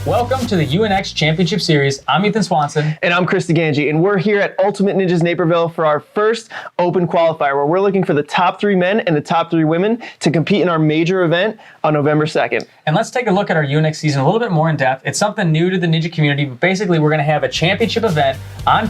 Welcome to the UNX Championship Series. I'm Ethan Swanson. And I'm Chris DeGangi, and we're here at Ultimate Ninjas Naperville for our first open qualifier, where we're looking for the top 3 men and the top 3 women to compete in our major event on November 2nd. And let's take a look at our UNX season a little bit more in depth. It's something new to the ninja community, but basically we're going to have a championship event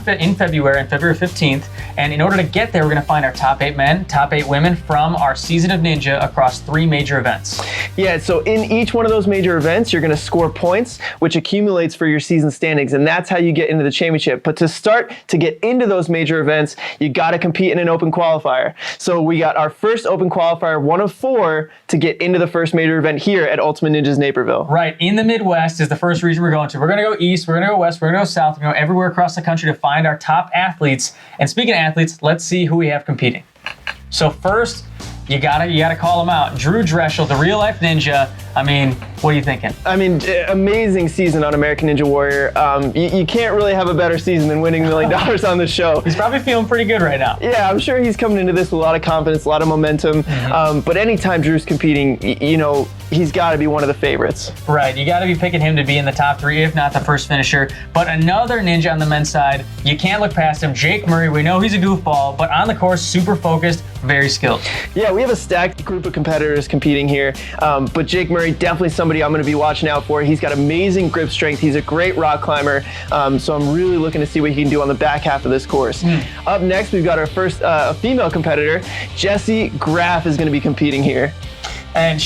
in February, on February 15th. And in order to get there, we're going to find our top 8 men, top 8 women from our season of ninja across 3 major events. Yeah, so in each one of those major events, you're going to score points, which accumulates for your season standings, and that's how you get into the championship. But to get into those major events, you got to compete in an open qualifier. So we got our first open qualifier, 1 of 4, to get into the first major event here at Ultimate Ninjas Naperville. Right, in the Midwest is the first region we're going to. We're going to go east, we're going to go west, we're going to go south, we're going to go everywhere across the country to find our top athletes. And speaking of athletes, let's see who we have competing. So first, you gotta call him out. Drew Drechsel, the real life ninja. I mean, what are you thinking? I mean, amazing season on American Ninja Warrior. You can't really have a better season than winning $1 million on the show. He's probably feeling pretty good right now. Yeah, I'm sure he's coming into this with a lot of confidence, a lot of momentum. But anytime Drew's competing, he's got to be one of the favorites. Right, you got to be picking him to be in the top 3, if not the first finisher. But another ninja on the men's side, you can't look past him. Jake Murray, we know he's a goofball, but on the course, super focused, very skilled. Yeah, we have a stacked group of competitors competing here, but Jake Murray, definitely somebody I'm going to be watching out for. He's got amazing grip strength. He's a great rock climber, so I'm really looking to see what he can do on the back half of this course. Up next, we've got our first female competitor. Jessie Graff is going to be competing here. And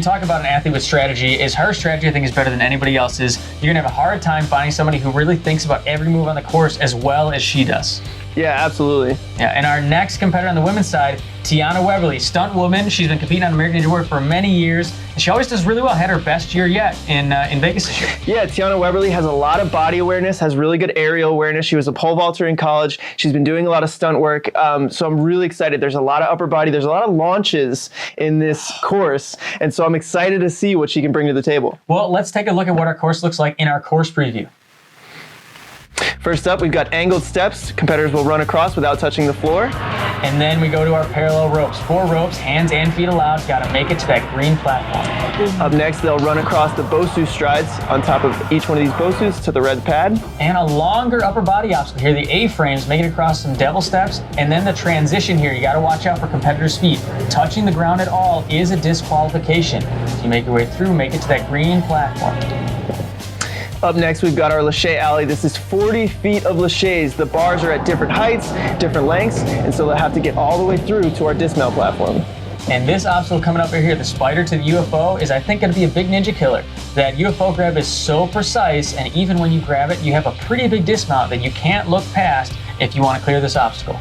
talk about an athlete with strategy. Her strategy, I think, is better than anybody else's. You're going to have a hard time finding somebody who really thinks about every move on the course as well as she does. Yeah, absolutely. Yeah, and our next competitor on the women's side, Tiana Webberley, stunt woman. She's been competing on American Ninja Warrior for many years, and she always does really well. Had her best year yet in Vegas this year. Yeah, Tiana Webberley has a lot of body awareness, has really good aerial awareness. She was a pole vaulter in college. She's been doing a lot of stunt work, so I'm really excited. There's a lot of upper body. There's a lot of launches in this course, and so I'm excited to see what she can bring to the table. Well, let's take a look at what our course looks like in our course preview. First up, we've got angled steps. Competitors will run across without touching the floor. And then we go to our parallel ropes. 4 ropes, hands and feet allowed. Got to make it to that green platform. Up next, they'll run across the Bosu strides on top of each one of these Bosus to the red pad. And a longer upper body obstacle here, the A-frames, making it across some devil steps. And then the transition here, you got to watch out for competitors' feet. Touching the ground at all is a disqualification. If you make your way through, make it to that green platform. Up next, we've got our Lachey alley. This is 40 feet of Lacheys. The bars are at different heights, different lengths, and so they'll have to get all the way through to our dismount platform. And this obstacle coming up right here, the spider to the UFO, is I think going to be a big ninja killer. That UFO grab is so precise, and even when you grab it, you have a pretty big dismount that you can't look past if you want to clear this obstacle.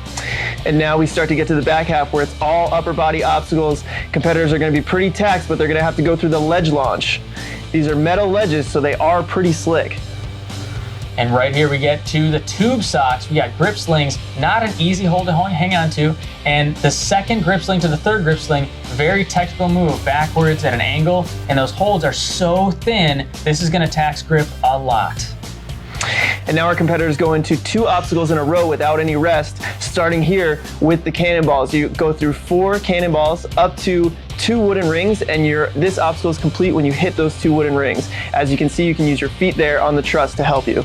And now we start to get to the back half where it's all upper body obstacles. Competitors are going to be pretty taxed, but they're going to have to go through the ledge launch. These are metal ledges, so they are pretty slick. And right here we get to the tube socks. We got grip slings, not an easy hold to hang on to. And the second grip sling to the third grip sling, very technical move, backwards at an angle. And those holds are so thin, this is gonna tax grip a lot. And now our competitors go into 2 obstacles in a row without any rest, starting here with the cannonballs. You go through 4 cannonballs up to 2 wooden rings, and this obstacle is complete when you hit those 2 wooden rings. As you can see, you can use your feet there on the truss to help you.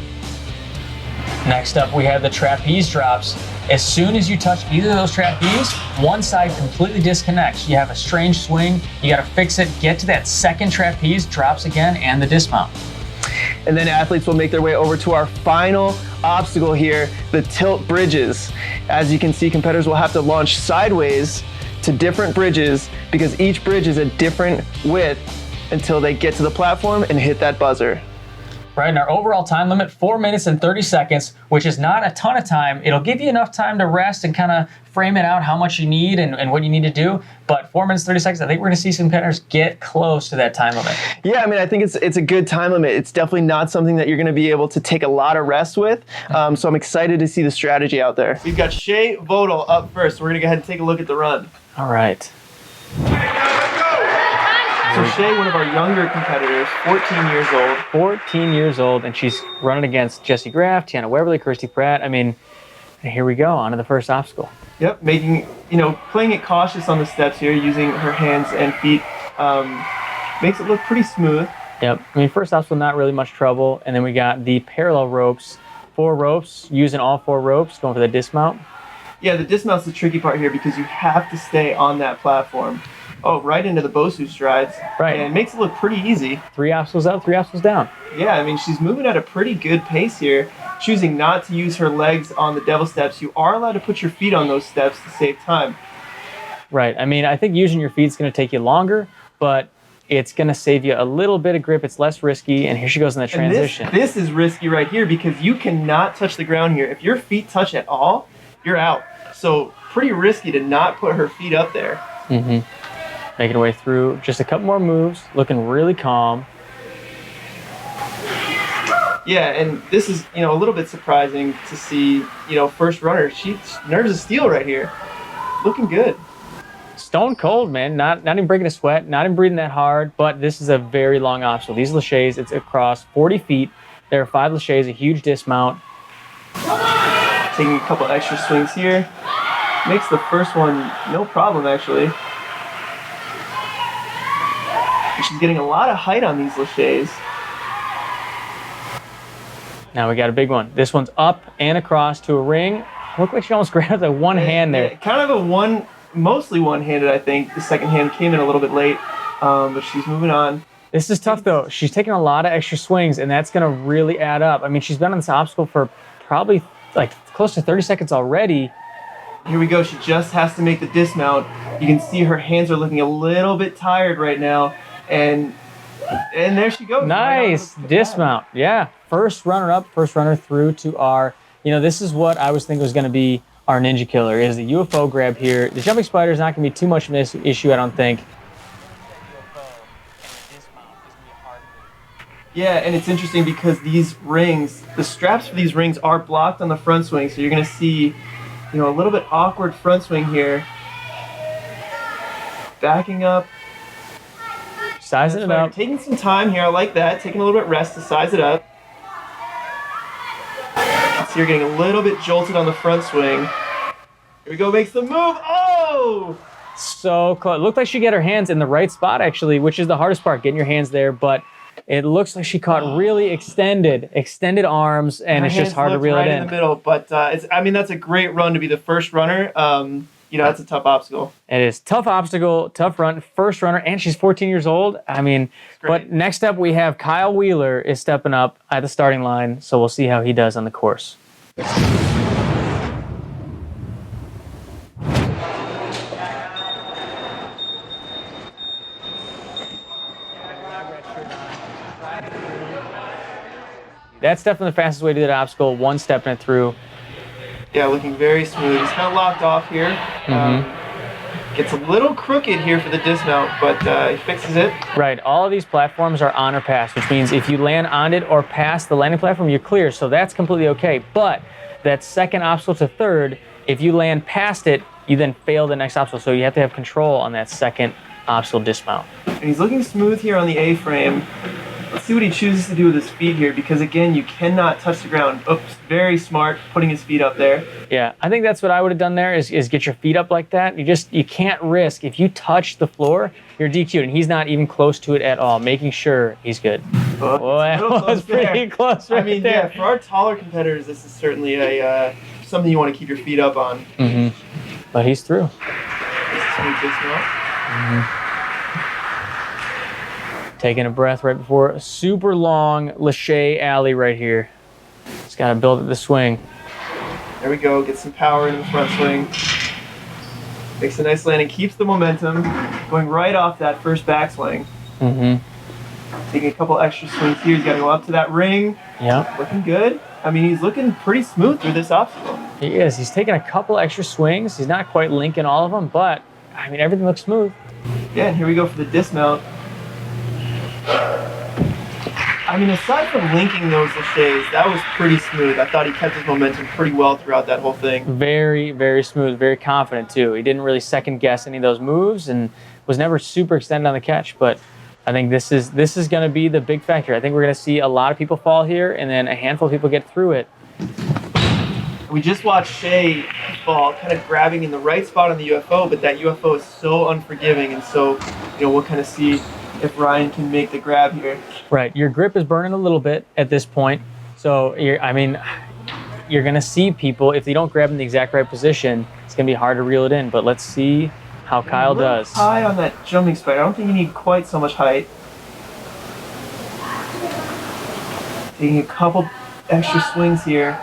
Next up, we have the trapeze drops. As soon as you touch either of those trapeze, one side completely disconnects. You have a strange swing, you gotta fix it, get to that second trapeze, drops again, and the dismount. And then athletes will make their way over to our final obstacle here, the tilt bridges. As you can see, competitors will have to launch sideways to different bridges because each bridge is a different width until they get to the platform and hit that buzzer. Right, and our overall time limit, 4 minutes and 30 seconds, which is not a ton of time. It'll give you enough time to rest and kind of frame it out how much you need and what you need to do. But 4 minutes, 30 seconds, I think we're gonna see some competitors get close to that time limit. Yeah, I mean, I think it's a good time limit. It's definitely not something that you're gonna be able to take a lot of rest with. So I'm excited to see the strategy out there. We've got Shea Votto up first. We're gonna go ahead and take a look at the run. All right. So Shea, one of our younger competitors, 14 years old. 14 years old, and she's running against Jessie Graff, Tiana Webberley, Kirsty Pratt. I mean, And here we go, on to the first obstacle. Yep, playing it cautious on the steps here, using her hands and feet, makes it look pretty smooth. Yep, I mean, first obstacle, not really much trouble. And then we got the parallel ropes, 4 ropes, using all 4 ropes, going for the dismount. Yeah, the dismount's the tricky part here because you have to stay on that platform. Oh, right into the Bosu strides. Right. And it makes it look pretty easy. 3 obstacles up, 3 obstacles down. Yeah, I mean, she's moving at a pretty good pace here, choosing not to use her legs on the devil steps. You are allowed to put your feet on those steps to save time. Right. I mean, I think using your feet is going to take you longer, but it's going to save you a little bit of grip. It's less risky, and here she goes in the transition. And this is risky right here because you cannot touch the ground here. If your feet touch at all, you're out. So pretty risky to not put her feet up there. Mm-hmm. Making her way through. Just a couple more moves. Looking really calm. Yeah, and this is, a little bit surprising to see, first runner. She's nerves of steel right here. Looking good. Stone cold, man. Not even breaking a sweat. Not even breathing that hard. But this is a very long obstacle. These laches, it's across 40 feet. There are 5 laches, a huge dismount. Taking a couple extra swings here. Makes the first one no problem, actually. She's getting a lot of height on these laches. Now we got a big one. This one's up and across to a ring. Looked like she almost grabbed the one hand there. Yeah, kind of mostly one-handed, I think. The second hand came in a little bit late, but she's moving on. This is tough, though. She's taking a lot of extra swings, and that's going to really add up. I mean, she's been on this obstacle for probably like close to 30 seconds already. Here we go. She just has to make the dismount. You can see her hands are looking a little bit tired right now. And there she goes. Nice dismount. Yeah. First runner up, first runner through to our, this is what I was thinking was going to be our ninja killer, is the UFO grab here. The jumping spider is not going to be too much of an issue, I don't think. Yeah, and it's interesting because these rings, the straps for these rings are blocked on the front swing, so you're going to see, a little bit awkward front swing here. Backing up. Sizing it up. Taking some time here. I like that. Taking a little bit of rest to size it up. So you're getting a little bit jolted on the front swing. Here we go. Makes the move. Oh! So close. It looked like she got her hands in the right spot, actually, which is the hardest part, getting your hands there. But it looks like she caught really extended arms, and it's just hard to reel it in. In the middle, but that's a great run to be the first runner. That's a tough obstacle. It is. Tough obstacle, tough run, first runner, and she's 14 years old. I mean, but next up we have Kyle Wheeler is stepping up at the starting line, so we'll see how he does on the course. That's definitely the fastest way to do that obstacle, one stepping it through. Yeah, looking very smooth. He's kind of locked off here. Gets a little crooked here for the dismount, but he fixes it. Right. All of these platforms are on or past, which means if you land on it or past the landing platform, you're clear. So that's completely okay. But that second obstacle to third, if you land past it, you then fail the next obstacle. So you have to have control on that second obstacle dismount. And he's looking smooth here on the A-frame. Let's see what he chooses to do with his feet here, because again, you cannot touch the ground. Oops, very smart, putting his feet up there. Yeah, I think that's what I would have done there is get your feet up like that. You can't risk. If you touch the floor, you're DQ'd, and he's not even close to it at all, making sure he's good. Well, that was pretty close right there. Yeah, for our taller competitors, this is certainly something you want to keep your feet up on. But he's through. Taking a breath right before a super long Lachey alley right here. Just got to build up the swing. There we go. Get some power in the front swing. Makes a nice landing. Keeps the momentum. Going right off that first backswing. Taking a couple extra swings here. He's got to go up to that ring. Yeah. Looking good. I mean, he's looking pretty smooth through this obstacle. He is. He's taking a couple extra swings. He's not quite linking all of them, but, I mean, everything looks smooth. Yeah, and here we go for the dismount. I mean, aside from linking those laches, that was pretty smooth. I thought he kept his momentum pretty well throughout that whole thing. Very, very smooth, very confident too. He didn't really second guess any of those moves and was never super extended on the catch, but I think this is going to be the big factor. I think we're going to see a lot of people fall here and then a handful of people get through it. We just watched Shea fall, kind of grabbing in the right spot on the UFO, but that UFO is so unforgiving, and so, we'll kind of see if Ryan can make the grab here. Right, your grip is burning a little bit at this point, so you're going to see people, if they don't grab in the exact right position, it's going to be hard to reel it in, but let's see how Kyle does. High on that jumping spike. I don't think you need quite so much height. Taking a couple extra swings here.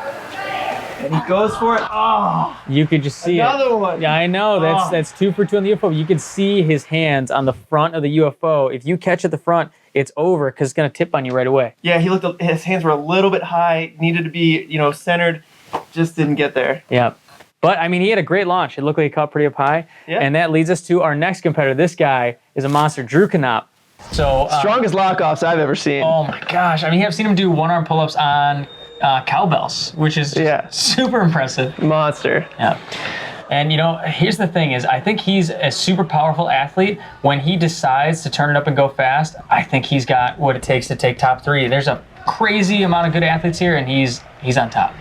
And he goes for it. Oh! You could just see another one. Yeah, I know. That's 2 for 2 on the UFO. You could see his hands on the front of the UFO. If you catch at the front, it's over because it's going to tip on you right away. Yeah, his hands were a little bit high, needed to be, centered, just didn't get there. Yeah. But, he had a great launch. It looked like he caught pretty up high. Yeah. And that leads us to our next competitor. This guy is a monster, Drew Knopp. So strongest lockoffs I've ever seen. Oh, my gosh. I've seen him do one-arm pull-ups on cowbells, which is super impressive. Monster. Yeah. And, here's the thing is I think he's a super powerful athlete. When he decides to turn it up and go fast, I think he's got what it takes to take top 3. There's a crazy amount of good athletes here, and he's on top.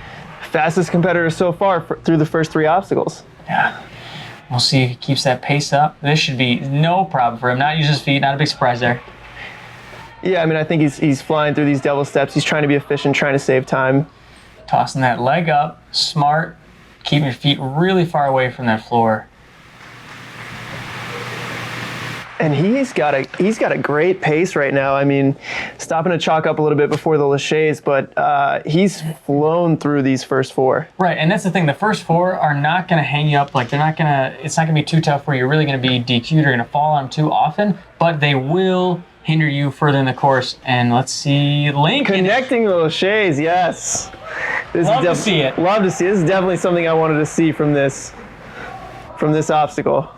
Fastest competitor so far through the first 3 obstacles. Yeah. We'll see if he keeps that pace up. This should be no problem for him. Not use his feet, not a big surprise there. Yeah, I think he's flying through these devil steps. He's trying to be efficient, trying to save time. Tossing that leg up, smart, keeping your feet really far away from that floor. And he's got a great pace right now. Stopping to chalk up a little bit before the Lachey's, but he's flown through these first 4. Right, and that's the thing. The first 4 are not going to hang you up. It's not going to be too tough where you're really going to be DQ'd or going to fall on them too often, but they will hinder you further in the course. And let's see, Lincoln. Connecting the Lachey's, yes. Love to see it. Love to see it. This is definitely something I wanted to see from this obstacle.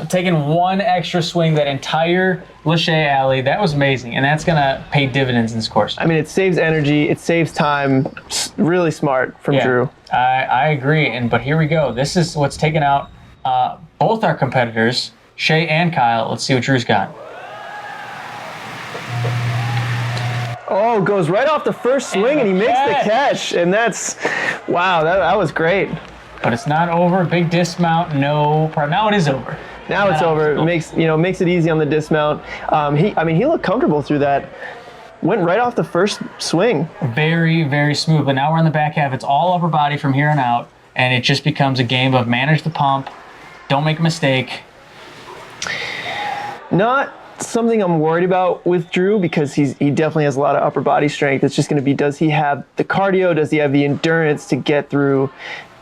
Taking one extra swing, that entire Lachey alley, that was amazing. And that's going to pay dividends in this course. It saves energy, it saves time. Really smart from Drew. I agree. But here we go. This is what's taken out both our competitors, Shea and Kyle. Let's see what Drew's got. Oh, goes right off the first swing and he makes the catch. And wow, that was great. But it's not over. Big dismount, no problem. Now it is over. Now it's over. It makes it easy on the dismount. He looked comfortable through that. Went right off the first swing. Very, very smooth. But now we're in the back half. It's all upper body from here on out, and it just becomes a game of manage the pump, don't make a mistake. Not something I'm worried about with Drew because he definitely has a lot of upper body strength. It's just going to be, does he have the cardio? Does he have the endurance to get through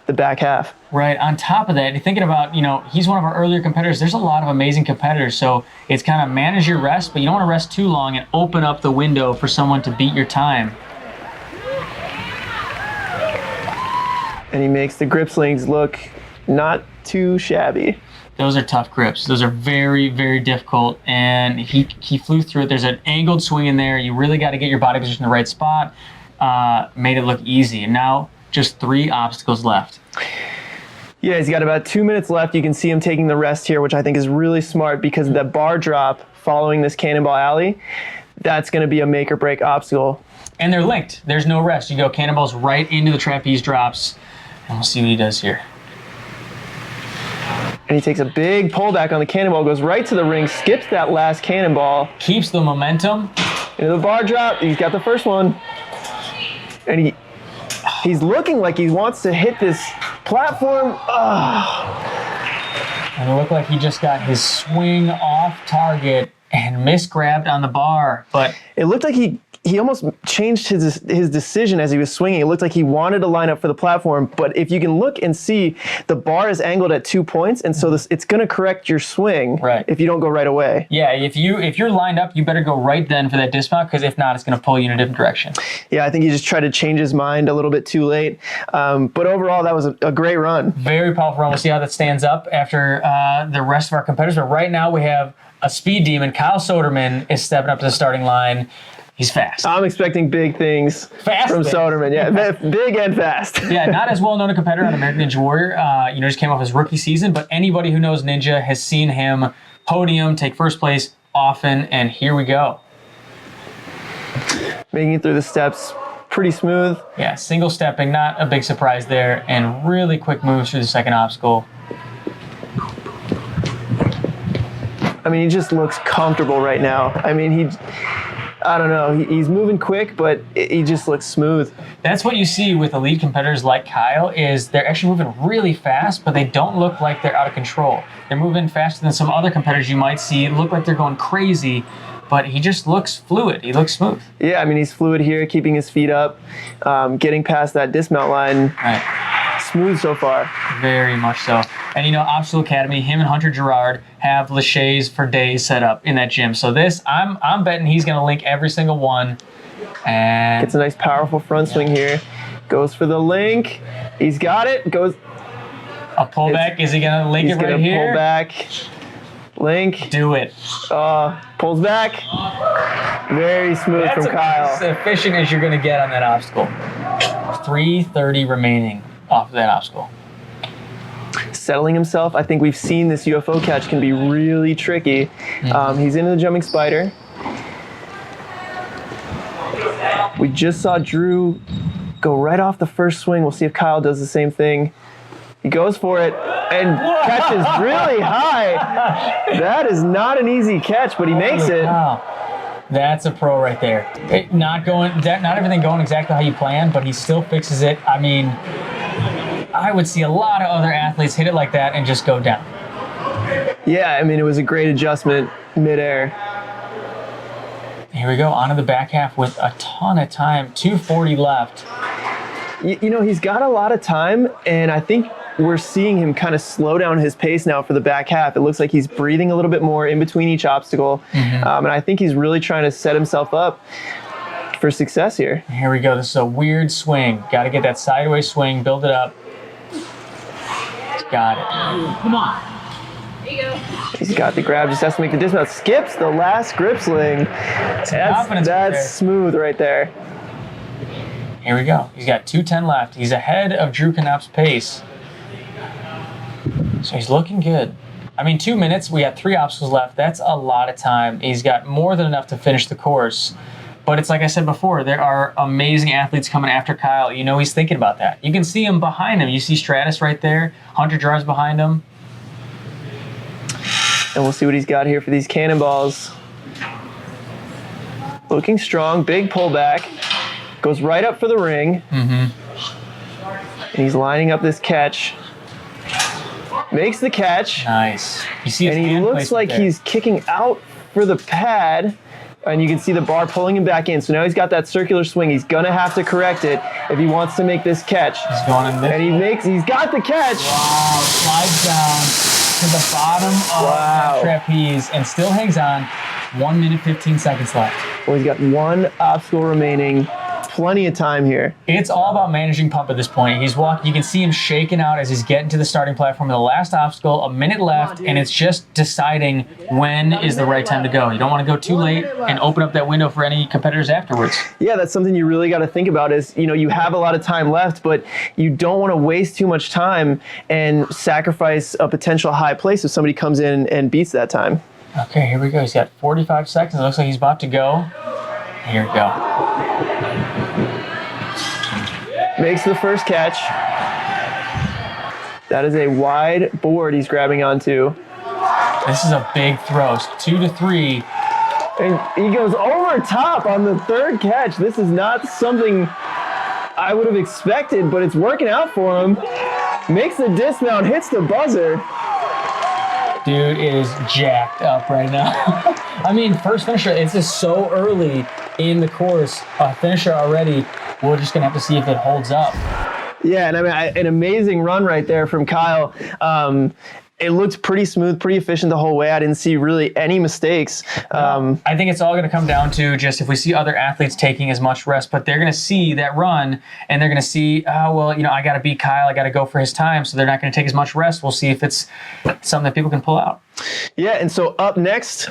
the back half? Right. On top of that, you're thinking about, he's one of our earlier competitors. There's a lot of amazing competitors. So it's kind of manage your rest, but you don't want to rest too long and open up the window for someone to beat your time. And he makes the grip slings look not too shabby. Those are tough grips. Those are very, very difficult. And he flew through it. There's an angled swing in there. You really got to get your body position in the right spot. Made it look easy. And now just 3 obstacles left. Yeah, he's got about 2 minutes left. You can see him taking the rest here, which I think is really smart because the bar drop following this cannonball alley, that's going to be a make or break obstacle. And they're linked. There's no rest. You go cannonballs right into the trapeze drops. And we'll see what he does here. And he takes a big pullback on the cannonball, goes right to the ring, skips that last cannonball. Keeps the momentum. Into the bar drop. He's got the first one. And he's looking like he wants to hit this platform. And it looked like he just got his swing off target and misgrabbed on the bar. But it looked like he almost changed his decision as he was swinging. It looked like he wanted to line up for the platform, but if you can look and see, the bar is angled at 2 points, and so it's going to correct your swing if you don't go right away. Yeah, if you're lined up, you better go right then for that dismount, because if not, it's going to pull you in a different direction. Yeah, I think he just tried to change his mind a little bit too late, but overall, that was a great run. Very powerful run. We'll see how that stands up after the rest of our competitors, but right now we have a speed demon. Kyle Soderman is stepping up to the starting line. He's fast. I'm expecting big things from Soderman. Yeah, big and fast. Yeah, not as well known a competitor on American Ninja Warrior. Just came off his rookie season, but anybody who knows Ninja has seen him podium, take first place often, and here we go. Making it through the steps pretty smooth. Yeah, single stepping, not a big surprise there, and really quick moves through the second obstacle. I mean, he just looks comfortable right now. I mean, I don't know, he's moving quick, but he just looks smooth. That's what you see with elite competitors like Kyle, is they're actually moving really fast, but they don't look like they're out of control. They're moving faster than some other competitors you might see. It look like they're going crazy, but he just looks fluid. He looks smooth. Yeah, I mean, he's fluid here, keeping his feet up, getting past that dismount line. Right. Smooth so far. Very much so. And you know, Obstacle Academy, him and Hunter Girard have Lachey's for days set up in that gym. So this, I'm betting he's going to link every single one. And gets a nice powerful front swing here. Goes for the link. He's got it. Goes. A pullback. Is he going to link it right here? He's going to pull back. Link. Do it. Pulls back. Very smooth from Kyle. That's as efficient as you're going to get on that obstacle. 3:30 remaining off of that obstacle. Settling himself. I think we've seen this UFO catch can be really tricky. He's into the jumping spider. We just saw Drew go right off the first swing. We'll see if Kyle does the same thing. He goes for it and catches really high. That is not an easy catch, but he makes it. Wow. That's a pro right there. Not everything going exactly how you planned, but he still fixes it. I mean, I would see a lot of other athletes hit it like that and just go down. Yeah, I mean, it was a great adjustment midair. Here we go, onto the back half with a ton of time. 2:40 left. You know, he's got a lot of time, and I think we're seeing him kind of slow down his pace now for the back half. It looks like he's breathing a little bit more in between each obstacle, and I think he's really trying to set himself up for success here. Here we go. This is a weird swing. Got to get that sideways swing, build it up. He's got it. Come on. There you go. He's got the grab, just has to make the dismount. Skips the last grip sling. That's smooth right there. Here we go. He's got 2:10 left. He's ahead of Drew Knopp's pace. So he's looking good. I mean, 2 minutes, we got 3 obstacles left. That's a lot of time. He's got more than enough to finish the course. But it's like I said before, there are amazing athletes coming after Kyle. You know he's thinking about that. You can see him behind him. You see Stratis right there. Hunter Girard's behind him. And we'll see what he's got here for these cannonballs. Looking strong, big pullback. Goes right up for the ring. And he's lining up this catch. Makes the catch. Nice. You see his and he hand looks like there. He's kicking out for the pad. And you can see the bar pulling him back in. So now he's got that circular swing. He's gonna have to correct it if he wants to make this catch. He's going in there. And he's got the catch. Wow, slides down to the bottom of the trapeze and still hangs on. 1 minute, 15 seconds left. Well, he's got one obstacle remaining. Plenty of time here. It's all about managing pump at this point. He's walking, you can see him shaking out as he's getting to the starting platform of the last obstacle, a minute left, and it's just deciding when is the right time to go. You don't want to go too late and open up that window for any competitors afterwards. Yeah, that's something you really got to think about is, you know, you have a lot of time left, but you don't want to waste too much time and sacrifice a potential high place if somebody comes in and beats that time. Okay, here we go. He's got 45 seconds. It looks like he's about to go. Here we go. Makes the first catch. That is a wide board he's grabbing onto. This is a big throw. 2 to 3. And he goes over top on the third catch. This is not something I would have expected, but it's working out for him. Makes the dismount, hits the buzzer. Dude is jacked up right now. I mean, first finisher, it's just so early in the course. Finisher already. We're just going to have to see if it holds up. Yeah, and I mean, an amazing run right there from Kyle. It looked pretty smooth, pretty efficient the whole way. I didn't see really any mistakes. I think it's all going to come down to just if we see other athletes taking as much rest, but they're going to see that run and they're going to see, oh, well, you know, I got to beat Kyle. I got to go for his time. So they're not going to take as much rest. We'll see if it's something that people can pull out. Yeah, and so up next,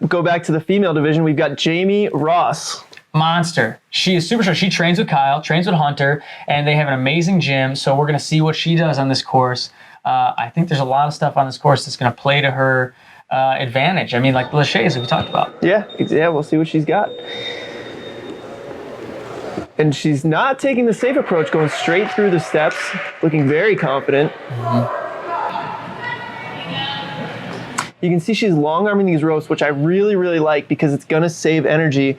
go back to the female division. We've got Jamie Ross. Monster. She is super sure. She trains with Kyle, trains with Hunter, and they have an amazing gym. So we're going to see what she does on this course. I think there's a lot of stuff on this course that's going to play to her advantage. I mean, like the Lachey's that we talked about. Yeah, we'll see what she's got. And she's not taking the safe approach, going straight through the steps, looking very confident. You can see she's long arming these ropes, which I really, really like because it's gonna save energy.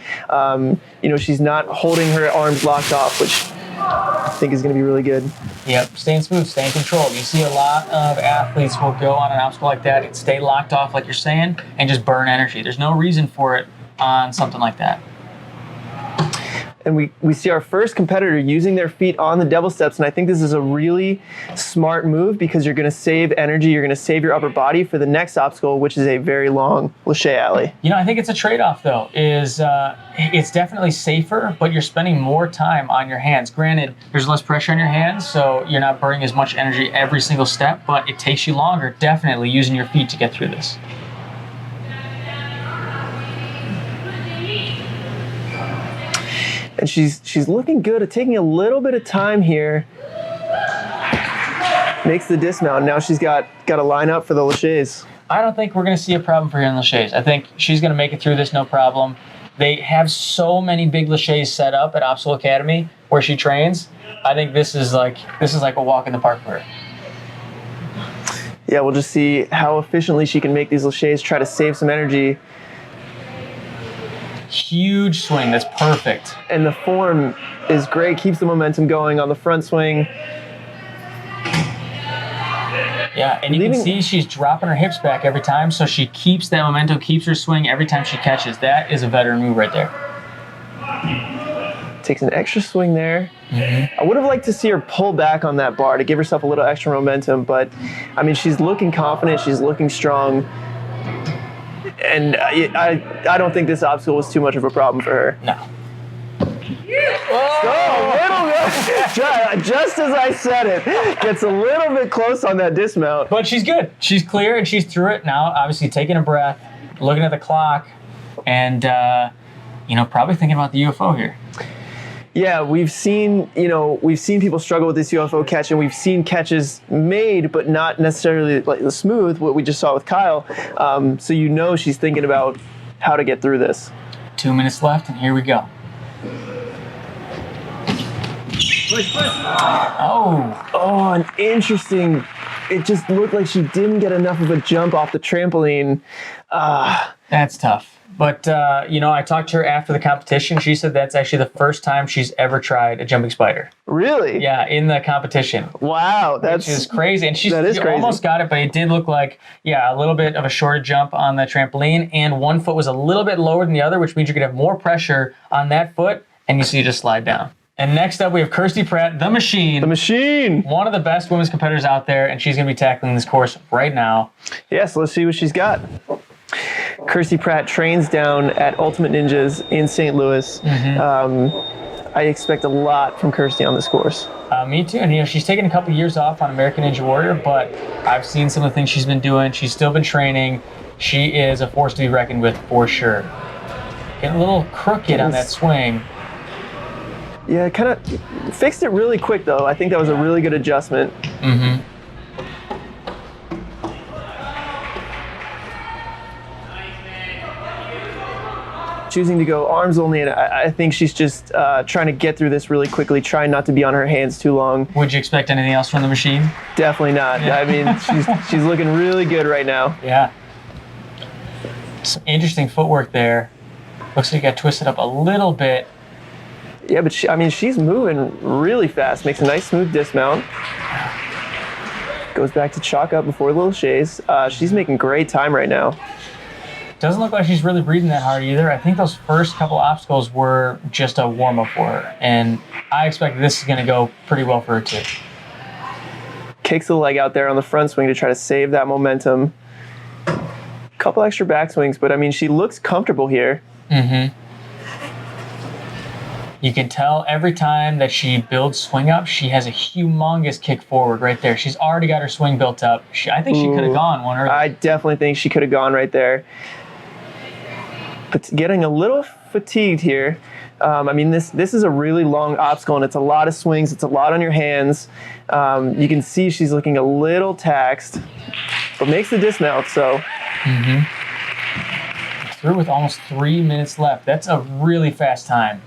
She's not holding her arms locked off, which I think is gonna be really good. Yep, staying smooth, staying controlled. You see a lot of athletes will go on an obstacle like that and stay locked off, like you're saying, and just burn energy. There's no reason for it on something like that. And we see our first competitor using their feet on the devil steps, and I think this is a really smart move because you're going to save energy, you're going to save your upper body for the next obstacle, which is a very long lâché alley. I think it's a trade-off, though, it's definitely safer, but you're spending more time on your hands. Granted, there's less pressure on your hands, so you're not burning as much energy every single step, but it takes you longer, definitely, using your feet to get through this. And she's looking good at taking a little bit of time here. Makes the dismount. Now she's got to line up for the lâchés. I don't think we're going to see a problem for her in lâchés. I think she's going to make it through this no problem. They have so many big lâchés set up at Obstacle Academy where she trains. I think this is like a walk in the park for her. Yeah, we'll just see how efficiently she can make these lâchés, try to save some energy. Huge swing, that's perfect. And the form is great, keeps the momentum going on the front swing. Yeah, and you can see she's dropping her hips back every time, so she keeps that momentum, keeps her swing every time she catches. That is a veteran move right there. Takes an extra swing there. I would have liked to see her pull back on that bar to give herself a little extra momentum, but I mean, she's looking confident, she's looking strong. And I don't think this obstacle was too much of a problem for her. No. Just as I said it, gets a little bit close on that dismount. But she's good. She's clear and she's through it now. Obviously taking a breath, looking at the clock, and probably thinking about the UFO here. Yeah, we've seen people struggle with this UFO catch, and we've seen catches made, but not necessarily like the smooth, what we just saw with Kyle. So she's thinking about how to get through this. 2 minutes left, and here we go. Oh, an interesting. It just looked like she didn't get enough of a jump off the trampoline. That's tough. But, I talked to her after the competition. She said that's actually the first time she's ever tried a jumping spider. Really? Yeah, in the competition. Wow. Which is crazy. And she almost got it, but it did look like, a little bit of a shorter jump on the trampoline. And one foot was a little bit lower than the other, which means you could have more pressure on that foot, and you see it just slide down. And next up, we have Kirsty Pratt, the Machine. The Machine. One of the best women's competitors out there, and she's going to be tackling this course right now. Yes, let's see what she's got. Kirsty Pratt trains down at Ultimate Ninjas in St. Louis. I expect a lot from Kirsty on this course. Me too. And she's taken a couple years off on American Ninja Warrior, but I've seen some of the things she's been doing. She's still been training. She is a force to be reckoned with for sure. Getting a little crooked on that swing. Yeah, kind of fixed it really quick though. I think that was a really good adjustment. Choosing to go arms only, and I think she's just trying to get through this really quickly, trying not to be on her hands too long. Would you expect anything else from the Machine? Definitely not. Yeah. I mean, she's looking really good right now. Yeah. Some interesting footwork there. Looks like it got twisted up a little bit. Yeah, but she's moving really fast. Makes a nice smooth dismount. Goes back to chalk up before little Shea's. She's making great time right now. Doesn't look like she's really breathing that hard either. I think those first couple obstacles were just a warm-up for her, and I expect this is going to go pretty well for her too. Kicks the leg out there on the front swing to try to save that momentum. Couple extra back swings, but I mean, she looks comfortable here. You can tell every time that she builds swing up, she has a humongous kick forward right there. She's already got her swing built up. I think she could have gone one earlier. I definitely think she could have gone right there. But getting a little fatigued here. I mean, this is a really long obstacle, and it's a lot of swings. It's a lot on your hands. You can see she's looking a little taxed, but makes the dismount, so. Through with almost 3 minutes left. That's a really fast time.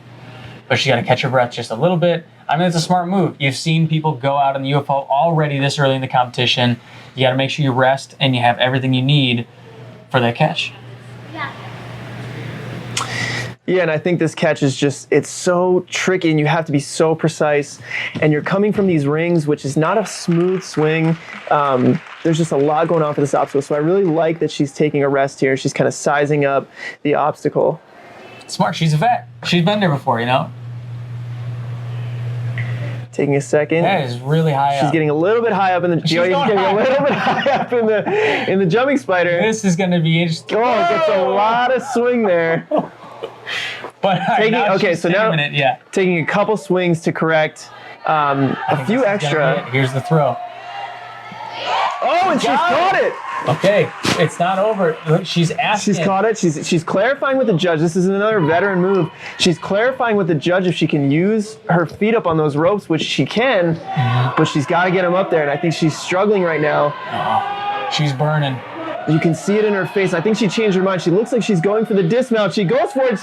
but she got to catch her breath just a little bit. I mean, it's a smart move. You've seen people go out in the UFO already this early in the competition. You got to make sure you rest and you have everything you need for that catch. Yeah, and I think this catch is just, it's so tricky and you have to be so precise. And you're coming from these rings, which is not a smooth swing. There's just a lot going on for this obstacle. So I really like that she's taking a rest here. She's kind of sizing up the obstacle. Smart. She's a vet. She's been there before, you know? Taking a second. That is really high up. She's getting a little bit high up in the. She's getting a little bit high up in the jumping spider. This is going to be interesting. Oh, gets a lot of swing there. But taking a couple swings to correct a few extra. Here's the throw. Oh, and she's caught it. Okay, it's not over. She's asking. She's caught it. She's clarifying with the judge. This is another veteran move. She's clarifying with the judge if she can use her feet up on those ropes, which she can, but she's got to get them up there. And I think she's struggling right now. She's burning. You can see it in her face. I think she changed her mind. She looks like she's going for the dismount. She goes for it.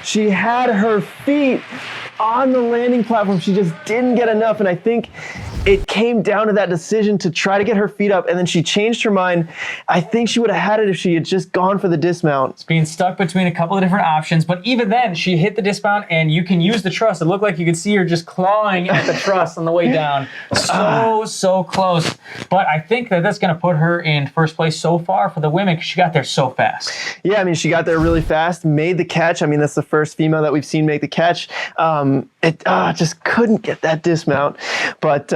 She had her feet on the landing platform. She just didn't get enough. And I think it came down to that decision to try to get her feet up, and then she changed her mind. I think she would have had it if she had just gone for the dismount. It's being stuck between a couple of different options, but even then, she hit the dismount, and you can use the truss. It looked like you could see her just clawing at the truss on the way down. So close. But I think that's going to put her in first place so far for the women because she got there so fast. Yeah, I mean, she got there really fast, made the catch. I mean, that's the first female that we've seen make the catch. Just couldn't get that dismount. But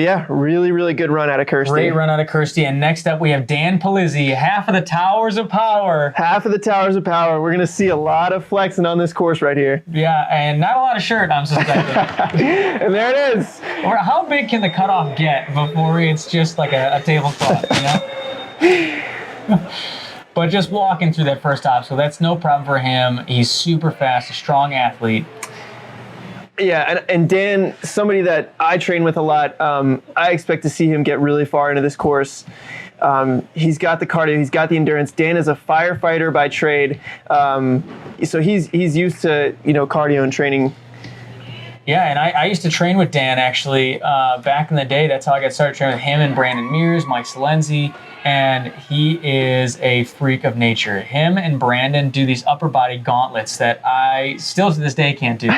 yeah, really good run out of Kirsty. Great run out of Kirsty. And next up, we have Dan Polizzi, half of the Towers of Power. Half of the Towers of Power. We're going to see a lot of flexing on this course right here. Yeah, and not a lot of shirt, I'm suspecting. And there it is. Or how big can the cutoff get before it's just like a tablecloth, you know? But just walking through that first obstacle, that's no problem for him. He's super fast, a strong athlete. Yeah, and Dan, somebody that I train with a lot, I expect to see him get really far into this course. He's got the cardio, he's got the endurance. Dan is a firefighter by trade, so he's used to cardio and training. Yeah, and I used to train with Dan actually back in the day. That's how I got started training with him and Brandon Mears, Mike Silenzi. And he is a freak of nature. Him and Brandon do these upper body gauntlets that I still to this day can't do.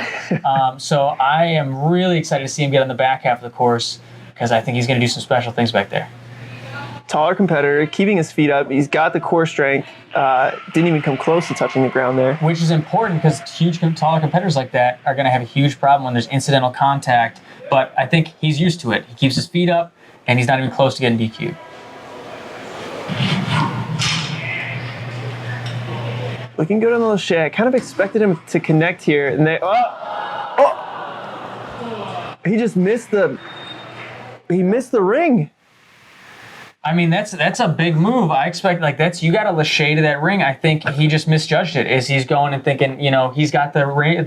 So I am really excited to see him get on the back half of the course because I think he's going to do some special things back there. Taller competitor, keeping his feet up. He's got the core strength. Didn't even come close to touching the ground there. Which is important because taller competitors like that are going to have a huge problem when there's incidental contact. But I think he's used to it. He keeps his feet up, and he's not even close to getting DQ'd. Looking good on the Shea. I kind of expected him to connect here, and he just missed the ring. I mean, that's a big move. I expect you got to Lachey to that ring. I think he just misjudged it. Is he's going and thinking, he's got the reach.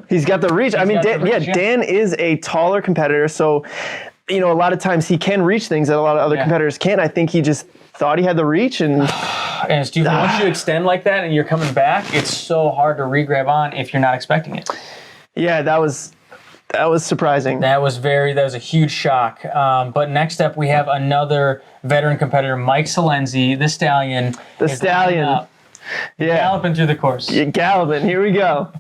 He's got the reach. Dan is a taller competitor, so a lot of times he can reach things that a lot of other competitors can't. I think he just thought he had the reach and. And Steve, once you extend like that and you're coming back, it's so hard to re-grab on if you're not expecting it. Yeah, that was surprising. That was a huge shock. But next up, we have another veteran competitor, Mike Silenzi, the Stallion. The Stallion. Galloping through the course. Yeah, galloping. Here we go.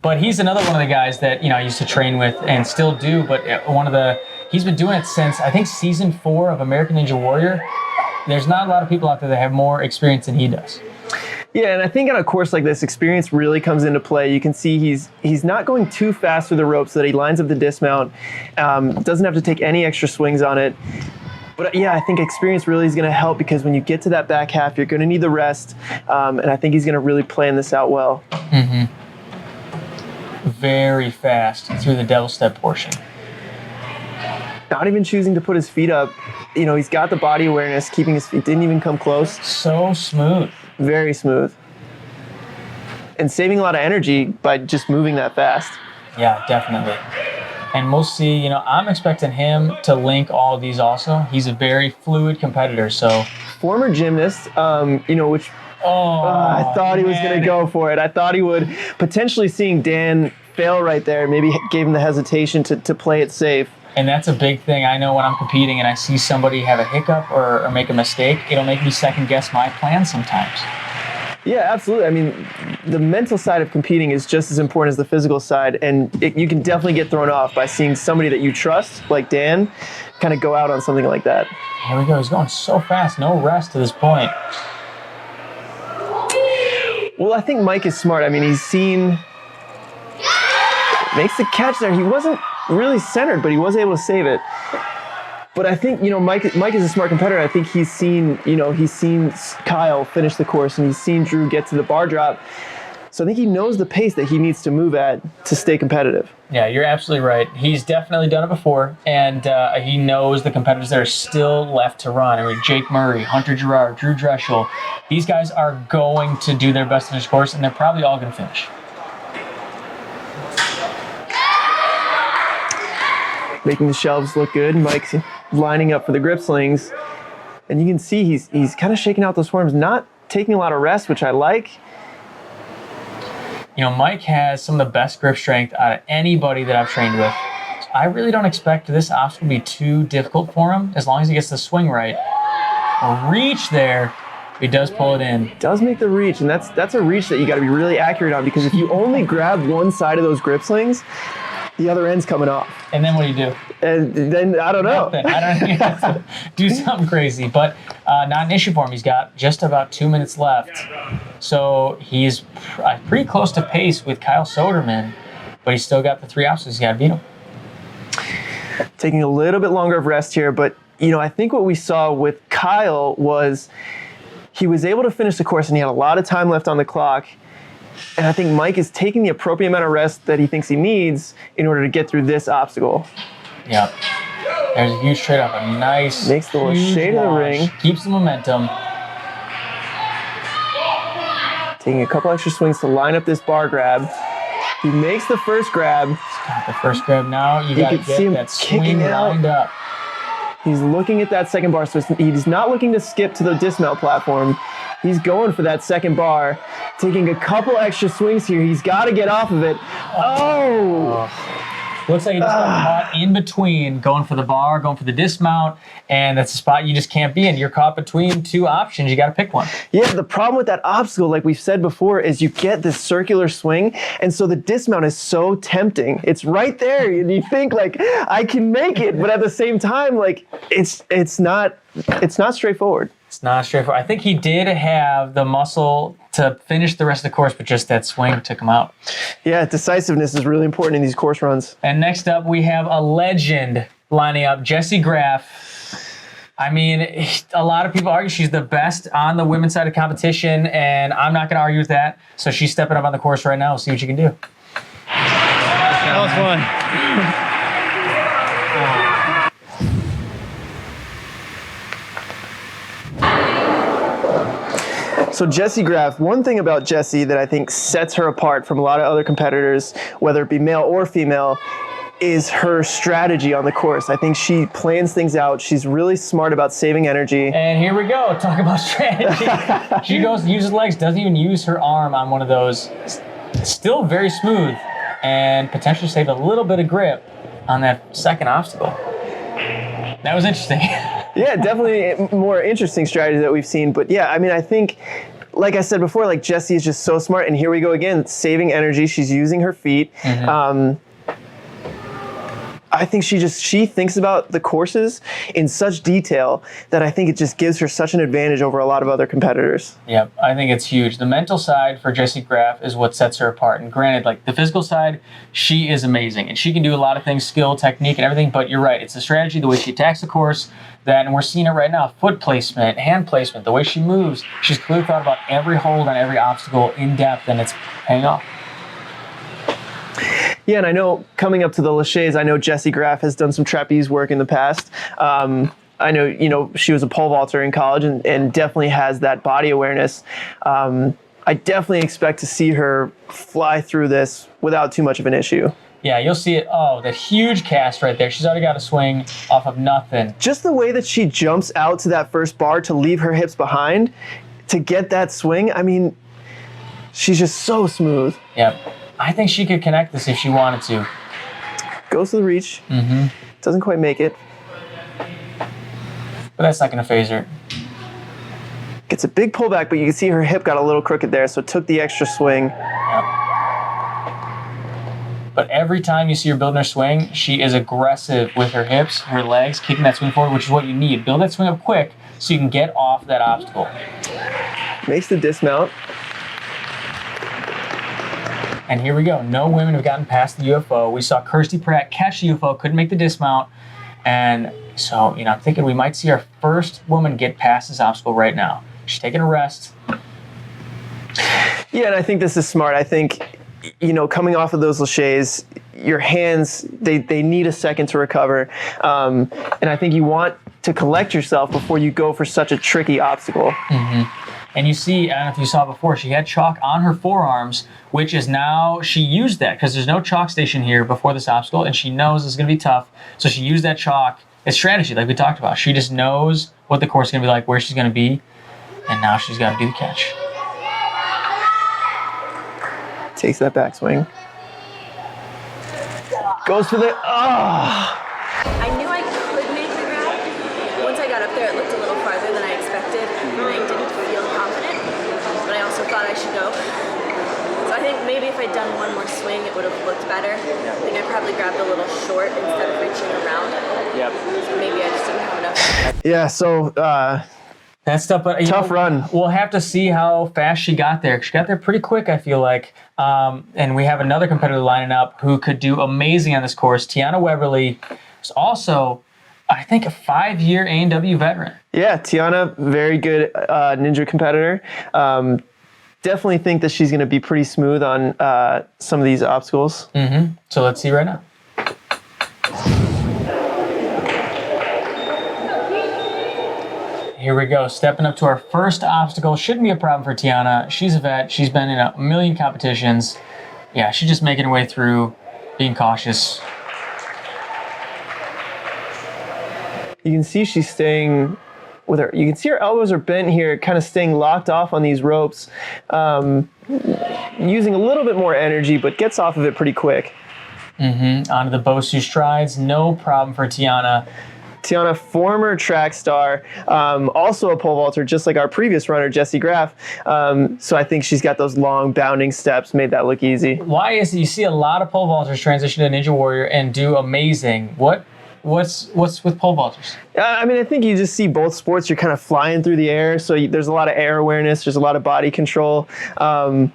But he's another one of the guys that I used to train with and still do. But he's been doing it since I think season 4 of American Ninja Warrior. There's not a lot of people out there that have more experience than he does. Yeah, and I think on a course like this, experience really comes into play. You can see he's not going too fast through the ropes so that he lines up the dismount. Doesn't have to take any extra swings on it. But yeah, I think experience really is going to help because when you get to that back half, you're going to need the rest. And I think he's going to really plan this out well. Mm-hmm. Very fast through the devil step portion. Not even choosing to put his feet up. He's got the body awareness, keeping his feet, didn't even come close. So smooth. Very smooth. And saving a lot of energy by just moving that fast. Yeah, definitely. And we'll see, I'm expecting him to link all of these also. He's a very fluid competitor, so. Former gymnast, which I thought he was going to go for it. I thought he would. Potentially seeing Dan fail right there maybe gave him the hesitation to play it safe. And that's a big thing. I know when I'm competing and I see somebody have a hiccup or make a mistake, it'll make me second guess my plan sometimes. Yeah, absolutely. I mean, the mental side of competing is just as important as the physical side, and you can definitely get thrown off by seeing somebody that you trust, like Dan, kind of go out on something like that. Here we go. He's going so fast. No rest to this point. Well, I think Mike is smart. I mean, he's seen... Makes the catch there. He wasn't really centered, but he was able to save it. But I think, Mike is a smart competitor. I think he's seen Kyle finish the course, and he's seen Drew get to the bar drop. So I think he knows the pace that he needs to move at to stay competitive. Yeah, you're absolutely right. He's definitely done it before, and he knows the competitors that are still left to run. I mean, Jake Murray, Hunter Girard, Drew Drechsel. These guys are going to do their best in this course, and they're probably all going to finish. Making the shelves look good. Mike's lining up for the grip slings. And you can see he's kind of shaking out those forms, not taking a lot of rest, which I like. Mike has some of the best grip strength out of anybody that I've trained with. So I really don't expect this obstacle to be too difficult for him as long as he gets the swing right. A reach there, he does pull it in. Does make the reach, and that's a reach that you got to be really accurate on, because if you only grab one side of those grip slings, the other end's coming off. And then what do you do? And then, I don't know. Nothing. You have to do something crazy. But not an issue for him. He's got just about 2 minutes left. So he's pretty close to pace with Kyle Soderman, but he's still got the 3 obstacles. He's got to beat him. Taking a little bit longer of rest here, but I think what we saw with Kyle was he was able to finish the course and he had a lot of time left on the clock. And I think Mike is taking the appropriate amount of rest that he thinks he needs in order to get through this obstacle. Yep. There's a huge trade-off. A nice, makes the little shade of the ring. Keeps the momentum. Taking a couple extra swings to line up this bar grab. He makes the first grab. He's got the first grab now. You got to get that swing lined up. He's looking at that second bar, so he's not looking to skip to the dismount platform. He's going for that second bar, taking a couple extra swings here. He's got to get off of it. Oh! Looks like he just got caught in between, going for the bar, going for the dismount, and that's a spot you just can't be in. You're caught between 2 options. You got to pick one. Yeah, the problem with that obstacle, like we've said before, is you get this circular swing, and so the dismount is so tempting. It's right there, and you think, like, I can make it, but at the same time, like, it's not straightforward. It's not straightforward. I think he did have the muscle to finish the rest of the course, but just that swing took him out. Yeah, decisiveness is really important in these course runs. And next up, we have a legend lining up, Jessie Graff. I mean, a lot of people argue she's the best on the women's side of competition, and I'm not going to argue with that. So she's stepping up on the course right now. We'll see what she can do. That was fun. So Jessie Graff, one thing about Jessie that I think sets her apart from a lot of other competitors, whether it be male or female, is her strategy on the course. I think she plans things out. She's really smart about saving energy. And here we go, talk about strategy. She goes, uses legs, doesn't even use her arm on one of those. Still very smooth, and potentially save a little bit of grip on that second obstacle. That was interesting. Yeah, definitely a more interesting strategy that we've seen. But yeah, I mean, I think, like I said before, like Jessie is just so smart. And here we go again, saving energy. She's using her feet. Mm-hmm. I think she thinks about the courses in such detail that I think it just gives her such an advantage over a lot of other competitors. Yep, I think it's huge. The mental side for Jessie Graff is what sets her apart. And granted, like the physical side, she is amazing. And she can do a lot of things, skill, technique, and everything. But you're right, it's the strategy, the way she attacks the course, and we're seeing it right now. Foot placement, hand placement, the way she moves. She's clearly thought about every hold on every obstacle in depth, and it's paying off. Yeah, and I know coming up to the Lachey's, I know Jessie Graff has done some trapeze work in the past. I know, she was a pole vaulter in college and definitely has that body awareness. I definitely expect to see her fly through this without too much of an issue. Yeah, you'll see it. Oh, that huge cast right there. She's already got a swing off of nothing. Just the way that she jumps out to that first bar to leave her hips behind, to get that swing, I mean, she's just so smooth. Yep. I think she could connect this if she wanted to. Goes to the reach. Doesn't quite make it. But that's not going to phase her. Gets a big pullback, but you can see her hip got a little crooked there, so it took the extra swing. Yep. But every time you see her building her swing, she is aggressive with her hips, her legs, kicking that swing forward, which is what you need. Build that swing up quick so you can get off that obstacle. Makes the dismount. And here we go. No women have gotten past the UFO. We saw Kirsty Pratt catch the UFO, couldn't make the dismount. And so, I'm thinking we might see our first woman get past this obstacle right now. She's taking a rest. Yeah, and I think this is smart. I think, coming off of those laches, your hands, they need a second to recover. And I think you want to collect yourself before you go for such a tricky obstacle. And you see, I don't know if you saw before, she had chalk on her forearms, which is now, she used that because there's no chalk station here before this obstacle, and she knows it's going to be tough. So she used that chalk as strategy, like we talked about. She just knows what the course is going to be like, where she's going to be, and now she's got to do the catch. Takes that backswing. Goes for the, I knew I could make the grab. Once I got up there, it looked a little farther than I expected, and I didn't feel confident, but I also thought I should go. So I think maybe if I'd done one more swing, it would have looked better. I think I probably grabbed a little short instead of reaching around. Yep. So maybe I just didn't have enough. yeah, so That's tough, but tough run. We'll have to see how fast she got there. She got there pretty quick, I feel like. And we have another competitor lining up who could do amazing on this course. Tiana Webberley is also, I think, a 5-year A&W veteran. Yeah, Tiana, very good ninja competitor. Definitely think that she's going to be pretty smooth on some of these obstacles. So let's see right now. Here we go, stepping up to our first obstacle. Shouldn't be a problem for Tiana. She's a vet. She's been in a million competitions. Yeah, she's just making her way through, being cautious. You can see she's staying with her. You can see her elbows are bent here, kind of staying locked off on these ropes, using a little bit more energy, but gets off of it pretty quick. Onto the Bosu strides. No problem for Tiana. Tiana, former track star, also a pole vaulter, just like our previous runner, Jessie Graff. So I think she's got those long bounding steps, made that look easy. Why is it you see a lot of pole vaulters transition to Ninja Warrior and do amazing? What's with pole vaulters? I mean, I think you just see both sports. You're kind of flying through the air, so there's a lot of air awareness. There's a lot of body control. So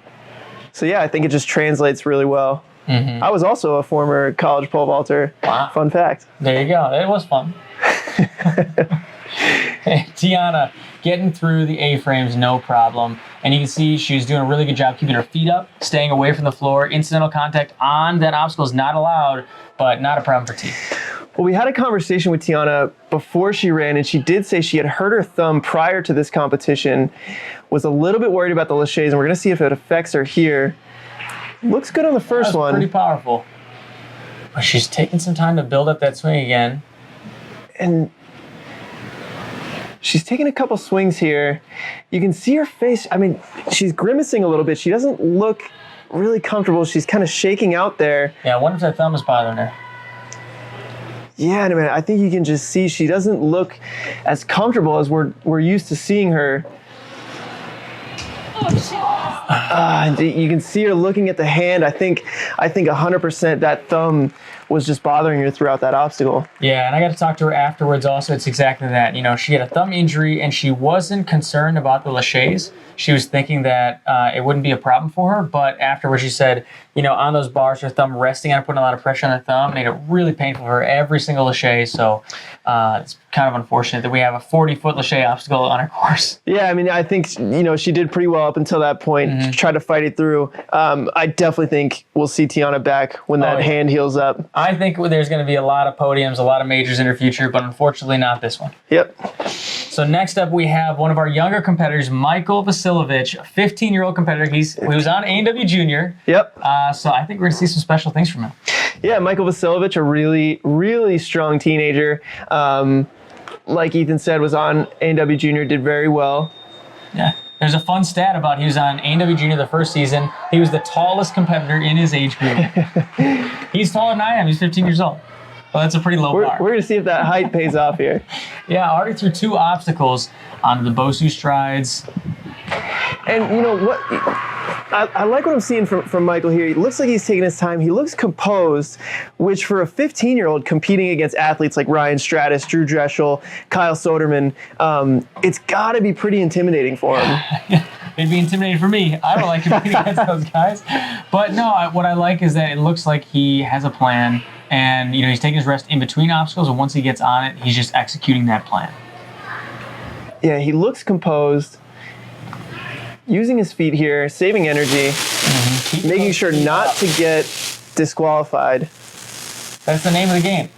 yeah, I think it just translates really well. I was also a former college pole vaulter. Wow. Fun fact. There you go. It was fun. Tiana getting through the A-frames, no problem. And you can see she was doing a really good job keeping her feet up, staying away from the floor. Incidental contact on that obstacle is not allowed, but not a problem for T. Well, we had a conversation with Tiana before she ran, and she did say she had hurt her thumb prior to this competition, was a little bit worried about the laches, and we're going to see if it affects her here. Looks good on the first one. Pretty powerful. But she's taking some time to build up that swing again. And she's taking a couple swings here. You can see her face. I mean, she's grimacing a little bit. She doesn't look really comfortable. She's kind of shaking out there. Yeah, I wonder if that thumb is bothering her. Yeah, and I think you can just see she doesn't look as comfortable as we're used to seeing her. And you can see her looking at the hand. I think 100% that thumb was just bothering her throughout that obstacle. Yeah, and I got to talk to her afterwards also. It's exactly that. You know, she had a thumb injury and she wasn't concerned about the laches. She was thinking that it wouldn't be a problem for her, but afterwards she said, you know, on those bars, her thumb resting on it, putting a lot of pressure on her thumb, made it really painful for her every single lache. So it's kind of unfortunate that we have a 40-foot lache obstacle on our course. Yeah, I mean, I think, you know, she did pretty well up until that point, tried to fight it through. I definitely think we'll see Tiana back when that hand heals up. I think there's going to be a lot of podiums, a lot of majors in her future, but unfortunately not this one. Yep. So next up, we have one of our younger competitors, Michael Vasilevich, a 15-year-old competitor. He was on A&W Junior. Yep. So I think we're going to see some special things from him. Yeah, Michael Vasilevich, a really, really strong teenager. Like Ethan said, was on A&W Junior, did very well. Yeah. There's a fun stat about he was on A&W Junior the first season. He was the tallest competitor in his age group. He's taller than I am. He's 15 years old. Well, that's a pretty low bar. We're going to see if that height pays off here. Yeah, already threw 2 obstacles onto the Bosu strides. And you know what? I like what I'm seeing from Michael here. He looks like he's taking his time. He looks composed, which for a 15-year-old competing against athletes like Ryan Stratis, Drew Drechsel, Kyle Soderman, it's got to be pretty intimidating for him. It'd be intimidating for me. I don't like competing against those guys. But no, what I like is that it looks like he has a plan, and he's taking his rest in between obstacles, and once he gets on it, he's just executing that plan. Yeah, he looks composed. Using his feet here, saving energy, making sure not to get disqualified. That's the name of the game.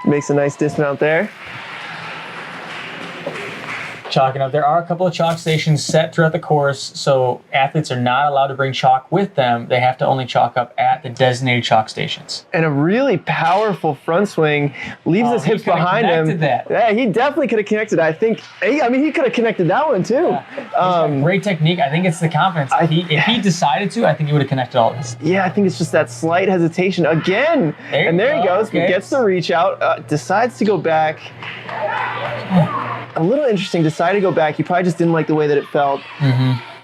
Makes a nice dismount there. Chalking up. There are a couple of chalk stations set throughout the course, so athletes are not allowed to bring chalk with them. They have to only chalk up at the designated chalk stations. And a really powerful front swing, leaves his hips behind him. That. Yeah, he definitely could have connected. I think. I mean, he could have connected that one too. Yeah. Great technique. I think it's the confidence. If he decided to, I think he would have connected all this. Yeah, I think it's just that slight hesitation again. There he goes. Okay. Gets the reach out. Decides to go back. A little interesting. Decided to go back. He probably just didn't like the way that it felt.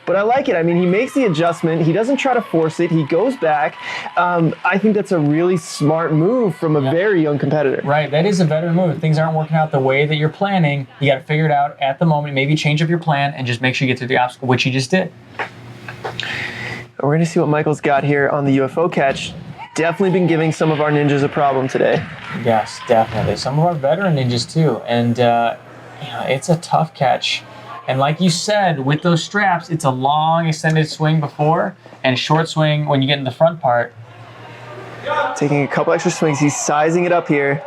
But I like it. I mean, he makes the adjustment. He doesn't try to force it. He goes back. I think that's a really smart move from a very young competitor. Right. That is a veteran move. If things aren't working out the way that you're planning, you got to figure it out at the moment. Maybe change up your plan and just make sure you get through the obstacle, which he just did. We're going to see what Michael's got here on the UFO catch. Definitely been giving some of our ninjas a problem today. Yes, definitely. Some of our veteran ninjas too. And it's a tough catch. And like you said, with those straps, it's a long extended swing before and short swing when you get in the front part. Taking a couple extra swings. He's sizing it up here.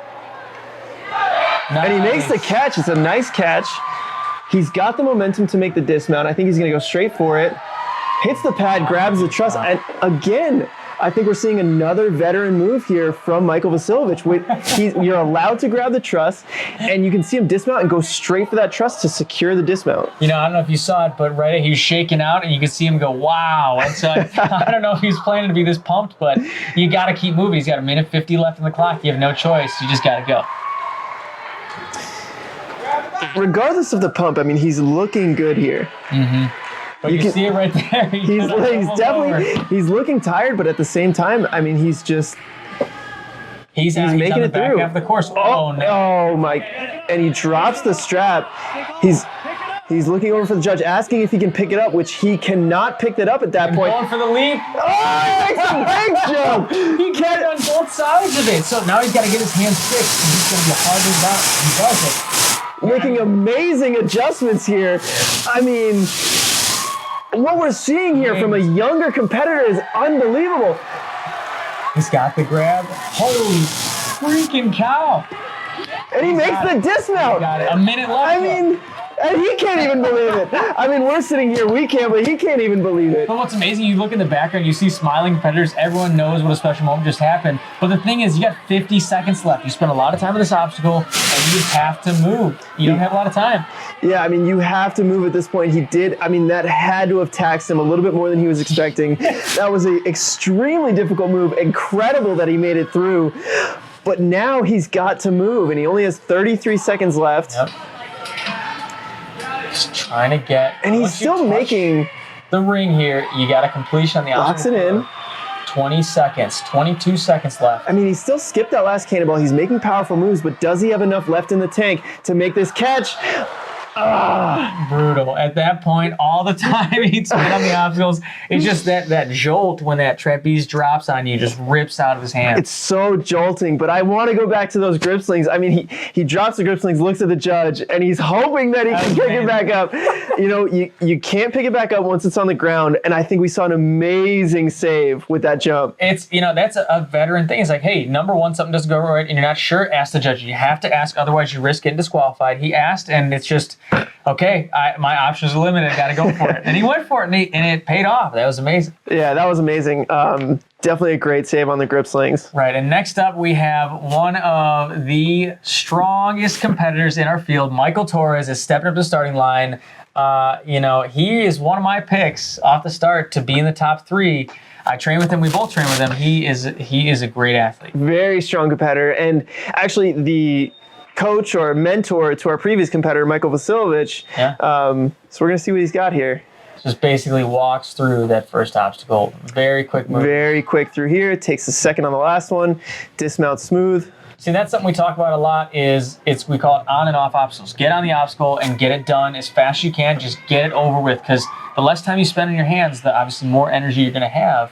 Nice. And he makes the catch. It's a nice catch. He's got the momentum to make the dismount. I think he's going to go straight for it. Hits the pad, grabs the truss, and again, I think we're seeing another veteran move here from Michael Vasilevich. You're allowed to grab the truss, and you can see him dismount and go straight for that truss to secure the dismount. I don't know if you saw it, but he was shaking out, and you could see him go, wow. And so I don't know if he was planning to be this pumped, but you got to keep moving. He's got 1:50 left on the clock. You have no choice. You just got to go. Regardless of the pump, I mean, he's looking good here. But you see it right there. He's looking tired, but at the same time, I mean, he's making it through. Half the course. Oh my! And he drops the strap. He's looking over for the judge, asking if he can pick it up, which he cannot pick that up at that point. Going for the leap. Oh, he makes a big jump. He got on both sides of it. So now he's got to get his hands fixed. And he's going to be hard as that. He does it. Making amazing adjustments here. I mean, what we're seeing here from a younger competitor is unbelievable. He's got the grab. Holy freaking cow. And he makes the dismount. Got it. A minute left. I mean, and he can't even believe it. I mean, we're sitting here, we can't, but he can't even believe it. But what's amazing, you look in the background, you see smiling competitors, everyone knows what a special moment just happened. But the thing is, you got 50 seconds left. You spent a lot of time on this obstacle, and you have to move. You don't have a lot of time. Yeah, I mean, you have to move at this point. He did. I mean, that had to have taxed him a little bit more than he was expecting. That was an extremely difficult move. Incredible that he made it through. But now he's got to move, and he only has 33 seconds left. Yep. Just trying to get... And he's still making... the ring here. You got a completion on the locks it in. 20 seconds, 22 seconds left. I mean, he still skipped that last cannonball. He's making powerful moves, but does he have enough left in the tank to make this catch? Brutal. At that point, all the time he'd spend on the obstacles, it's just that jolt when that trapeze drops on you, just rips out of his hand. It's so jolting, but I want to go back to those grip slings. I mean, he drops the grip slings, looks at the judge, and he's hoping that he can pick it back up. You know, you can't pick it back up once it's on the ground, and I think we saw an amazing save with that jump. It's, that's a veteran thing. It's like, hey, number one, something doesn't go right, and you're not sure, ask the judge. You have to ask, otherwise you risk getting disqualified. He asked, and it's just, okay, my options are limited. I got to go for it. And he went for it, and it paid off. That was amazing. Yeah, that was amazing. Definitely a great save on the grip slings. Right, and next up we have one of the strongest competitors in our field. Michael Torres is stepping up to the starting line. He is one of my picks off the start to be in the top 3. I train with him. We both train with him. He is a great athlete. Very strong competitor. And actually, the coach or mentor to our previous competitor, Michael Vasilevich. Yeah. So we're going to see what he's got here. Just basically walks through that first obstacle. Very quick move. Very quick through here. Takes a second on the last one. Dismount smooth. See, that's something we talk about a lot we call it on and off obstacles. Get on the obstacle and get it done as fast as you can. Just get it over with, because the less time you spend in your hands, the obviously more energy you're going to have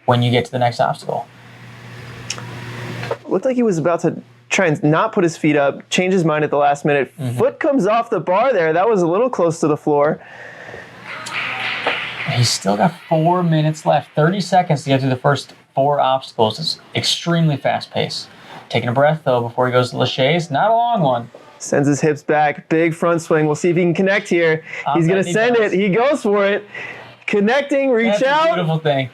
when you get to the next obstacle. Looked like he was about to try and not put his feet up, change his mind at the last minute. Foot comes off the bar there. That was a little close to the floor. He's still got 4 minutes left, 30 seconds to get through the first 4 obstacles. It's extremely fast pace. Taking a breath, though, before he goes to Lachey's. Not a long one. Sends his hips back. Big front swing. We'll see if he can connect here. He's going to send it. He goes for it. Connecting, reach out. That's a beautiful thing.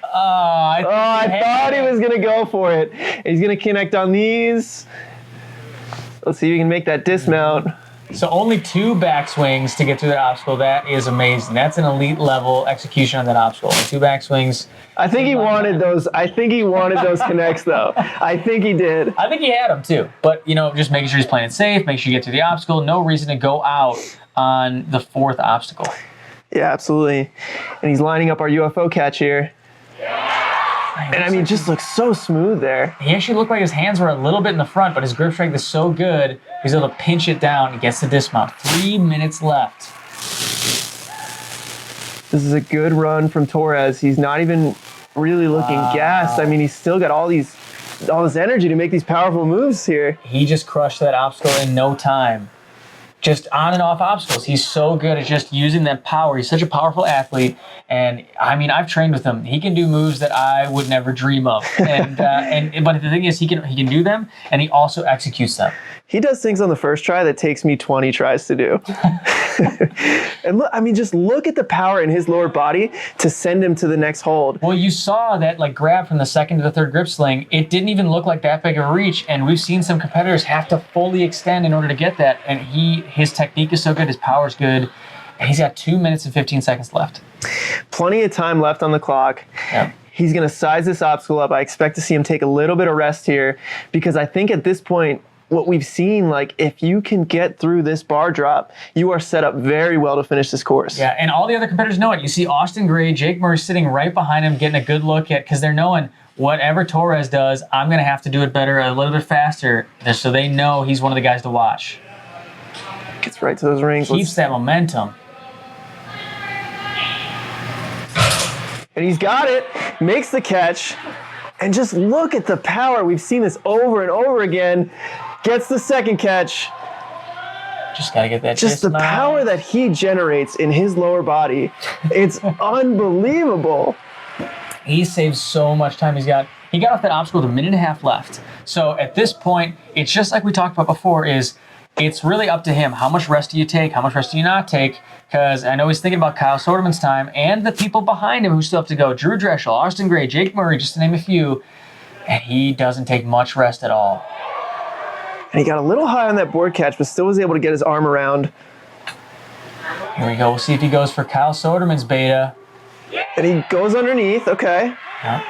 I thought he was going to go for it. He's going to connect on these. Let's see if he can make that dismount. So only 2 backswings to get through that obstacle. That is amazing. That's an elite level execution on that obstacle. Only 2 backswings. I think he wanted those. I think he wanted those connects, though. I think he did. I think he had them too. But just making sure he's playing it safe. Make sure you get through the obstacle. No reason to go out on the 4th obstacle. Yeah, absolutely. And he's lining up our UFO catch here. And I mean, just looks so smooth there. He actually looked like his hands were a little bit in the front, but his grip strength is so good, he's able to pinch it down and gets the dismount. 3 minutes left. This is a good run from Torres. He's not even really looking gassed. I mean, he's still got all this energy to make these powerful moves here. He just crushed that obstacle in no time. Just on and off obstacles. He's so good at just using that power. He's such a powerful athlete. And I mean, I've trained with him. He can do moves that I would never dream of. But the thing is, he can do them, and he also executes them. He does things on the first try that takes me 20 tries to do. And look, I mean, just look at the power in his lower body to send him to the next hold. Well, you saw that grab from the 2nd to the 3rd grip sling. It didn't even look like that big of a reach, and we've seen some competitors have to fully extend in order to get that. And his technique is so good, his power's good, and he's got 2 minutes and 15 seconds left. Plenty of time left on the clock. Yeah. He's going to size this obstacle up. I expect to see him take a little bit of rest here, because I think at this point, what we've seen, if you can get through this bar drop, you are set up very well to finish this course. Yeah, and all the other competitors know it. You see Austin Gray, Jake Murray sitting right behind him, getting a good look at, because they're knowing whatever Torres does, I'm going to have to do it better, a little bit faster, so they know he's one of the guys to watch. Gets right to those rings. Keeps that momentum. And he's got it, makes the catch, and just look at the power. We've seen this over and over again. Gets the 2nd catch. Just got to get that Just the power that he generates in his lower body. It's unbelievable. He saves so much time. He got off that obstacle with 1.5 minutes left. So at this point, it's just like we talked about before, it's really up to him. How much rest do you take? How much rest do you not take? Because I know he's thinking about Kyle Soderman's time and the people behind him who still have to go. Drew Drechsel, Austin Gray, Jake Murray, just to name a few. And he doesn't take much rest at all. And he got a little high on that board catch, but still was able to get his arm around. Here we go. We'll see if he goes for Kyle Soderman's beta. And he goes underneath. Okay. Yeah.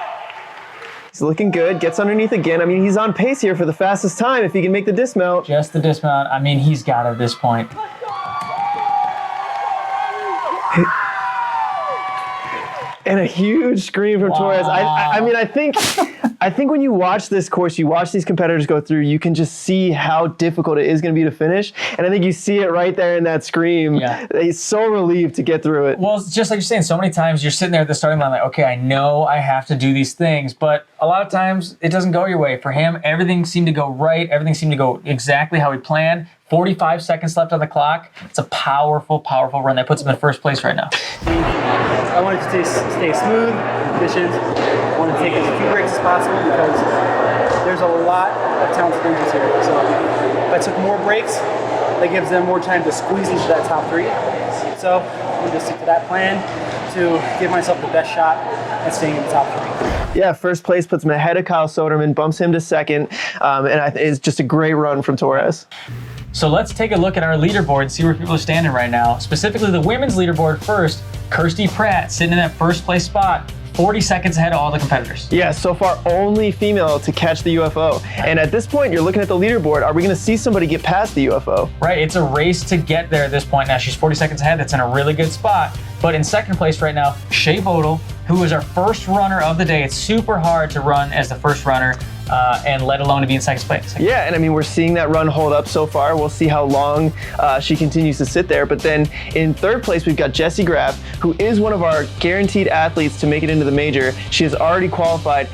He's looking good. Gets underneath again. I mean, he's on pace here for the fastest time if he can make the dismount. Just the dismount. I mean, he's got it at this point. And a huge scream from Torres. I mean, I think when you watch this course, you watch these competitors go through, you can just see how difficult it is going to be to finish. And I think you see it right there in that scream. Yeah. He's so relieved to get through it. Well, it's just like you're saying, so many times you're sitting there at the starting line like, okay, I know I have to do these things, but a lot of times it doesn't go your way. For him, everything seemed to go right. Everything seemed to go exactly how he planned. 45 seconds left on the clock. It's a powerful, powerful run that puts him in first place right now. I wanted to stay smooth, efficient. I wanted to take as few breaks as possible because there's a lot of talented ninjas here. So if I took more breaks, that gives them more time to squeeze into that top 3. So I'm going to stick to that plan to give myself the best shot at staying in the top 3. Yeah, first place puts him ahead of Kyle Soderman, bumps him to second, and it's just a great run from Torres. So let's take a look at our leaderboard and see where people are standing right now. Specifically the women's leaderboard first. Kirsty Pratt sitting in that first place spot, 40 seconds ahead of all the competitors. Yeah, so far only female to catch the UFO. And at this point, you're looking at the leaderboard. Are we going to see somebody get past the UFO? Right, it's a race to get there at this point. Now she's 40 seconds ahead. That's in a really good spot. But in second place right now, Shea Votto, who is our first runner of the day. It's super hard to run as the first runner, and let alone to be in second place. Yeah, and I mean, we're seeing that run hold up so far. We'll see how long she continues to sit there. But then in third place, we've got Jessie Graff, who is one of our guaranteed athletes to make it into the major. She has already qualified.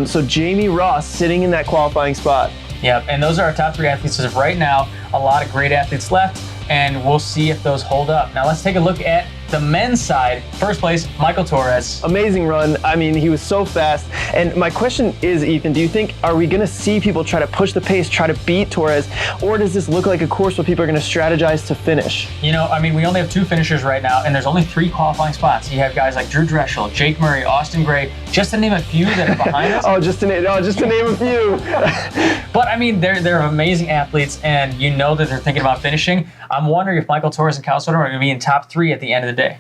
So Jamie Ross sitting in that qualifying spot. Yep, and those are our top 3 athletes as of right now. A lot of great athletes left, and we'll see if those hold up. Now let's take a look at the men's side. First place, Michael Torres. Amazing run. I mean, he was so fast. And my question is, Ethan, do you think, are we going to see people try to push the pace, try to beat Torres, or does this look like a course where people are going to strategize to finish? You know, I mean, we only have 2 finishers right now, and there's only 3 qualifying spots. You have guys like Drew Drechsel, Jake Murray, Austin Gray, just to name a few that are behind us. Just to name a few. But I mean, they're amazing athletes, and you know that they're thinking about finishing. I'm wondering if Michael Torres and Kyle Soderman are going to be in top 3 at the end of the day.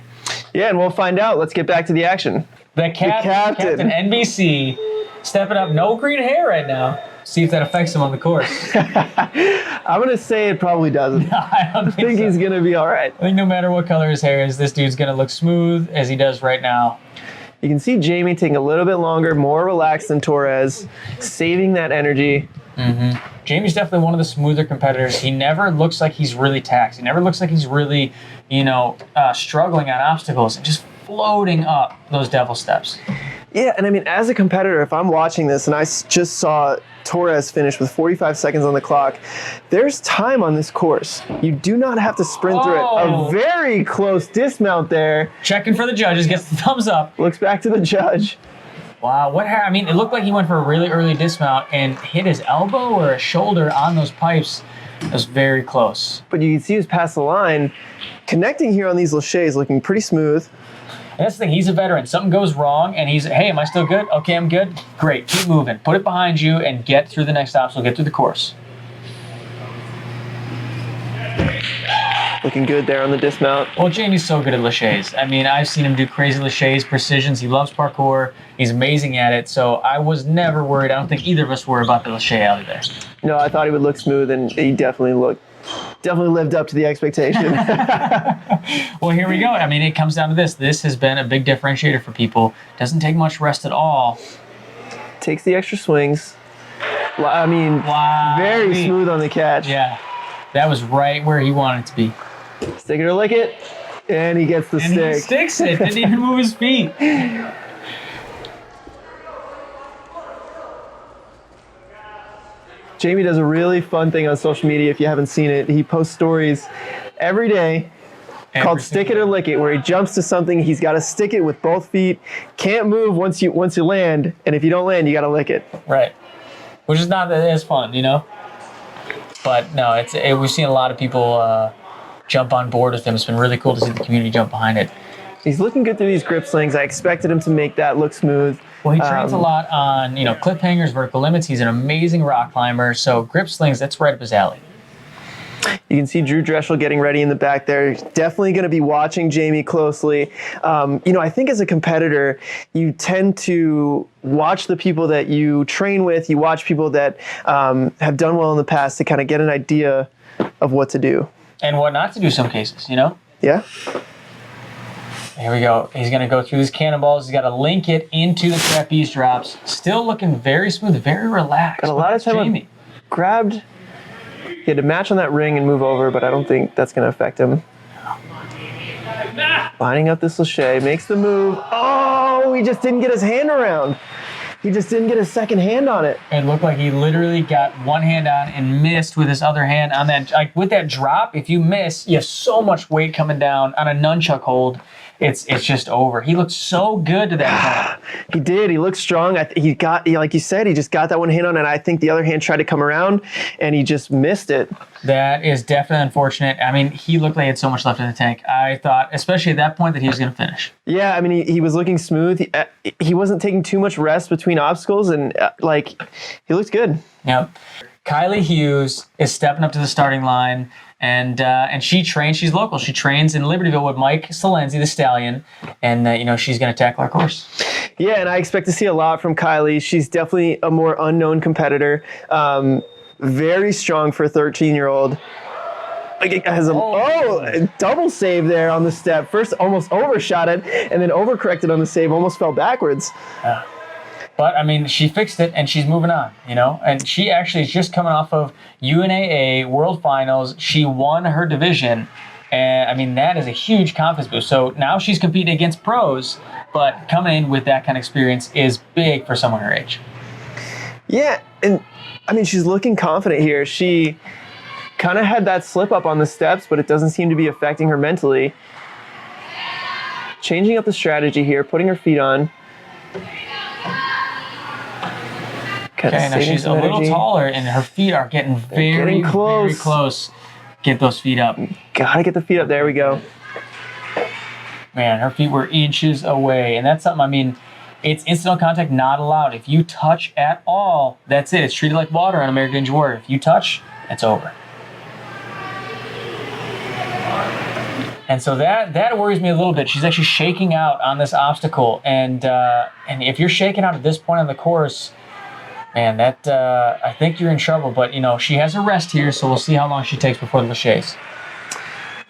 Yeah, and we'll find out. Let's get back to the action. The captain NBC, stepping up. No green hair right now. See if that affects him on the course. I'm going to say it probably doesn't. No, I don't think so. He's going to be all right. I think no matter what color his hair is, this dude's going to look smooth as he does right now. You can see Jamie taking a little bit longer, more relaxed than Torres, saving that energy. Mm-hmm. Jamie's definitely one of the smoother competitors. He never looks like he's really taxed. He never looks like he's really, struggling on obstacles and just floating up those devil steps. Yeah, and I mean, as a competitor, if I'm watching this and I just saw Torres finish with 45 seconds on the clock, there's time on this course. You do not have to sprint through it. A very close dismount there. Checking for the judges, gets the thumbs up. Looks back to the judge. Wow, I mean, it looked like he went for a really early dismount and hit his elbow or his shoulder on those pipes. It was very close. But you can see he was past the line. Connecting here on these lachets looking pretty smooth. And that's the thing, he's a veteran. Something goes wrong and he's, hey, am I still good? Okay, I'm good. Great, keep moving. Put it behind you and get through the next obstacle, get through the course. Looking good there on the dismount. Well, Jamie's so good at lachets. I mean, I've seen him do crazy lachets, precisions. He loves parkour. He's amazing at it. So I was never worried. I don't think either of us were about the lachet alley there. No, I thought he would look smooth, and he definitely lived up to the expectation. Well, here we go. I mean, it comes down to this. This has been a big differentiator for people. Doesn't take much rest at all. Takes the extra swings. I mean, wow. Very smooth on the catch. Yeah, that was right where he wanted to be. Stick it or lick it, and he gets the stick. And he sticks it. Didn't even move his feet. Jamie does a really fun thing on social media. If you haven't seen it, he posts stories every day called Stick It or Lick It, where he jumps to something. He's got to stick it with both feet. Can't move once you land, and if you don't land, you got to lick it. Right, which is not as fun, you know. But no, we've seen a lot of people jump on board with him. It's been really cool to see the community jump behind it. He's looking good through these grip slings. I expected him to make that look smooth. Well, he trains a lot on, cliff hangers, vertical limits. He's an amazing rock climber. So grip slings, that's right up his alley. You can see Drew Drechsel getting ready in the back there. Definitely going to be watching Jamie closely. I think as a competitor, you tend to watch the people that you train with. You watch people that have done well in the past to kind of get an idea of what to do. And what not to do some cases, Yeah. Here we go. He's going to go through his cannonballs. He's got to link it into the trapeze drops. Still looking very smooth, very relaxed. Got a lot of time. Jamie Grabbed. He had to match on that ring and move over, but I don't think that's going to affect him. Lining up this lachet, makes the move. Oh, he just didn't get his hand around. He just didn't get a second hand on it. It looked like he literally got one hand on and missed with his other hand on that. Like with that drop, if you miss, you have so much weight coming down on a nunchuck hold. It's just over. He looked so good to that point. He did. He looked strong. Like you said, he just got that one hand on, and I think the other hand tried to come around, and he just missed it. That is definitely unfortunate. I mean, he looked like he had so much left in the tank. I thought, especially at that point, that he was going to finish. Yeah, I mean, he was looking smooth. He wasn't taking too much rest between obstacles, and he looked good. Yep. Kylie Hughes is stepping up to the starting line, and she trains. She's local. She trains in Libertyville with Mike Silenzi, the stallion, and she's going to tackle our course. Yeah, and I expect to see a lot from Kylie. She's definitely a more unknown competitor. Very strong for a 13-year-old. Has a double save there on the step. First almost overshot it, and then overcorrected on the save, almost fell backwards. But, I mean, she fixed it, and she's moving on, And she actually is just coming off of UNAA World Finals. She won her division, and, I mean, that is a huge confidence boost. So now she's competing against pros, but coming in with that kind of experience is big for someone her age. Yeah, and, I mean, she's looking confident here. She kind of had that slip up on the steps, but it doesn't seem to be affecting her mentally. Changing up the strategy here, putting her feet on. Okay, now she's a little taller, and her feet are getting very close. Get those feet up. Gotta get the feet up. There we go. Man, her feet were inches away, and that's something, I mean, it's incidental contact not allowed. If you touch at all, that's it. It's treated like water on American Ninja Warrior. If you touch, it's over. And so that worries me a little bit. She's actually shaking out on this obstacle, and if you're shaking out at this point on the course, man, I think you're in trouble. But she has a rest here, so we'll see how long she takes before the Lachaise.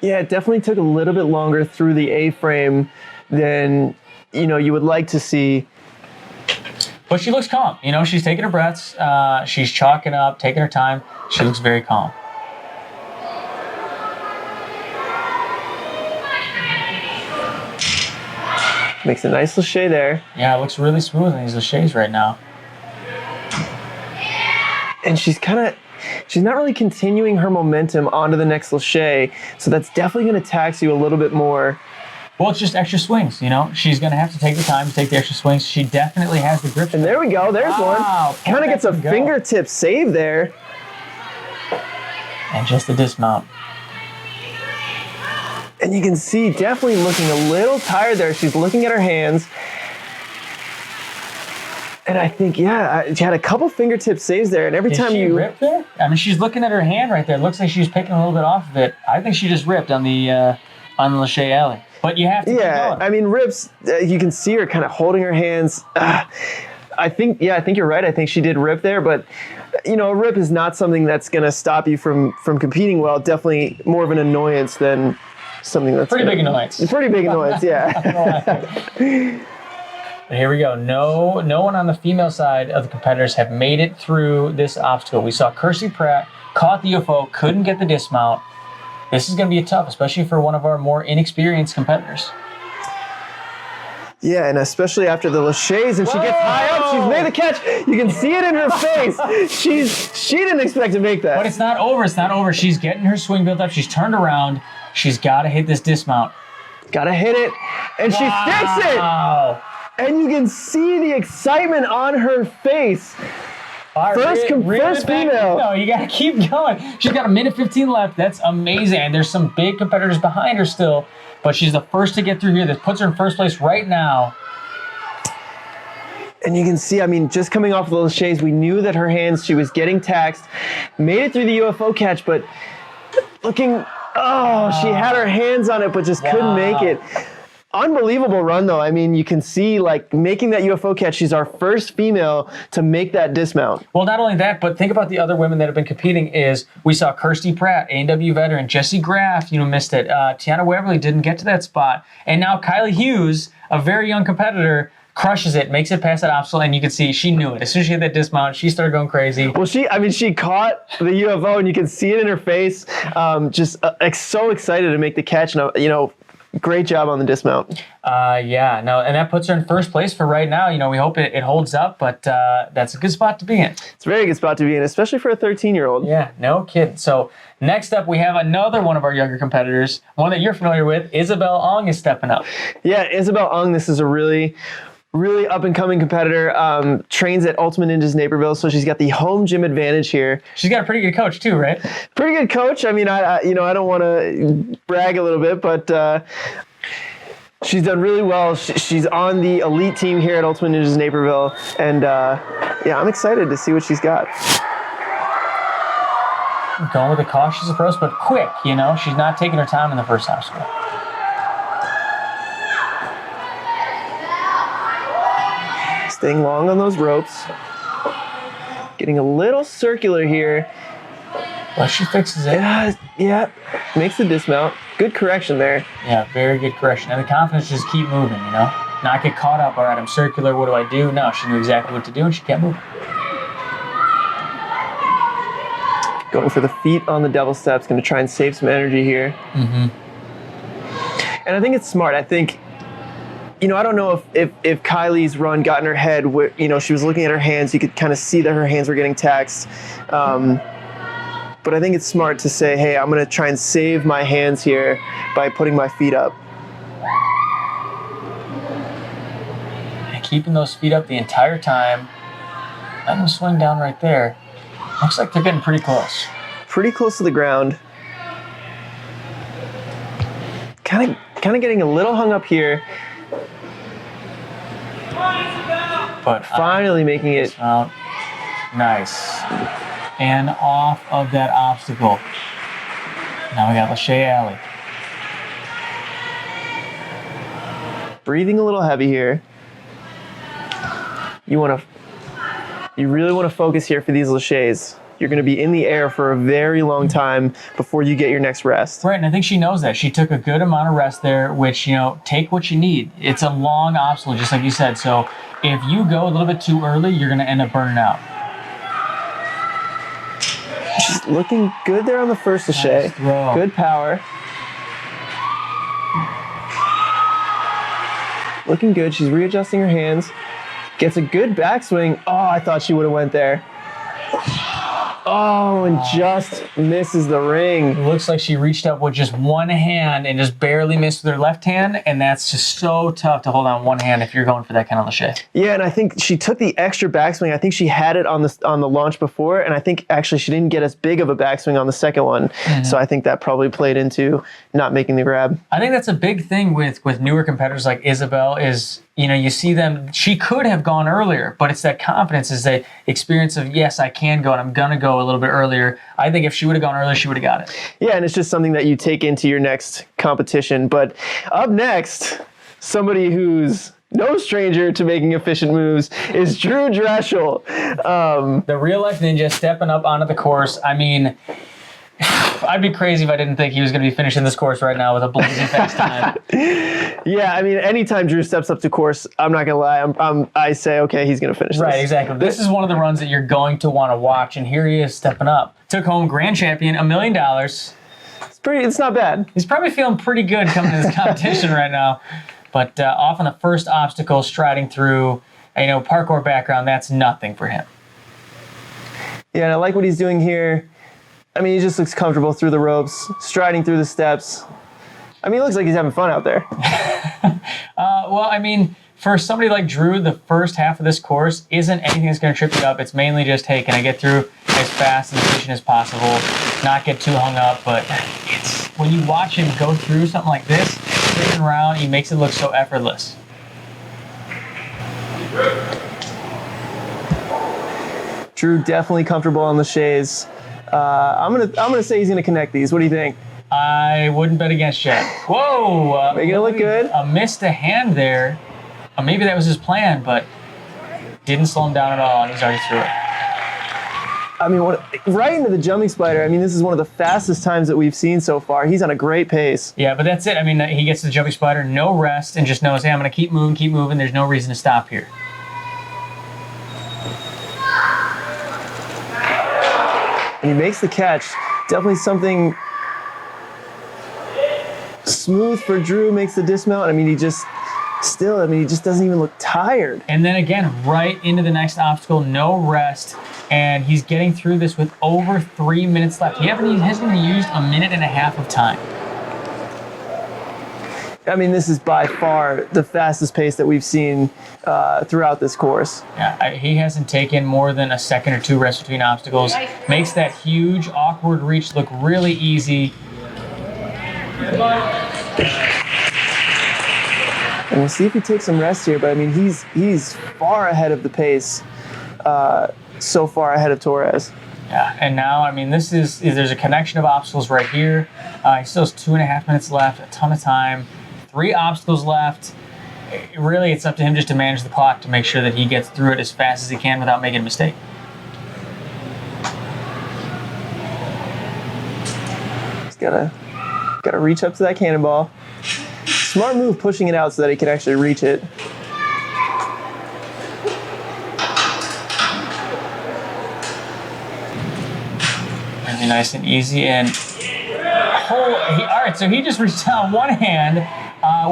Yeah, it definitely took a little bit longer through the A-frame than you would like to see. But she looks calm. She's taking her breaths. She's chalking up, taking her time. She looks very calm. Makes a nice Lachaise there. Yeah, it looks really smooth in these Lachaise right now. And she's not really continuing her momentum onto the next Lachaise, so that's definitely going to tax you a little bit more. Well, it's just extra swings, She's going to have to take the time to take the extra swings. She definitely has the grip. And there we go. There's one. Kind of gets a fingertip save there. And just the dismount. And you can see definitely looking a little tired there. She's looking at her hands. And I think, she had a couple fingertip saves there. And every time you rip there? I mean, she's looking at her hand right there. It looks like she's picking a little bit off of it. I think she just ripped on the Lachaise alley. But you have to keep going. I mean, rips, you can see her kind of holding her hands. I think you're right. I think she did rip there. But, a rip is not something that's going to stop you from competing well. Definitely more of an annoyance than something that's... Pretty big annoyance. Pretty big annoyance, yeah. Here we go. No one on the female side of the competitors have made it through this obstacle. We saw Kirsty Pratt caught the UFO, couldn't get the dismount. This is going to be tough, especially for one of our more inexperienced competitors. Yeah, and especially after the Lachaise, and she gets high up, she's made the catch. You can see it in her face. She didn't expect to make that. But it's not over. It's not over. She's getting her swing built up. She's turned around. She's got to hit this dismount. Got to hit it, and she sticks it. And you can see the excitement on her face. First female. No, you got to keep going. She's got 1:15 left. That's amazing. And there's some big competitors behind her still, but she's the first to get through here. That puts her in first place right now. And you can see, I mean, just coming off of the Lachaise, we knew that her hands, she was getting taxed. Made it through the UFO catch, but looking, she had her hands on it, but just couldn't make it. Unbelievable run, though. I mean, you can see, making that UFO catch, she's our first female to make that dismount. Well, not only that, but think about the other women that have been competing we saw Kirsty Pratt, A&W veteran, Jessie Graff, missed it. Tiana Webberley didn't get to that spot. And now Kylie Hughes, a very young competitor, crushes it, makes it past that obstacle, and you can see she knew it. As soon as she hit that dismount, she started going crazy. Well, she caught the UFO, and you can see it in her face. Just so excited to make the catch. And, Great job on the dismount. Yeah, no, and that puts her in first place for right now. You know, we hope it holds up, but that's a good spot to be in. It's a very good spot to be in, especially for a 13-year-old. Yeah, no kidding. So next up, we have another one of our younger competitors, one that you're familiar with. Isabelle Long is stepping up. Yeah, Isabelle Long, this is a really up-and-coming competitor, trains at Ultimate Ninjas Naperville, so she's got the home gym advantage here. She's got a pretty good coach too, right? Pretty good coach. I mean, I don't want to brag a little bit, but she's done really well. She's on the elite team here at Ultimate Ninjas Naperville, and yeah, I'm excited to see what she's got. Going with a cautious approach, but quick, you know? She's not taking her time in the first obstacle. Staying long on those ropes. Getting a little circular here. Well, she fixes it. Yeah, makes the dismount. Good correction there. Yeah, very good correction. And the confidence just keep moving, you know? Not get caught up, all right, I'm circular, what do I do? No, she knew exactly what to do, and she kept moving. Going for the feet on the double steps. Going to try and save some energy here. Mm-hmm. And I think it's smart. I think, you know, I don't know if Kylie's run got in her head where, you know, she was looking at her hands. You could kind of see that her hands were getting taxed. But I think it's smart to say, hey, I'm going to try and save my hands here by putting my feet up. And keeping those feet up the entire time. Let them swing down right there. Looks like they're getting pretty close. Pretty close to the ground. Kind of getting a little hung up here. But finally making it. Dismount. Nice. And off of that obstacle. Now we got Lachey Alley. Breathing a little heavy here. You really want to focus here for these Lacheys. You're going to be in the air for a very long time before you get your next rest. Right, and I think she knows that. She took a good amount of rest there, which, you know, take what you need. It's a long obstacle, just like you said. So if you go a little bit too early, you're going to end up burning out. She's looking good there on the first Lachey. Nice good power. Looking good. She's readjusting her hands. Gets a good backswing. Oh, I thought she would have went there. Oh, and just misses the ring. It looks like she reached up with just one hand and just barely missed with her left hand, and that's just so tough to hold on one hand if you're going for that kind of Lachey. Yeah, and I think she took the extra backswing. I think she had it on the launch before, and I think actually she didn't get as big of a backswing on the second one. Mm-hmm. So I think that probably played into not making the grab. I think that's a big thing with newer competitors like Isabelle is, you know, you see them, she could have gone earlier, but it's that confidence, is that experience of, yes, I can go and I'm going to go a little bit earlier. I think if she would have gone earlier, she would have got it. Yeah, and it's just something that you take into your next competition. But up next, somebody who's no stranger to making efficient moves is Drew Drechsel. The real-life ninja stepping up onto the course. I mean, I'd be crazy if I didn't think he was going to be finishing this course right now with a blazing fast time. Yeah, I mean, anytime Drew steps up to course, I'm not going to lie, I say, okay, he's going to finish this. Right, exactly. This is one of the runs that you're going to want to watch, and here he is stepping up. Took home grand champion, $1 million. It's not bad. He's probably feeling pretty good coming to this competition right now. But off on the first obstacle, striding through, you know, parkour background, that's nothing for him. Yeah, and I like what he's doing here. I mean, he just looks comfortable through the ropes, striding through the steps. I mean, it looks like he's having fun out there. Well, I mean, for somebody like Drew, the first half of this course isn't anything that's going to trip you up. It's mainly just, hey, can I get through as fast and efficient as possible, not get too hung up. But it's when you watch him go through something like this, spinning around, he makes it look so effortless. Drew definitely comfortable on the Shays. I'm gonna say he's gonna connect these. What do you think? I wouldn't bet against you. Whoa! Making it look good. Missed a hand there. Maybe that was his plan, but didn't slow him down at all, and he's already through it. I mean, right into the jumping spider. I mean, this is one of the fastest times that we've seen so far. He's on a great pace. Yeah, but that's it. I mean, he gets to the jumping spider, no rest, and just knows, hey, I'm going to keep moving. There's no reason to stop here. And he makes the catch. Definitely something Smooth for Drew, makes the dismount. I mean, he just doesn't even look tired. And then again, right into the next obstacle, no rest. And he's getting through this with over 3 minutes left. He hasn't even used a minute and a half of time. I mean, this is by far the fastest pace that we've seen throughout this course. Yeah, he hasn't taken more than a second or two rest between obstacles. Makes that huge, awkward reach look really easy. And we'll see if he takes some rest here, but I mean, he's far ahead of the pace, so far ahead of Torres. Yeah, and now, I mean, there's a connection of obstacles right here. He still has 2.5 minutes left, a ton of time. 3 obstacles left. Really, it's up to him just to manage the clock to make sure that he gets through it as fast as he can without making a mistake. He's gotta reach up to that cannonball. Smart move pushing it out so that he can actually reach it. Really nice and easy. And all right, so he just reached out one hand,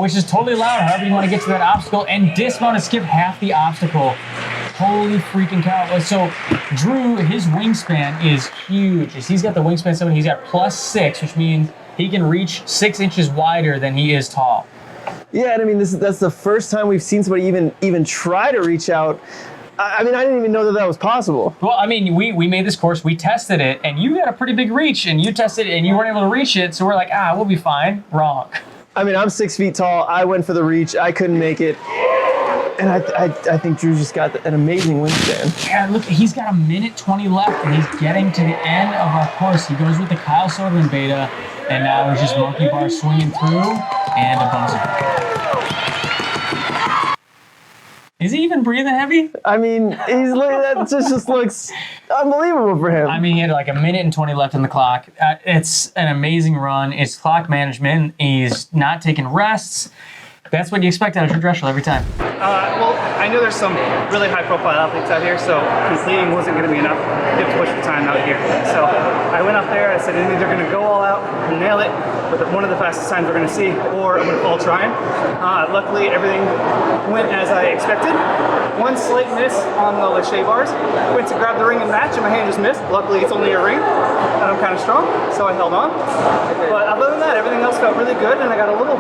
which is totally allowed, however you want to get to that obstacle, and dismount and skip half the obstacle. Holy freaking cow. So Drew, his wingspan is huge. He's got the wingspan 7, he's got +6, which means he can reach 6 inches wider than he is tall. Yeah, and I mean, that's the first time we've seen somebody even try to reach out. I mean, I didn't even know that was possible. Well, I mean, we made this course, we tested it, and you got a pretty big reach, and you tested it, and you weren't able to reach it, so we're like, we'll be fine. Wrong. I mean, I'm 6 feet tall. I went for the reach. I couldn't make it. And I think Drew just got an amazing wingspan. Yeah, look, he's got 1:20 left, and he's getting to the end of our course. He goes with the Kyle Soderman beta, and now he's just monkey bar swinging through, and a buzzer. Is he even breathing heavy? I mean, that just looks unbelievable for him. I mean, he had like 1:20 left on the clock. It's an amazing run. It's clock management. He's not taking rests. That's what you expect out of Drechsel every time. Well, I know there's some really high-profile athletes out here, so completing wasn't going to be enough. You have to push for time out here. So I went up there. I said, I'm either going to go all out and nail it with one of the fastest times we're going to see, or I'm going to fall trying. Luckily, everything went as I expected. One slight miss on the Shea bars. Went to grab the ring and match, and my hand just missed. Luckily, it's only a ring, and I'm kind of strong, so I held on. But other than that, everything else felt really good, and I got a little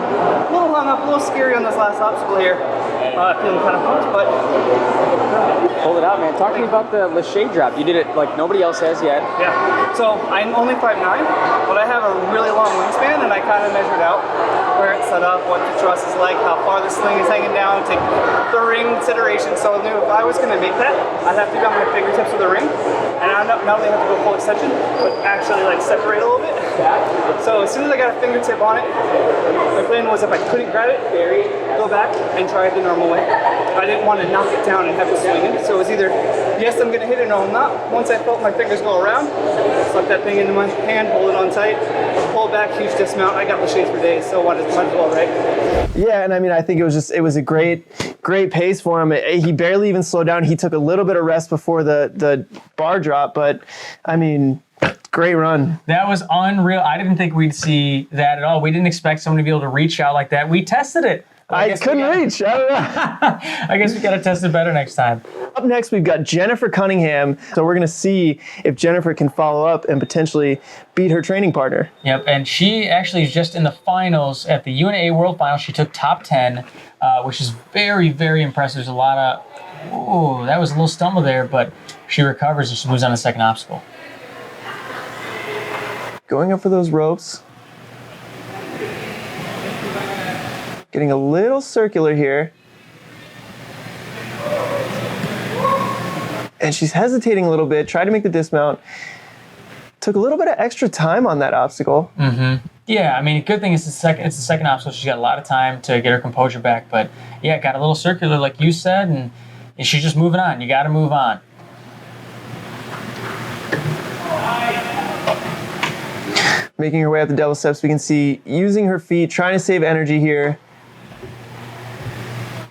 hung up, a little scary on this last obstacle here. Feeling kind of pumped, but hold it out, man. Talk to me about the Shea drop. You did it like nobody else has yet. Yeah. So I'm only 5'9", but I have a really long wingspan, and I kind of measured out where it's set up, what the truss is like, how far the sling is hanging down, take the ring consideration. So I knew if I was going to make that, I'd have to go on my fingertips with the ring, and I not only have to go full extension, but actually like separate a little bit. So as soon as I got a fingertip on it, my plan was if I couldn't grab it, go back and try it the normal way. I didn't want to knock it down and have it swinging. So it was either, yes, I'm going to hit it, no, I'm not. Once I felt my fingers go around, slip that thing into my hand, hold it on tight, pull it back, huge dismount. I got the shades for days, so might as well, right? Yeah, and I mean, I think it was a great pace for him. He barely even slowed down. He took a little bit of rest before the bar drop, but I mean, great run. That was unreal. I didn't think we'd see that at all. We didn't expect someone to be able to reach out like that. We tested it. I couldn't reach. I don't know. I guess we got to test it better next time. Up next, we've got Jennifer Cunningham. So we're going to see if Jennifer can follow up and potentially beat her training partner. Yep, and she actually is just in the finals at the UNA World Finals. She took top 10, which is very, very impressive. There's a lot of, that was a little stumble there, but she recovers and she moves on to the second obstacle. Going up for those ropes. Getting a little circular here. And she's hesitating a little bit, tried to make the dismount. Took a little bit of extra time on that obstacle. Mm-hmm. Yeah, I mean, good thing it's the second obstacle. She's got a lot of time to get her composure back. But yeah, got a little circular like you said, and she's just moving on. You got to move on. Making her way up the double steps, we can see using her feet, trying to save energy here.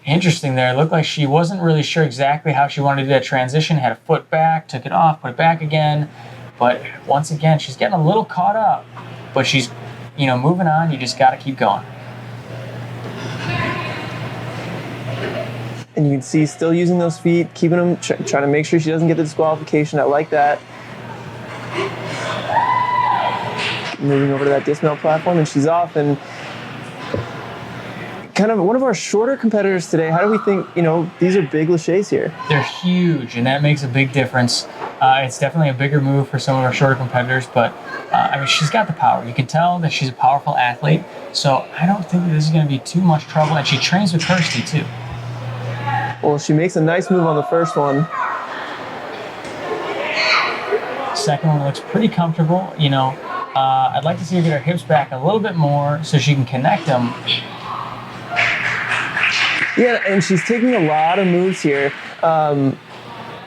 Interesting there. It looked like she wasn't really sure exactly how she wanted to do that transition. Had a foot back, took it off, put it back again. But once again, she's getting a little caught up. But she's moving on. You just got to keep going. And you can see still using those feet, keeping them, trying to make sure she doesn't get the disqualification. I like that. Moving over to that dismount platform, and she's off. And kind of one of our shorter competitors today. How do we think, these are big laches here? They're huge, and that makes a big difference. It's definitely a bigger move for some of our shorter competitors, but she's got the power. You can tell that she's a powerful athlete, so I don't think that this is going to be too much trouble, and she trains with Kirsty, too. Well, she makes a nice move on the first one. Second one looks pretty comfortable. I'd like to see her get her hips back a little bit more so she can connect them. Yeah, and she's taking a lot of moves here.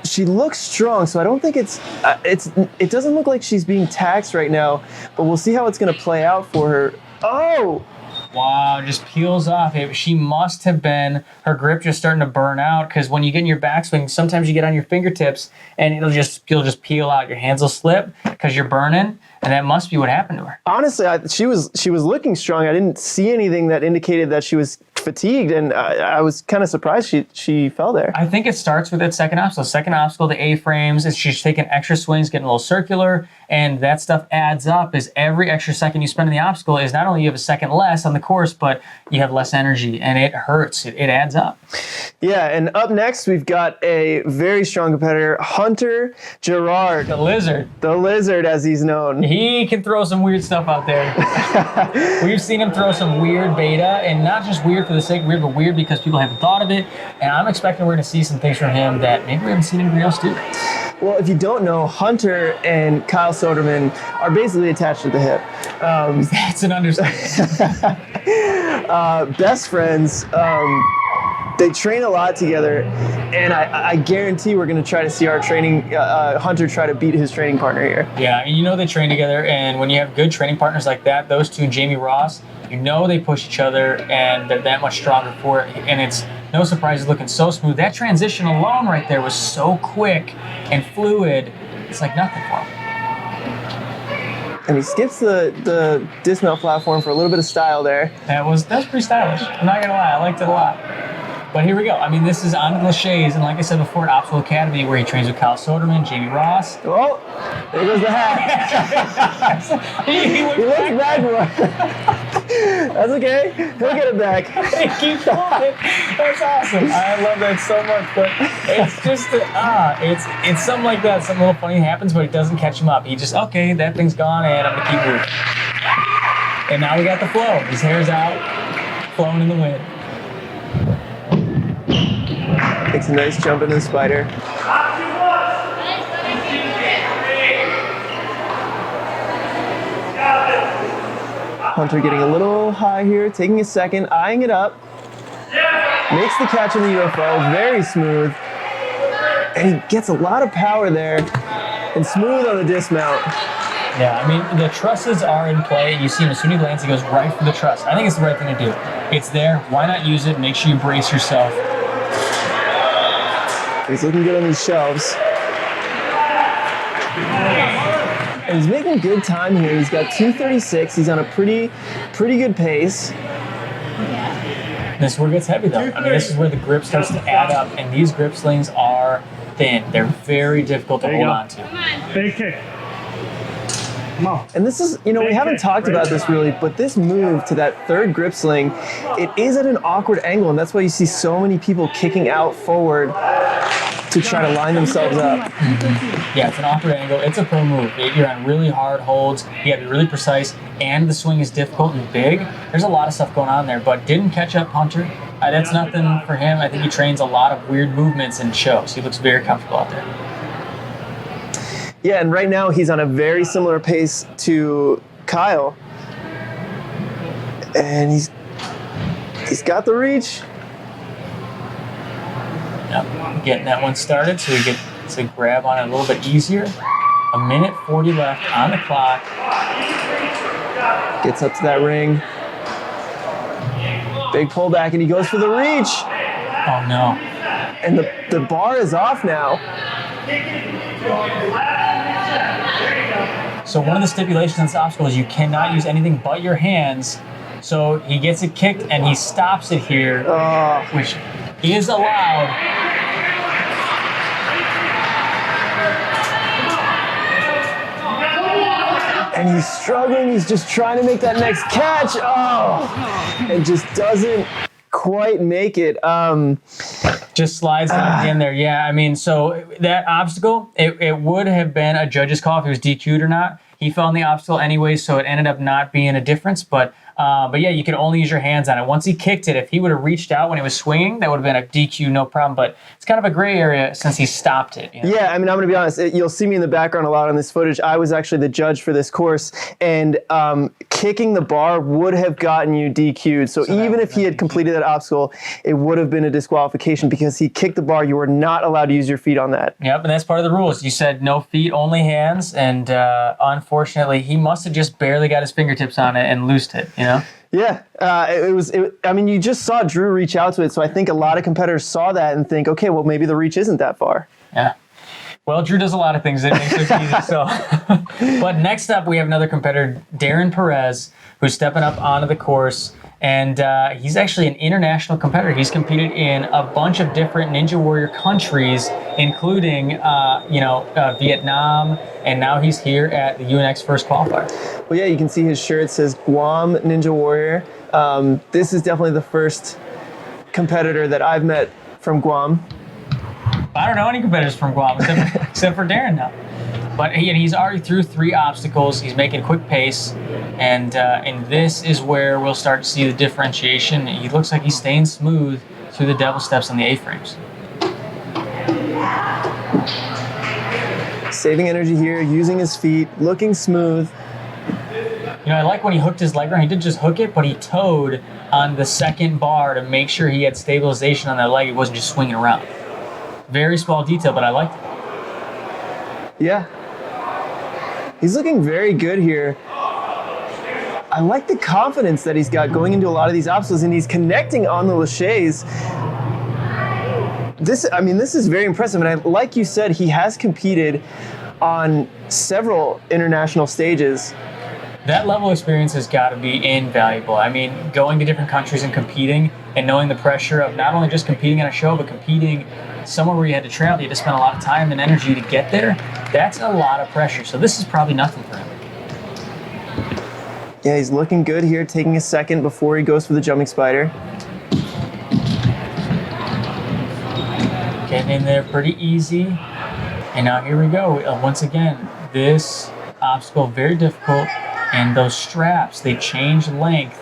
She looks strong, so I don't think it doesn't look like she's being taxed right now, but we'll see how it's going to play out for her. Oh! Wow, just peels off. She must have been, her grip just starting to burn out, because when you get in your backswing, sometimes you get on your fingertips and you'll just peel out. Your hands will slip because you're burning, and that must be what happened to her. Honestly, she was looking strong. I didn't see anything that indicated that she was fatigued, and I was kind of surprised she fell there. I think it starts with that second obstacle. Second obstacle, the A-frames, is she's taking extra swings, getting a little circular, and that stuff adds up. Is every extra second you spend in the obstacle is not only you have a second less on the course, but you have less energy, and it hurts. It adds up. Yeah, and up next, we've got a very strong competitor, Hunter Girard. The Lizard. The Lizard, as he's known. He can throw some weird stuff out there. We've seen him throw some weird beta, and not just weird for the sake of weird, but weird because people haven't thought of it. And I'm expecting we're going to see some things from him that maybe we haven't seen anybody else do. Well, if you don't know, Hunter and Kyle Soderman are basically attached to the hip. That's an understatement. Best friends. They train a lot together, and I guarantee we're going to try to see our Hunter try to beat his training partner here. Yeah, they train together, and when you have good training partners like that, those two and Jamie Ross, they push each other, and they're that much stronger for it, and it's no surprise he's looking so smooth. That transition alone right there was so quick and fluid, it's like nothing for him. And he skips the dismount platform for a little bit of style there. That was pretty stylish. I'm not going to lie, I liked it a lot. But here we go. This is on the Laches, and like I said before, at Optional Academy, where he trains with Kyle Soderman, Jamie Ross. Oh, there goes the hat. he looks bad. That's okay. He'll get it back. He keeps going. That's awesome. I love that so much. But it's just, it's something like that. Something a little funny happens, but it doesn't catch him up. He just, okay, that thing's gone, and I'm going to keep moving. And now we got the flow. His hair's out, flowing in the wind. Takes a nice jump into the spider. Hunter getting a little high here, taking a second, eyeing it up. Makes the catch in the UFO, very smooth. And he gets a lot of power there, and smooth on the dismount. Yeah, the trusses are in play. You see him as soon as he lands, he goes right for the truss. I think it's the right thing to do. It's there. Why not use it? Make sure you brace yourself. He's looking good on these shelves. And he's making good time here. He's got 2:36. He's on a pretty good pace. This is where it gets heavy, though. This is where the grip starts to add up, and these grip slings are thin. They're very difficult to hold on to. Big kick. Come on. And this is, we haven't talked about this really, but this move to that third grip sling, it is at an awkward angle, and that's why you see so many people kicking out forward to try to line themselves up. Mm-hmm. Yeah, it's an awkward angle. It's a pro move. You're on really hard holds. You got to be really precise, and the swing is difficult and big. There's a lot of stuff going on there, but didn't catch up Hunter. That's nothing for him. I think he trains a lot of weird movements and shows. He looks very comfortable out there. Yeah, and right now he's on a very similar pace to Kyle. And he's got the reach. Yep, getting that one started so he gets to grab on it a little bit easier. 1:40 left on the clock. Gets up to that ring. Big pullback, and he goes for the reach. Oh, no. And the bar is off now. So one of the stipulations on this obstacle is you cannot use anything but your hands. So he gets it kicked and he stops it here, which is allowed. And he's struggling. He's just trying to make that next catch. Oh, and just doesn't quite make it. Just slides in there. Yeah, I mean, so that obstacle, it would have been a judge's call if it was DQ'd or not. He fell in the obstacle anyway, so it ended up not being a difference. But yeah, you can only use your hands on it. Once he kicked it, if he would have reached out when he was swinging, that would have been a DQ, no problem. But it's kind of a gray area since he stopped it. You know? Yeah, I mean, I'm going to be honest. You'll see me in the background a lot on this footage. I was actually the judge for this course, and kicking the bar would have gotten you DQ'd. So even if he had completed that obstacle, it would have been a disqualification because he kicked the bar. You were not allowed to use your feet on that. Yep, and that's part of the rules. You said no feet, only hands, and unfortunately, he must have just barely got his fingertips on it and loosed it. You know? Yeah, I mean, you just saw Drew reach out to it, so I think a lot of competitors saw that and think, okay, well, maybe the reach isn't that far. Yeah. Well, Drew does a lot of things that makes it easy. So, but next up, we have another competitor, Darren Perez, who's stepping up onto the course, and he's actually an international competitor. He's competed in a bunch of different Ninja Warrior countries, including, Vietnam, and now he's here at the UNX First Qualifier. Well, yeah, you can see his shirt says Guam Ninja Warrior. This is definitely the first competitor that I've met from Guam. I don't know any competitors from Guam except for Darren now. But he's already through 3 obstacles. He's making a quick pace. And this is where we'll start to see the differentiation. He looks like he's staying smooth through the devil steps on the A-frames. Saving energy here, using his feet, looking smooth. You know, I like when he hooked his leg around. He didn't just hook it, but he towed on the second bar to make sure he had stabilization on that leg. He wasn't just swinging around. Very small detail, but I liked it. Yeah. He's looking very good here. I like the confidence that he's got going into a lot of these obstacles, and he's connecting on the laches. This is very impressive. And like you said, he has competed on several international stages. That level of experience has got to be invaluable. I mean, going to different countries and competing and knowing the pressure of not only just competing on a show, but competing somewhere where you had to travel, you had to spend a lot of time and energy to get there. That's a lot of pressure. So this is probably nothing for him. Yeah, he's looking good here, taking a second before he goes for the jumping spider. Getting in there pretty easy. And now here we go. Once again, this obstacle, very difficult. And those straps, they change length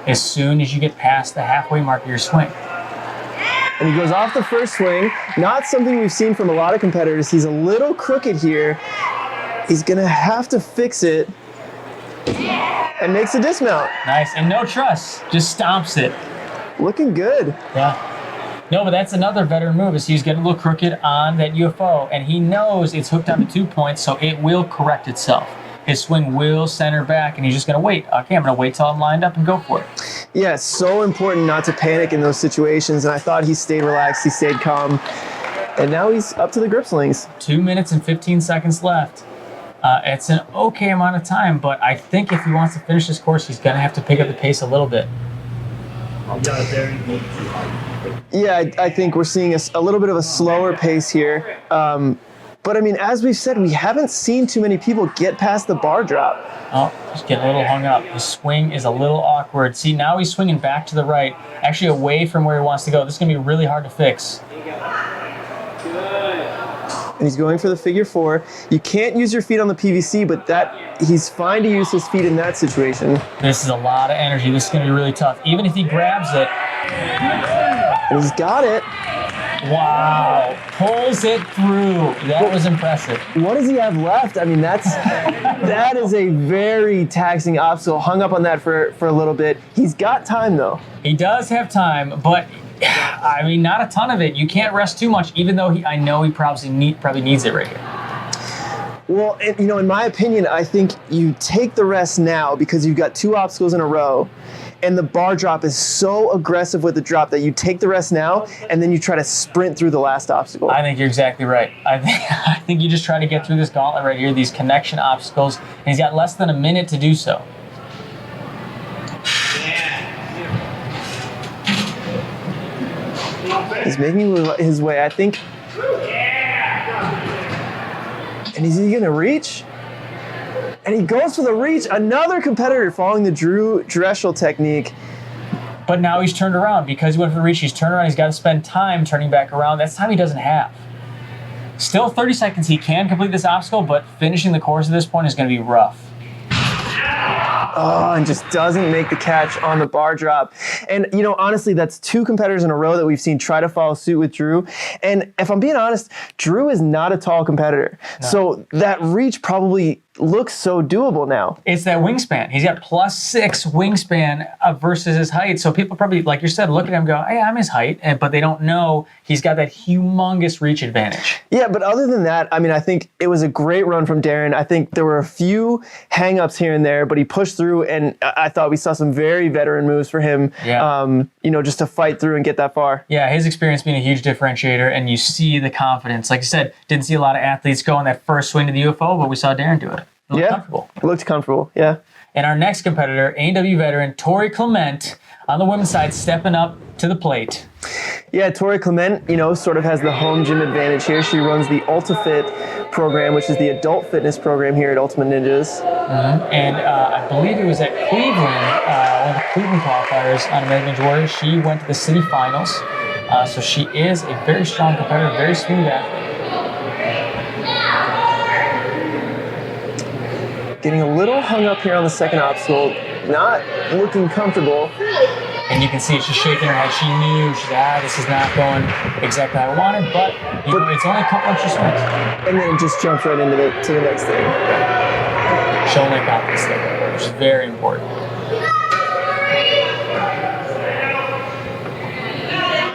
as soon as you get past the halfway mark of your swing. And he goes off the first swing. Not something we've seen from a lot of competitors. He's a little crooked here. He's going to have to fix it. And makes a dismount. Nice. And no truss. Just stomps it. Looking good. Yeah. No, but that's another veteran move, is he's getting a little crooked on that UFO. And he knows it's hooked onto 2 points, so it will correct itself. His swing will center back, and he's just going to wait. Okay, I'm going to wait till I'm lined up and go for it. Yeah, it's so important not to panic in those situations, and I thought he stayed relaxed, he stayed calm, and now he's up to the grip slings. 2 minutes and 15 seconds left. It's an okay amount of time, but I think if he wants to finish this course, he's going to have to pick up the pace a little bit. Yeah, I think we're seeing a little bit of a slower pace here. But I mean, as we've said, we haven't seen too many people get past the bar drop. Oh, he's getting a little hung up. His swing is a little awkward. See, now he's swinging back to the right, actually away from where he wants to go. This is going to be really hard to fix. And he's going for the figure 4. You can't use your feet on the PVC, but he's fine to use his feet in that situation. This is a lot of energy. This is going to be really tough. Even if he grabs it. And he's got it. Wow. Pulls it through. That was impressive. What does he have left? I mean, that is a very taxing obstacle. Hung up on that for a little bit. He's got time, though. He does have time, but I mean, not a ton of it. You can't rest too much, even though I know he probably needs it right here. Well, in my opinion, I think you take the rest now because you've got 2 obstacles in a row, and the bar drop is so aggressive with the drop that you take the rest now, and then you try to sprint through the last obstacle. I think you're exactly right. I think you just try to get through this gauntlet right here, these connection obstacles, and he's got less than a minute to do so. He's making his way, I think. And is he going to reach? And he goes for the reach. Another competitor following the Drechsel technique. But now he's turned around. Because he went for the reach, he's turned around. He's got to spend time turning back around. That's time he doesn't have. Still 30 seconds. He can complete this obstacle, but finishing the course at this point is going to be rough. Oh, and just doesn't make the catch on the bar drop. And, honestly, that's 2 competitors in a row that we've seen try to follow suit with Drew. And if I'm being honest, Drew is not a tall competitor. No. So that reach probably looks so doable now. It's that wingspan. He's got +6 wingspan versus his height. So people probably, like you said, look at him and go, hey, I'm his height. But they don't know he's got that humongous reach advantage. Yeah, but other than that, I think it was a great run from Darren. I think there were a few hang-ups here and there, but he pushed through, and I thought we saw some very veteran moves for him, just to fight through and get that far. Yeah, his experience being a huge differentiator, and you see the confidence. Like you said, didn't see a lot of athletes go on that first swing to the UFO, but we saw Darren do it. Comfortable. Looked comfortable, yeah. And our next competitor, A&W veteran Tory Clemente, on the women's side, stepping up to the plate. Yeah, Tory Clemente, sort of has the home gym advantage here. She runs the UltiFit program, which is the adult fitness program here at Ultimate Ninjas. Mm-hmm. And I believe it was at Cleveland, one of the Cleveland qualifiers on American Warrior. She went to the city finals. So she is a very strong competitor, very smooth athlete. Getting a little hung up here on the second obstacle, not looking comfortable. And you can see she's shaking her head. She knew, this is not going exactly how I wanted, but it's only a couple extra swings. And then it just jumps right into the next thing. Showing that confidence there, which is very important.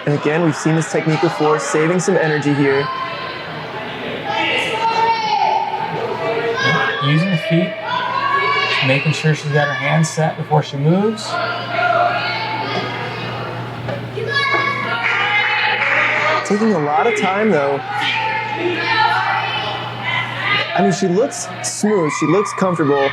And again, we've seen this technique before, saving some energy here. Using the feet, making sure she's got her hands set before she moves. Taking a lot of time though. She looks smooth, she looks comfortable,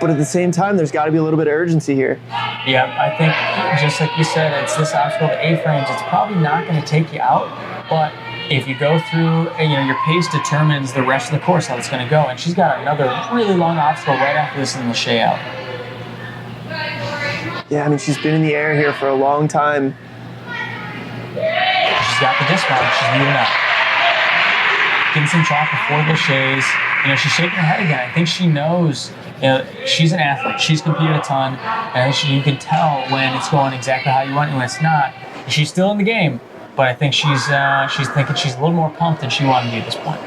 but at the same time, there's got to be a little bit of urgency here. Yeah, I think just like you said, it's this obstacle to A-frames. It's probably not going to take you out, but if you go through, your pace determines the rest of the course, how it's going to go. And she's got another really long obstacle right after this in the Shea out. Yeah, she's been in the air here for a long time. She's got the dismount. She's moving up. Getting some chalk before the Sheas. She's shaking her head again. I think she knows, she's an athlete. She's competed a ton. And you can tell when it's going exactly how you want and when it's not. She's still in the game. But I think she's thinking she's a little more pumped than she wanted to be at this point.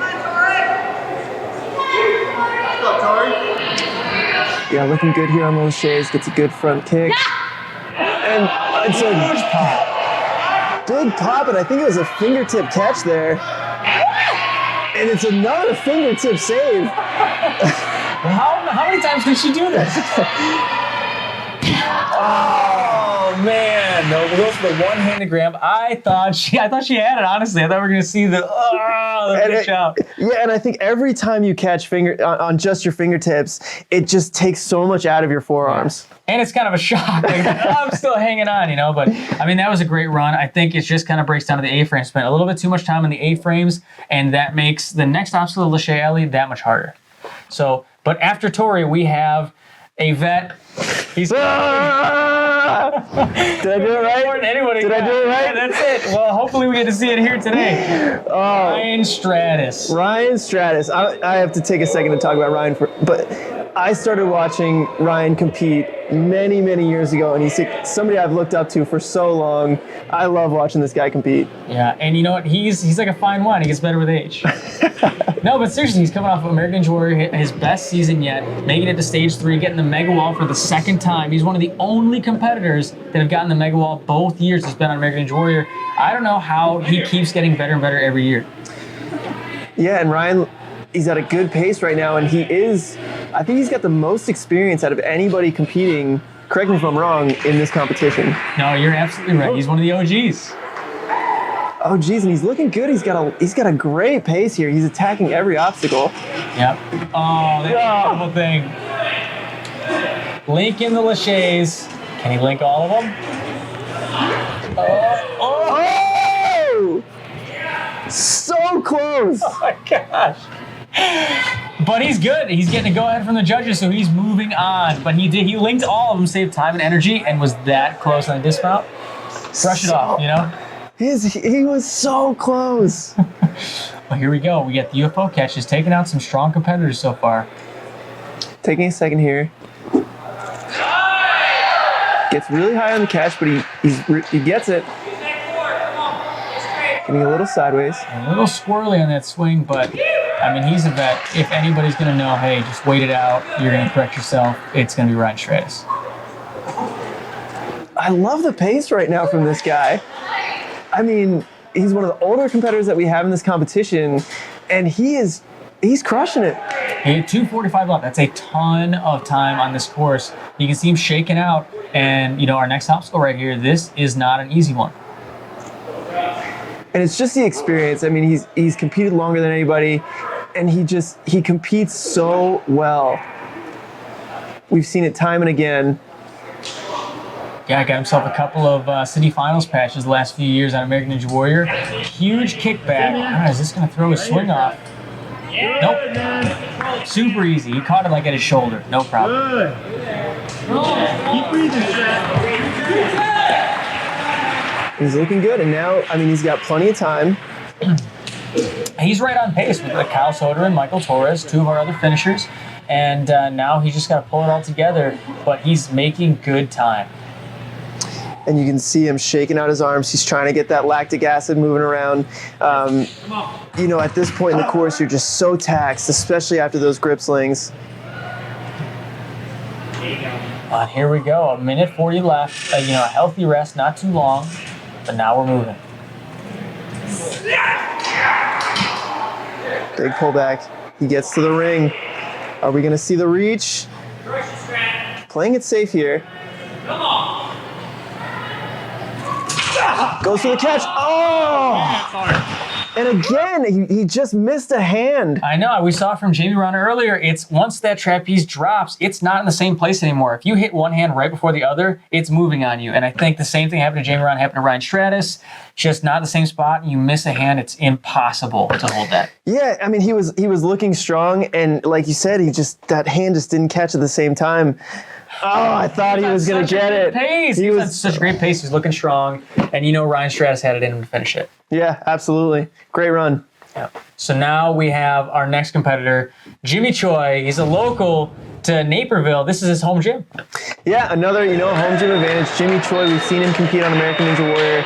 Yeah, looking good here on those Sheas. Gets a good front kick. And it's a huge pop. Big pop, and I think it was a fingertip catch there. And it's another fingertip save. How many times did she do this? Oh man! No, it goes for the one-handed grab. I thought she had it. Honestly, I thought we were gonna see the big shout. Yeah, and I think every time you catch on just your fingertips, it just takes so much out of your forearms. And it's kind of a shock. I'm still hanging on, But that was a great run. I think it just kind of breaks down to the A-frame. Spent a little bit too much time on the A-frames, and that makes the next obstacle, the Shea Alley, that much harder. So, but after Tory, we have a vet. He's Did I do it right? Did I do it right? Yeah, that's it. Well, hopefully we get to see it here today. Ryan Stratis. Ryan Stratis. I have to take a second to talk about Ryan, but I started watching Ryan compete many, many years ago, and he's somebody I've looked up to for so long. I love watching this guy compete. Yeah, and you know what? He's like a fine wine. He gets better with age. No, but seriously, he's coming off of American Warrior, his best season yet, making it to stage 3, getting the mega wall for the second time. He's one of the only competitors that have gotten the mega wall both years he's been on American Warrior. I don't know how he keeps getting better and better every year. Yeah, and Ryan he's at a good pace right now, and I think he's got the most experience out of anybody competing, correct me if I'm wrong, in this competition. No, you're absolutely right. He's one of the OGs. Oh, geez, and he's looking good. He's got a great pace here. He's attacking every obstacle. Yep. Oh, that's a beautiful thing. Link in the Lachey's. Can he link all of them? Oh! So close. Oh my gosh. But he's good. He's getting a go-ahead from the judges, so he's moving on. But he linked all of them, saved time and energy, and was that close on the dismount. Brush it off, you know? He was so close. Well, here we go. We got the UFO catch. He's taking out some strong competitors so far. Taking a second here. Gets really high on the catch, but he gets it. Getting a little sideways. A little squirrely on that swing, but I mean, he's a vet. If anybody's going to know, hey, just wait it out, you're going to correct yourself, it's going to be Ryan Stratis. I love the pace right now from this guy. I mean, he's one of the older competitors that we have in this competition, and he's crushing it. He had 2:45 left. That's a ton of time on this course. You can see him shaking out, and you know, our next obstacle right here, this is not an easy one. And it's just the experience. I mean, he's competed longer than anybody, and he competes so well. We've seen it time and again. Yeah, got himself a couple of city finals patches the last few years on American Ninja Warrior. Huge kickback. Is this going to throw his swing off? Nope. Super easy. He caught it like at his shoulder. No problem. Keep breathing, Shea. He's looking good, and now, I mean, he's got plenty of time. He's right on pace with Kyle Soderman, Michael Torres, two of our other finishers, and now he's just got to pull it all together, but he's making good time. And you can see him shaking out his arms. He's trying to get that lactic acid moving around. You know, at this point in the course, you're just so taxed, especially after those grip slings. Here we go. 1:40 left. You know, a healthy rest, not too long, but now we're moving. Big pullback. He gets to the ring. Are we going to see the reach? Playing it safe here. Goes for the catch. Oh! And again, he just missed a hand. I know. We saw it from Jamie Rahn earlier. It's once that trapeze drops, it's not in the same place anymore. If you hit one hand right before the other, it's moving on you. And I think the same thing happened to Jamie Rahn, happened to Ryan Stratis. Just not the same spot, and you miss a hand, it's impossible to hold that. Yeah, I mean, he was looking strong, and like you said, that hand just didn't catch at the same time. Oh, I thought he was going to get it. Pace. He was at such a great pace. He's looking strong. And you know Ryan Stratis had it in him to finish it. Yeah, absolutely. Great run. Yeah. So now we have our next competitor, Jimmy Choi. He's a local to Naperville. This is his home gym. Yeah, another, home gym advantage. Jimmy Choi, we've seen him compete on American Ninja Warrior.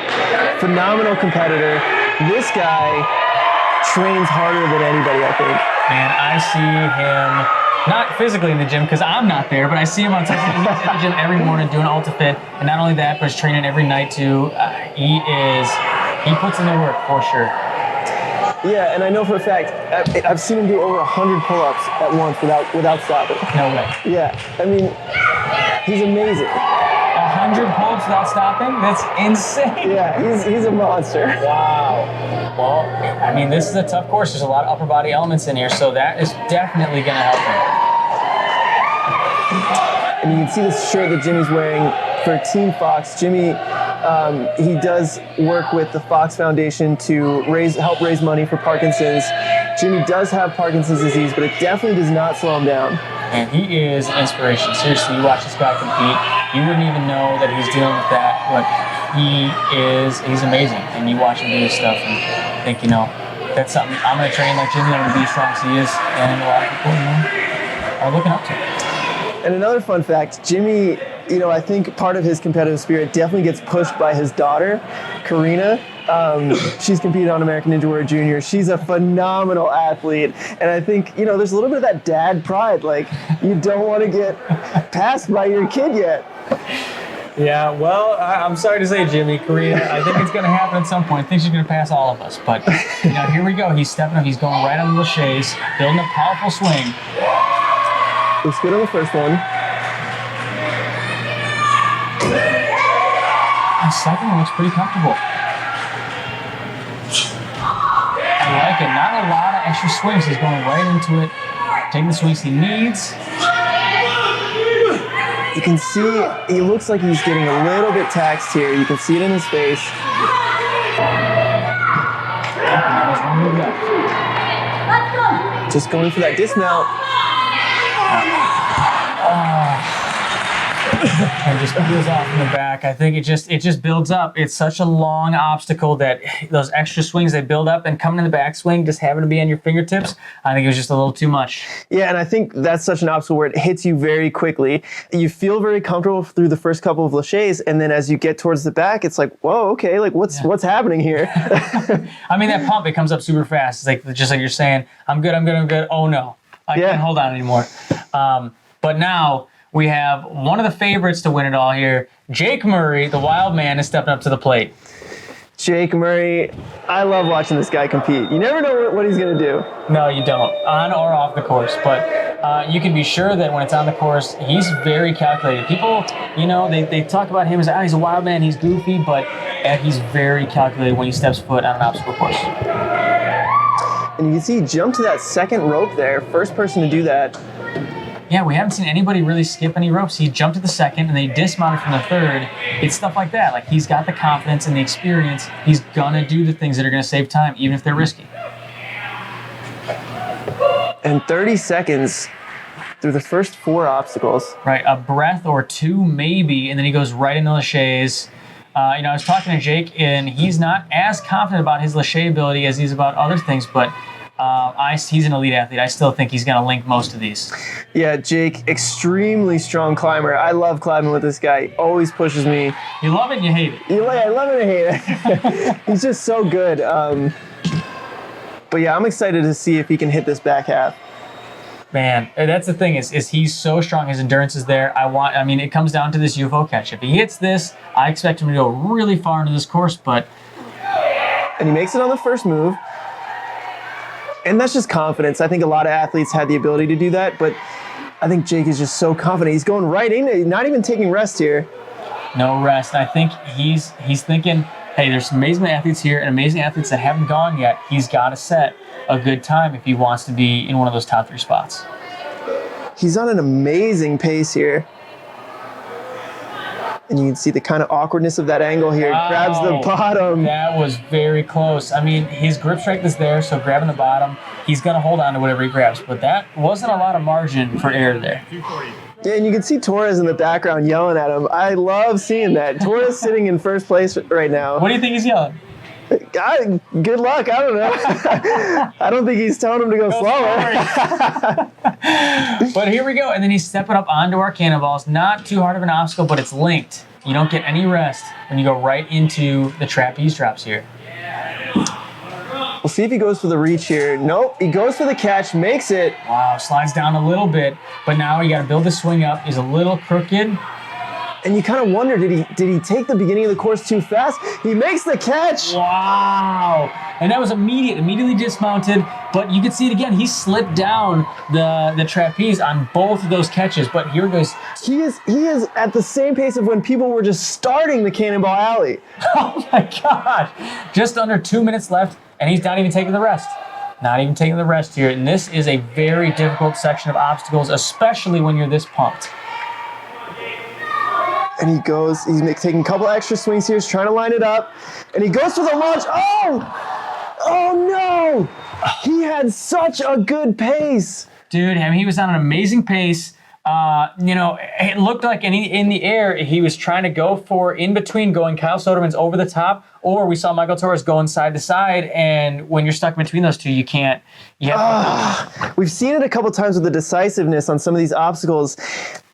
Phenomenal competitor. This guy trains harder than anybody, I think. Man, I see him... Not physically in the gym, because I'm not there, but I see him on Sunday. He's at the gym every morning doing UltraFit, and not only that, but he's training every night too. He puts in the work for sure. Yeah, and I know for a fact, I've seen him do over 100 pull-ups at once without stopping. No way. Yeah, I mean, he's amazing. 100 pull-ups without stopping? That's insane. Yeah, he's a monster. Wow. Well, I mean, this is a tough course. There's a lot of upper body elements in here, so that is definitely going to help him. And you can see this shirt that Jimmy's wearing for Team Fox. Jimmy, he does work with the Fox Foundation to help raise money for Parkinson's. Jimmy does have Parkinson's disease, but it definitely does not slow him down. And he is an inspiration. Seriously, you watch this guy compete, you wouldn't even know that he's dealing with that, but he's amazing. And you watch him do his stuff and think, that's something, I'm going to train like Jimmy, I'm going to be as strong as he is, and a lot of people, are looking up to him. And another fun fact, Jimmy, I think part of his competitive spirit definitely gets pushed by his daughter, Karina. She's competed on American Ninja Warrior Junior. She's a phenomenal athlete. And I think, there's a little bit of that dad pride. Like, you don't want to get passed by your kid yet. Yeah, well, I'm sorry to say, Jimmy, Karina, I think it's going to happen at some point. I think she's going to pass all of us. But, here we go. He's stepping up. He's going right on the Shea's, building a powerful swing. Looks good on the first one. The second one looks pretty comfortable. I like it. Not a lot of extra swings. He's going right into it, taking the swings he needs. You can see he looks like he's getting a little bit taxed here. You can see it in his face. Just going for that dismount. And just peels off in the back. I think it just builds up. It's such a long obstacle that those extra swings, they build up, and coming in the backswing, just having to be on your fingertips, I think it was just a little too much. Yeah, and I think that's such an obstacle where it hits you very quickly. You feel very comfortable through the first couple of laches, and then as you get towards the back, it's like, whoa, okay, like what's happening here? I mean, that pump, it comes up super fast. It's like just like you're saying, I'm good. Oh no, I can't hold on anymore. But now we have one of the favorites to win it all here. Jake Murray, the Wildman, is stepping up to the plate. Jake Murray, I love watching this guy compete. You never know what he's going to do. No, you don't, on or off the course. But you can be sure that when it's on the course, he's very calculated. People, they talk about him as, he's a wild man, he's goofy, but he's very calculated when he steps foot on an obstacle course. And you can see he jumped to that second rope there, first person to do that. Yeah, we haven't seen anybody really skip any ropes. He jumped to the second and they dismounted from the third. It's stuff like that. Like, he's got the confidence and the experience. He's gonna do the things that are gonna save time, even if they're risky. And 30 seconds through the first 4 obstacles. Right, a breath or 2 maybe, and then he goes right into laches. I was talking to Jake, and he's not as confident about his lache ability as he's about other things, but he's an elite athlete. I still think he's going to link most of these. Yeah, Jake, extremely strong climber. I love climbing with this guy. He always pushes me. You love it and you hate it. I love it and hate it. He's just so good. But yeah, I'm excited to see if he can hit this back half. Man, that's the thing is he's so strong. His endurance is there. It comes down to this UFO catch. If he hits this, I expect him to go really far into this course, but... And he makes it on the first move. And that's just confidence. I think a lot of athletes had the ability to do that, but I think Jake is just so confident. He's going right in it, not even taking rest here. No rest. I think he's thinking, hey, there's some amazing athletes here and amazing athletes that haven't gone yet. He's got to set a good time if he wants to be in one of those top 3 spots. He's on an amazing pace here. And you can see the kind of awkwardness of that angle here. Wow. Grabs the bottom. That was very close. I mean, his grip strength is there, so grabbing the bottom, he's going to hold on to whatever he grabs. But that wasn't a lot of margin for error there. Yeah, and you can see Torres in the background yelling at him. I love seeing that. Torres sitting in first place right now. What do you think he's yelling? Good luck. I don't know. I don't think he's telling him to go slower. But here we go. And then he's stepping up onto our cannonballs. Not too hard of an obstacle, but it's linked. You don't get any rest when you go right into the trapeze drops here. We'll see if he goes for the reach here. Nope, he goes for the catch, makes it. Wow, slides down a little bit, but now you got to build the swing up. He's a little crooked. And you kind of wonder, did he take the beginning of the course too fast? He makes the catch. Wow. And that was immediately dismounted, but you can see it again. He slipped down the trapeze on both of those catches, but here it goes. He is at the same pace of when people were just starting the Cannonball Alley. Oh my gosh. Just under 2 minutes left, and he's not even taking the rest. Not even taking the rest here. And this is a very difficult section of obstacles, especially when you're this pumped. And he's taking a couple extra swings here, he's trying to line it up. And he goes for the launch. Oh no! He had such a good pace. Dude, he was on an amazing pace. It looked like in the air, he was trying to go for in between going Kyle Soderman's over the top, or we saw Michael Torres going side to side, and when you're stuck between those two, you can't. We've seen it a couple times with the decisiveness on some of these obstacles.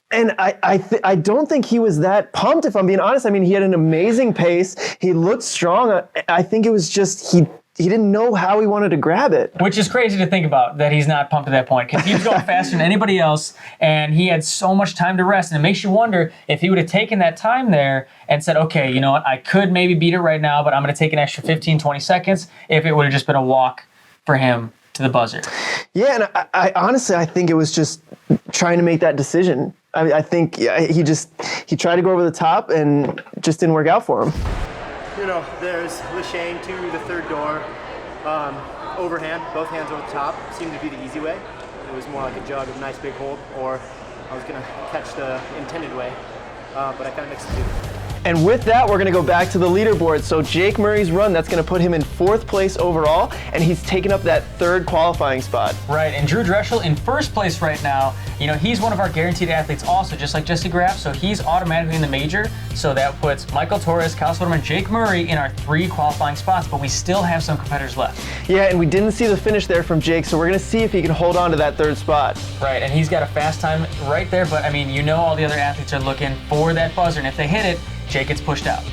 And I don't think he was that pumped, if I'm being honest. I mean, he had an amazing pace. He looked strong. I think it was just he didn't know how he wanted to grab it. Which is crazy to think about, that he's not pumped at that point, because he was going faster than anybody else, and he had so much time to rest. And it makes you wonder if he would have taken that time there and said, okay, you know what, I could maybe beat it right now, but I'm going to take an extra 15, 20 seconds, if it would have just been a walk for him to the buzzer. Yeah, and I honestly, I think it was just trying to make that decision. I think he tried to go over the top and just didn't work out for him. You know, there's Lachane to the third door, overhand, both hands over the top, seemed to be the easy way. It was more like a jug of nice big hold, or I was gonna catch the intended way, but I kind of mixed the two. And with that, we're gonna go back to the leaderboard. So Jake Murray's run, that's gonna put him in 4th place overall, and he's taken up that 3rd qualifying spot. Right, and Drew Drechsel in 1st place right now. You know, he's one of our guaranteed athletes also, just like Jessie Graff, so he's automatically in the major. So that puts Michael Torres, Kyle Soderman, Jake Murray in our 3 qualifying spots, but we still have some competitors left. Yeah, and we didn't see the finish there from Jake, so we're gonna see if he can hold on to that 3rd spot. Right, and he's got a fast time right there, but I mean, you know all the other athletes are looking for that buzzer, and if they hit it, Jake gets pushed out.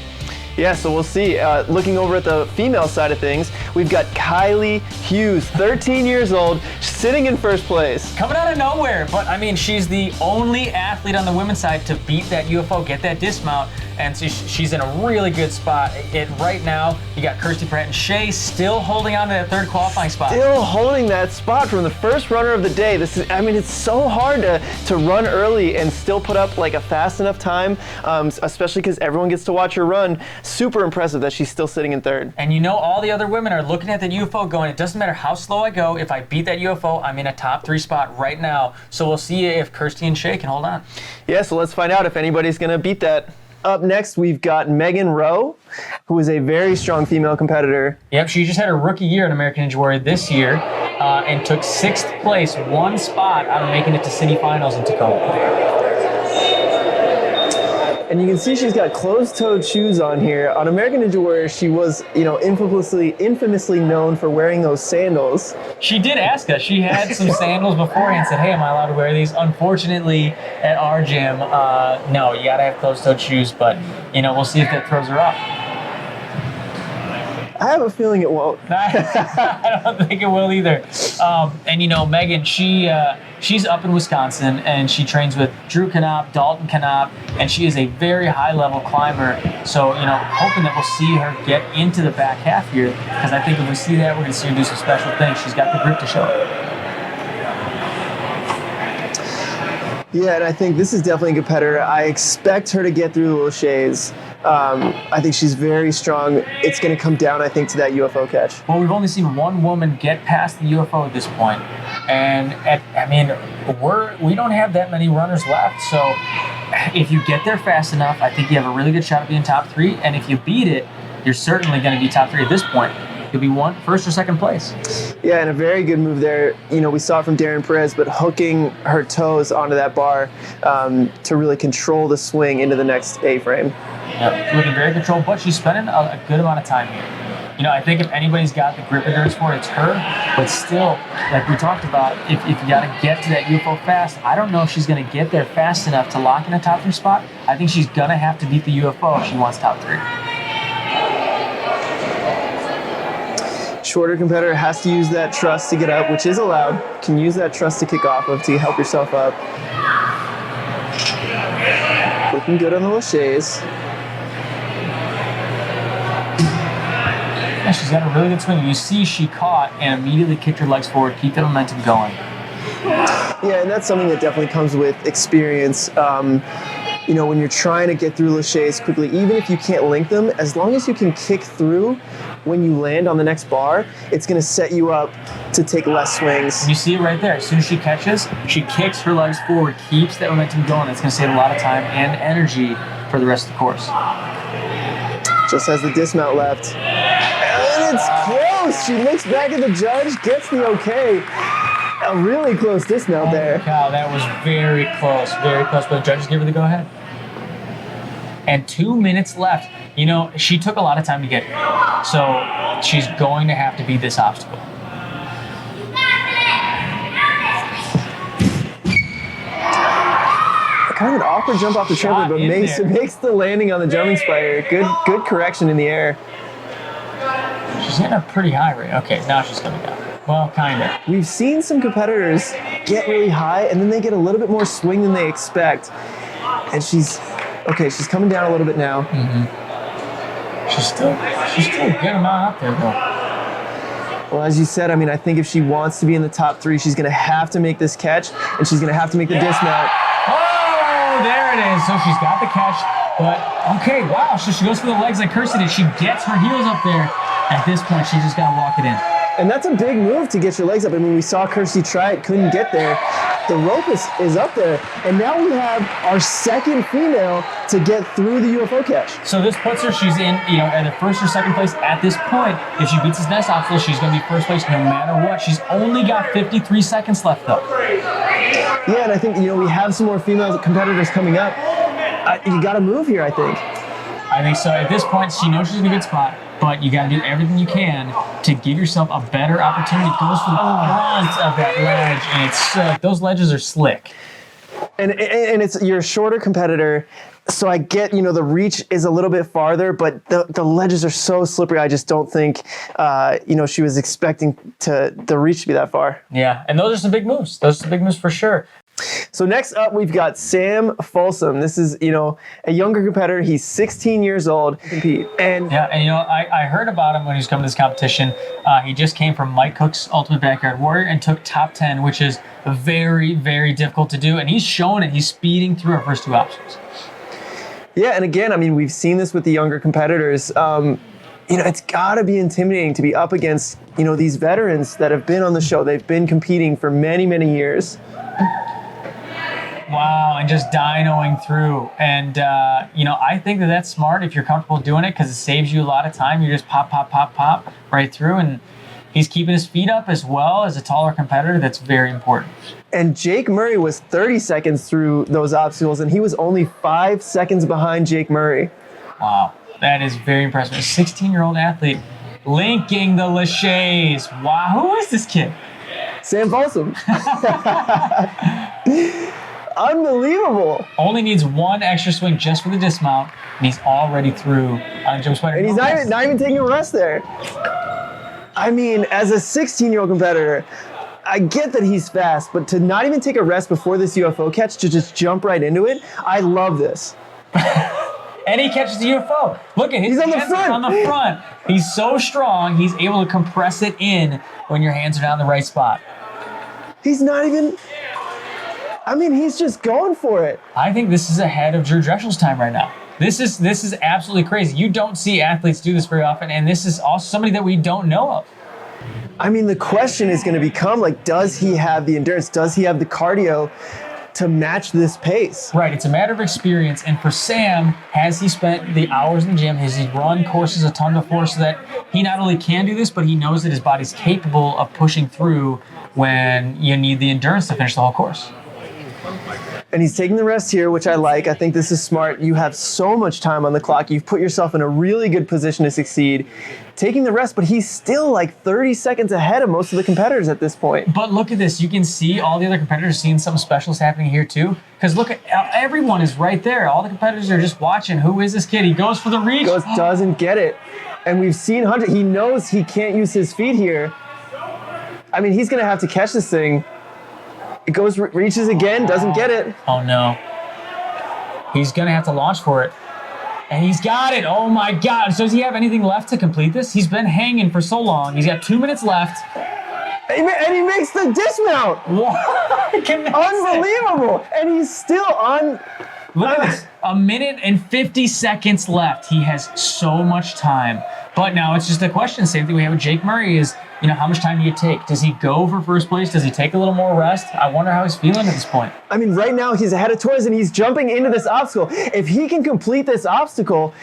Yeah, so we'll see. Looking over at the female side of things, we've got Kylie Hughes, 13 years old, sitting in 1st place. Coming out of nowhere, but I mean, she's the only athlete on the women's side to beat that UFO, get that dismount, and so she's in a really good spot. Right now, you got Kirsty Pratt and Shea still holding on to that 3rd qualifying spot. Still holding that spot from the first runner of the day. I mean, it's so hard to run early and still put up like a fast enough time, especially because everyone gets to watch her run. Super impressive that she's still sitting in 3rd. And you know all the other women are looking at that UFO going, it doesn't matter how slow I go, if I beat that UFO, I'm in a top 3 spot right now. So we'll see if Kirsty and Shea can hold on. Yeah, so let's find out if anybody's gonna beat that. Up next, we've got Megan Rowe, who is a very strong female competitor. Yep, she just had her rookie year in American Ninja Warrior this year and took 6th place, 1 spot out of making it to city finals in Tacoma. And you can see she's got closed-toed shoes on here. On American Ninja Warrior, she was, infamously known for wearing those sandals. She did ask us. She had some sandals beforehand, said, hey, am I allowed to wear these? Unfortunately, at our gym, no, you gotta have closed-toed shoes, but, we'll see if that throws her off. I have a feeling it won't. I don't think it will either. And Megan, she's up in Wisconsin and she trains with Drew Knopp, Dalton Knopp, and she is a very high-level climber. So, hoping that we'll see her get into the back half here, because I think if we see that, we're going to see her do some special things. She's got the grip to show it. Yeah, and I think this is definitely a competitor. I expect her to get through the Lachey's. I think she's very strong. It's going to come down, I think, to that UFO catch. Well, we've only seen one woman get past the UFO at this point. And, we don't have that many runners left. So if you get there fast enough, I think you have a really good shot at being top 3. And if you beat it, you're certainly going to be top 3 at this point. You'll be 1st or 2nd place. Yeah, and a very good move there. We saw it from Darren Perez, but hooking her toes onto that bar to really control the swing into the next A-frame. Yeah, looking very controlled, but she's spending a good amount of time here. I think if anybody's got the grip endurance for it, it's her. But still, like we talked about, if you got to get to that UFO fast, I don't know if she's going to get there fast enough to lock in a top 3 spot. I think she's going to have to beat the UFO if she wants top 3. Shorter competitor has to use that truss to get up, which is allowed. Can use that truss to kick off of to help yourself up. Looking good on the Lachey's. Yeah, she's got a really good swing. You see she caught and immediately kicked her legs forward, keep that momentum going. Yeah, and that's something that definitely comes with experience. When you're trying to get through Lachey's quickly, even if you can't link them, as long as you can kick through when you land on the next bar, it's going to set you up to take less swings. You see it right there. As soon as she catches, she kicks her legs forward, keeps that momentum going. It's going to save a lot of time and energy for the rest of the course. Just has the dismount left. And it's close. She looks back at the judge, gets the okay. A really close dismount there. Cow, that was very close, but the judges give her the go-ahead. And 2 minutes left. She took a lot of time to get here, so she's going to have to beat this obstacle. Kind of an awkward jump off the trampoline, but makes the landing on the jumping spider. Good correction in the air. She's hitting a pretty high rate. Okay, now she's coming down. Well, kind of. We've seen some competitors get really high, and then they get a little bit more swing than they expect. And she's coming down a little bit now. She's still a good amount up there, though. Well, as you said, I mean, I think if she wants to be in the top 3, she's going to have to make this catch, and she's going to have to make the dismount. Oh, there it is. So she's got the catch, but okay, wow. So she goes for the legs like Kirsty did. She gets her heels up there. At this point, she just got to walk it in. And that's a big move to get your legs up. I mean, we saw Kirsty try it, couldn't get there. The rope is up there. And now we have our second female to get through the UFO catch. So this puts her, she's in, at the first or second place at this point. If she beats this next obstacle, she's going to be first place no matter what. She's only got 53 seconds left, though. Yeah, and I think, we have some more female competitors coming up. You got to move here, I think. I think so. At this point, she knows she's in a good spot, but you got to do everything you can to give yourself a better opportunity. It goes for the front of that ledge, and it's those ledges are slick. And it's you're a shorter competitor, so I get the reach is a little bit farther, but the ledges are so slippery. I just don't think she was expecting the reach to be that far. Yeah, and those are some big moves. Those are some big moves for sure. So next up, we've got Sam Folsom. This is, a younger competitor. He's 16 years old. Compete. And I heard about him when he was coming to this competition. He just came from Mike Cook's Ultimate Backyard Warrior and took top 10, which is very, very difficult to do. And he's showing it. He's speeding through our first 2 obstacles. Yeah, and again, I mean, we've seen this with the younger competitors. It's got to be intimidating to be up against, these veterans that have been on the show. They've been competing for many, many years. Wow, and just dynoing through. And, I think that's smart if you're comfortable doing it because it saves you a lot of time. You just pop right through. And he's keeping his feet up as well as a taller competitor. That's very important. And Jake Murray was 30 seconds through those obstacles, and he was only 5 seconds behind Jake Murray. Wow, that is very impressive. A 16-year-old athlete linking the Lachey's. Wow, who is this kid? Sam Folsom. Unbelievable. Only needs 1 extra swing just for the dismount, and he's already through on jump spider. And he's not even taking a rest there. I mean, as a 16-year-old competitor, I get that he's fast, but to not even take a rest before this UFO catch, to just jump right into it, I love this. And he catches the UFO. Look at his He's on the hands front. on the front. He's so strong, he's able to compress it in when your hands are down in the right spot. He's not even... I mean, he's just going for it. I think this is ahead of Drew Drechsel's time right now. This is absolutely crazy. You don't see athletes do this very often, and this is also somebody that we don't know of. I mean, the question is going to become, does he have the endurance? Does he have the cardio to match this pace? Right, it's a matter of experience, and for Sam, has he spent the hours in the gym? Has he run courses a ton before so that he not only can do this, but he knows that his body's capable of pushing through when you need the endurance to finish the whole course? And he's taking the rest here, which I like. I think this is smart. You have so much time on the clock. You've put yourself in a really good position to succeed. Taking the rest, but he's still 30 seconds ahead of most of the competitors at this point. But look at this. You can see all the other competitors seeing something special is happening here too. Because look, everyone is right there. All the competitors are just watching. Who is this kid? He goes for the reach. Doesn't get it. And we've seen Hunter. He knows he can't use his feet here. I mean, he's going to have to catch this thing. It goes, reaches again, doesn't get it. Oh no. He's going to have to launch for it. And he's got it. Oh my God. So does he have anything left to complete this? He's been hanging for so long. He's got 2 minutes left. And he makes the dismount. What? Unbelievable. And he's still on. Look at this. 1 minute and 50 seconds left. He has so much time. But now it's just a question. Same thing we have with Jake Murray is, how much time do you take? Does he go for first place? Does he take a little more rest? I wonder how he's feeling at this point. I mean, right now he's ahead of Torres and he's jumping into this obstacle. If he can complete this obstacle...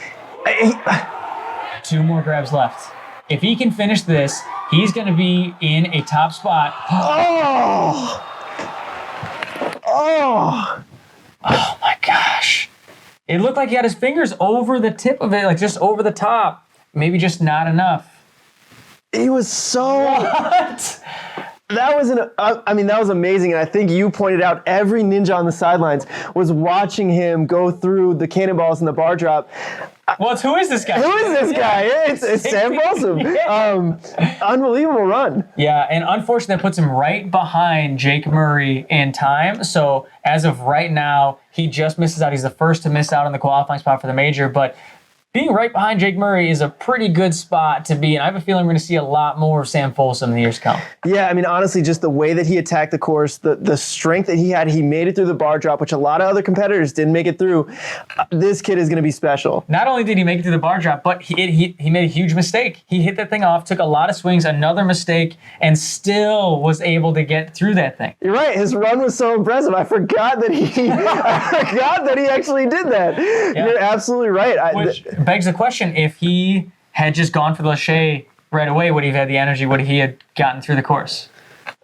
2 more grabs left. If he can finish this, he's going to be in a top spot. Oh my gosh. It looked like he had his fingers over the tip of it, just over the top. Maybe just not enough. He was so... What? That was that was amazing, and I think you pointed out every ninja on the sidelines was watching him go through the cannonballs and the bar drop. Well, who is this guy? Who is this guy? It's Sam Folsom. Unbelievable run. Yeah, and unfortunately, that puts him right behind Jake Murray in time. So as of right now, he just misses out. He's the first to miss out on the qualifying spot for the major, but being right behind Jake Murray is a pretty good spot to be, and I have a feeling we're going to see a lot more of Sam Folsom in the years to come. Yeah, I mean, honestly, just the way that he attacked the course, the strength that he had, he made it through the bar drop, which a lot of other competitors didn't make it through. This kid is going to be special. Not only did he make it through the bar drop, but he made a huge mistake. He hit that thing off, took a lot of swings, another mistake, and still was able to get through that thing. You're right. His run was so impressive. I forgot that he actually did that. Yeah. You're absolutely right. Which begs the question, if he had just gone for the Shea right away, would he have had the energy? Would he have gotten through the course?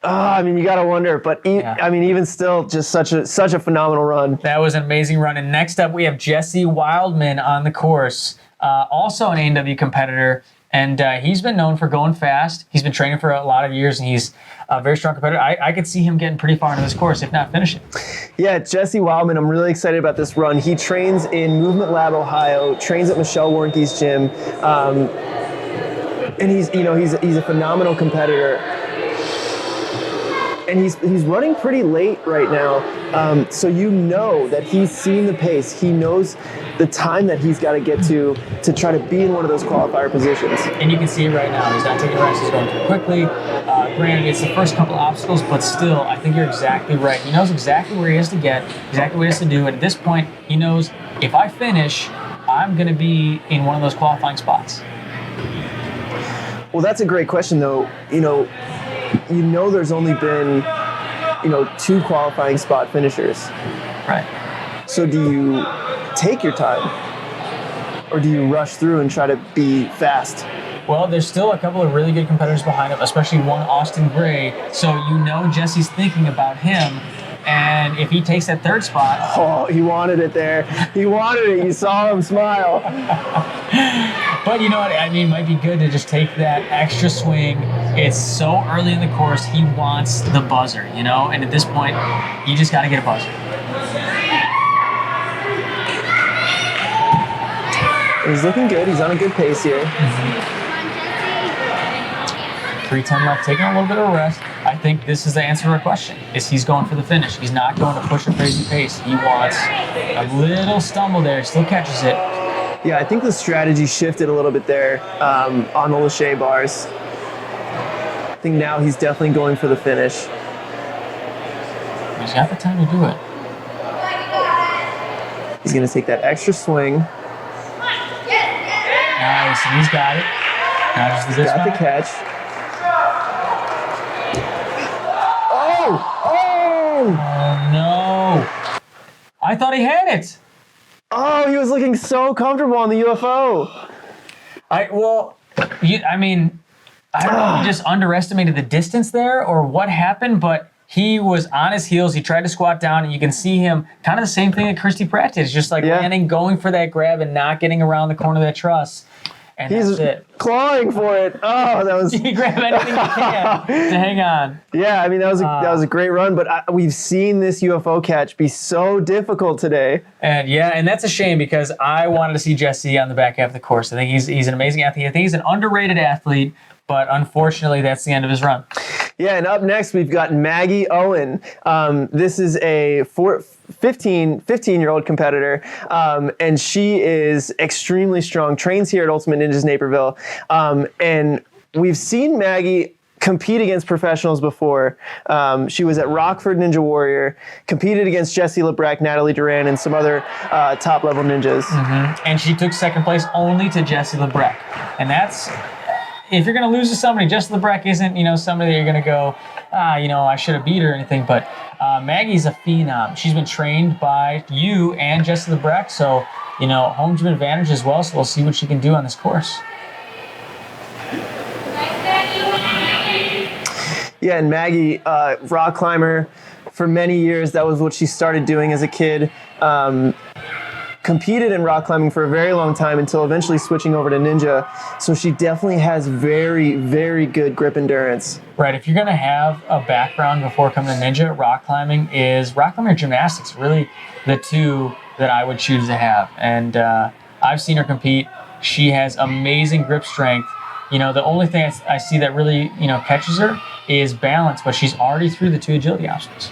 I mean, you got to wonder. But even still, just such a phenomenal run. That was an amazing run. And next up, we have Jesse Wildman on the course, also an A&W competitor. And he's been known for going fast. He's been training for a lot of years, and he's a very strong competitor. I could see him getting pretty far into this course, if not finishing. Yeah, Jesse Wildman, I'm really excited about this run. He trains in Movement Lab, Ohio, trains at Michelle Warnke's gym. And he's a phenomenal competitor. And he's running pretty late right now. So you know that he's seen the pace. He knows the time that he's got to get to try to be in one of those qualifier positions. And you can see it right now. He's not taking rest. He's going too quickly. Granted, it's the first couple obstacles, but still, I think you're exactly right. He knows exactly where he has to get, exactly what he has to do. And at this point, he knows if I finish, I'm going to be in one of those qualifying spots. Well, that's a great question, though. You know there's only been, 2 qualifying spot finishers. Right. So do you take your time? Or do you rush through and try to be fast? Well, there's still a couple of really good competitors behind him, especially one Austin Gray. So Jesse's thinking about him. And if he takes that third spot... Oh, he wanted it there. He wanted it. You saw him smile. But you know what? I mean, it might be good to just take that extra swing. It's so early in the course. He wants the buzzer, And at this point, you just got to get a buzzer. He's looking good. He's on a good pace here. 3:10 left, taking a little bit of a rest. I think this is the answer to our question, is he's going for the finish. He's not going to push a crazy pace. He wants a little stumble there, still catches it. Yeah, I think the strategy shifted a little bit there on the Lachey bars. I think now he's definitely going for the finish. He's got the time to do it. He's going to take that extra swing. Nice, and he's got it. Now just the got the catch. Oh, no. I thought he had it. Oh, he was looking so comfortable on the UFO. I don't know if he just underestimated the distance there or what happened, but he was on his heels. He tried to squat down, and you can see him kind of the same thing that Kirsty Pratt did. It's just landing, going for that grab, and not getting around the corner of that truss. And he's that's it. Clawing for it. Oh, that was... He grabbed anything he can to hang on. Yeah, I mean, that was a great run, but we've seen this UFO catch be so difficult today. And that's a shame, because I wanted to see Jesse on the back half of the course. I think he's an amazing athlete. I think he's an underrated athlete, but unfortunately, that's the end of his run. Yeah, and up next, we've got Maggie Owen. This is a 15-year-old competitor, and she is extremely strong, trains here at Ultimate Ninjas Naperville. And we've seen Maggie compete against professionals before. She was at Rockford Ninja Warrior, competed against Jessie Lebrecht, Natalie Duran, and some other top-level ninjas. Mm-hmm. And she took second place only to Jessie Lebrecht. And that's... If you're going to lose to somebody, Jessie Lebrecht isn't, somebody that you're going to go, I should have beat her or anything. But Maggie's a phenom. She's been trained by you and Jessie Lebrecht, so, home gym advantage as well. So we'll see what she can do on this course. Yeah, and Maggie, rock climber for many years. That was what she started doing as a kid. competed in rock climbing for a very long time until eventually switching over to ninja. So she definitely has very, very good grip endurance. Right, if you're going to have a background before coming to ninja, rock climbing or gymnastics, really the two that I would choose to have. And I've seen her compete. She has amazing grip strength. You know, the only thing I see that really, catches her is balance, but she's already through the 2 agility obstacles.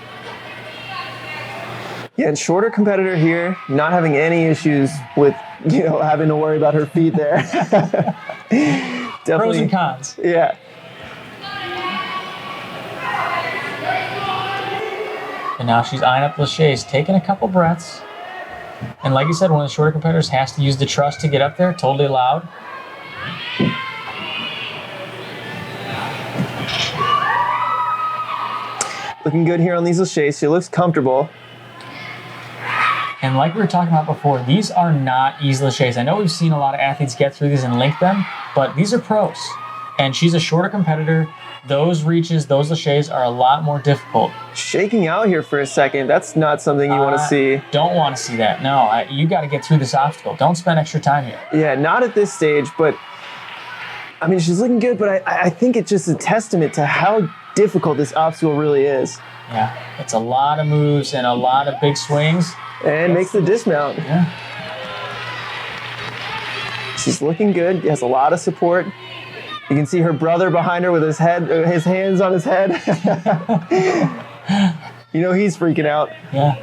Yeah, and shorter competitor here, not having any issues with, having to worry about her feet there. Definitely. Pros and cons. Yeah. And now she's eyeing up Lachey's, taking a couple breaths. And like you said, one of the shorter competitors has to use the truss to get up there, totally allowed. Looking good here on these Lachey's. She looks comfortable. And like we were talking about before, these are not easy Lachey's. I know we've seen a lot of athletes get through these and link them, but these are pros. And she's a shorter competitor. Those reaches, those Lachey's are a lot more difficult. Shaking out here for a second, that's not something you want to see. Don't want to see that. No, you got to get through this obstacle. Don't spend extra time here. Yeah, not at this stage, but I mean, she's looking good, but I think it's just a testament to how difficult this obstacle really is. Yeah, it's a lot of moves and a lot of big swings. And makes the dismount. Yeah. She's looking good. Has a lot of support. You can see her brother behind her with his hands on his head. He's freaking out. Yeah.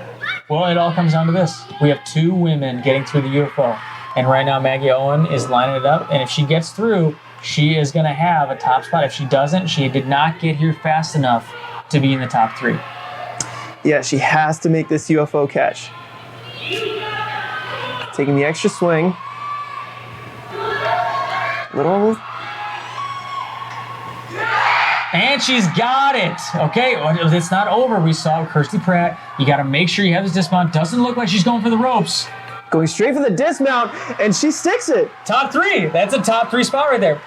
Well, it all comes down to this. We have 2 women getting through the UFO. And right now, Maggie Owen is lining it up. And if she gets through, she is going to have a top spot. If she doesn't, she did not get here fast enough to be in the top 3. Yeah, she has to make this UFO catch. Taking the extra swing. Little. And she's got it. Okay, it's not over. We saw Kirsty Pratt. You got to make sure you have this dismount. Doesn't look like she's going for the ropes. Going straight for the dismount, and she sticks it. Top 3. That's a top 3 spot right there.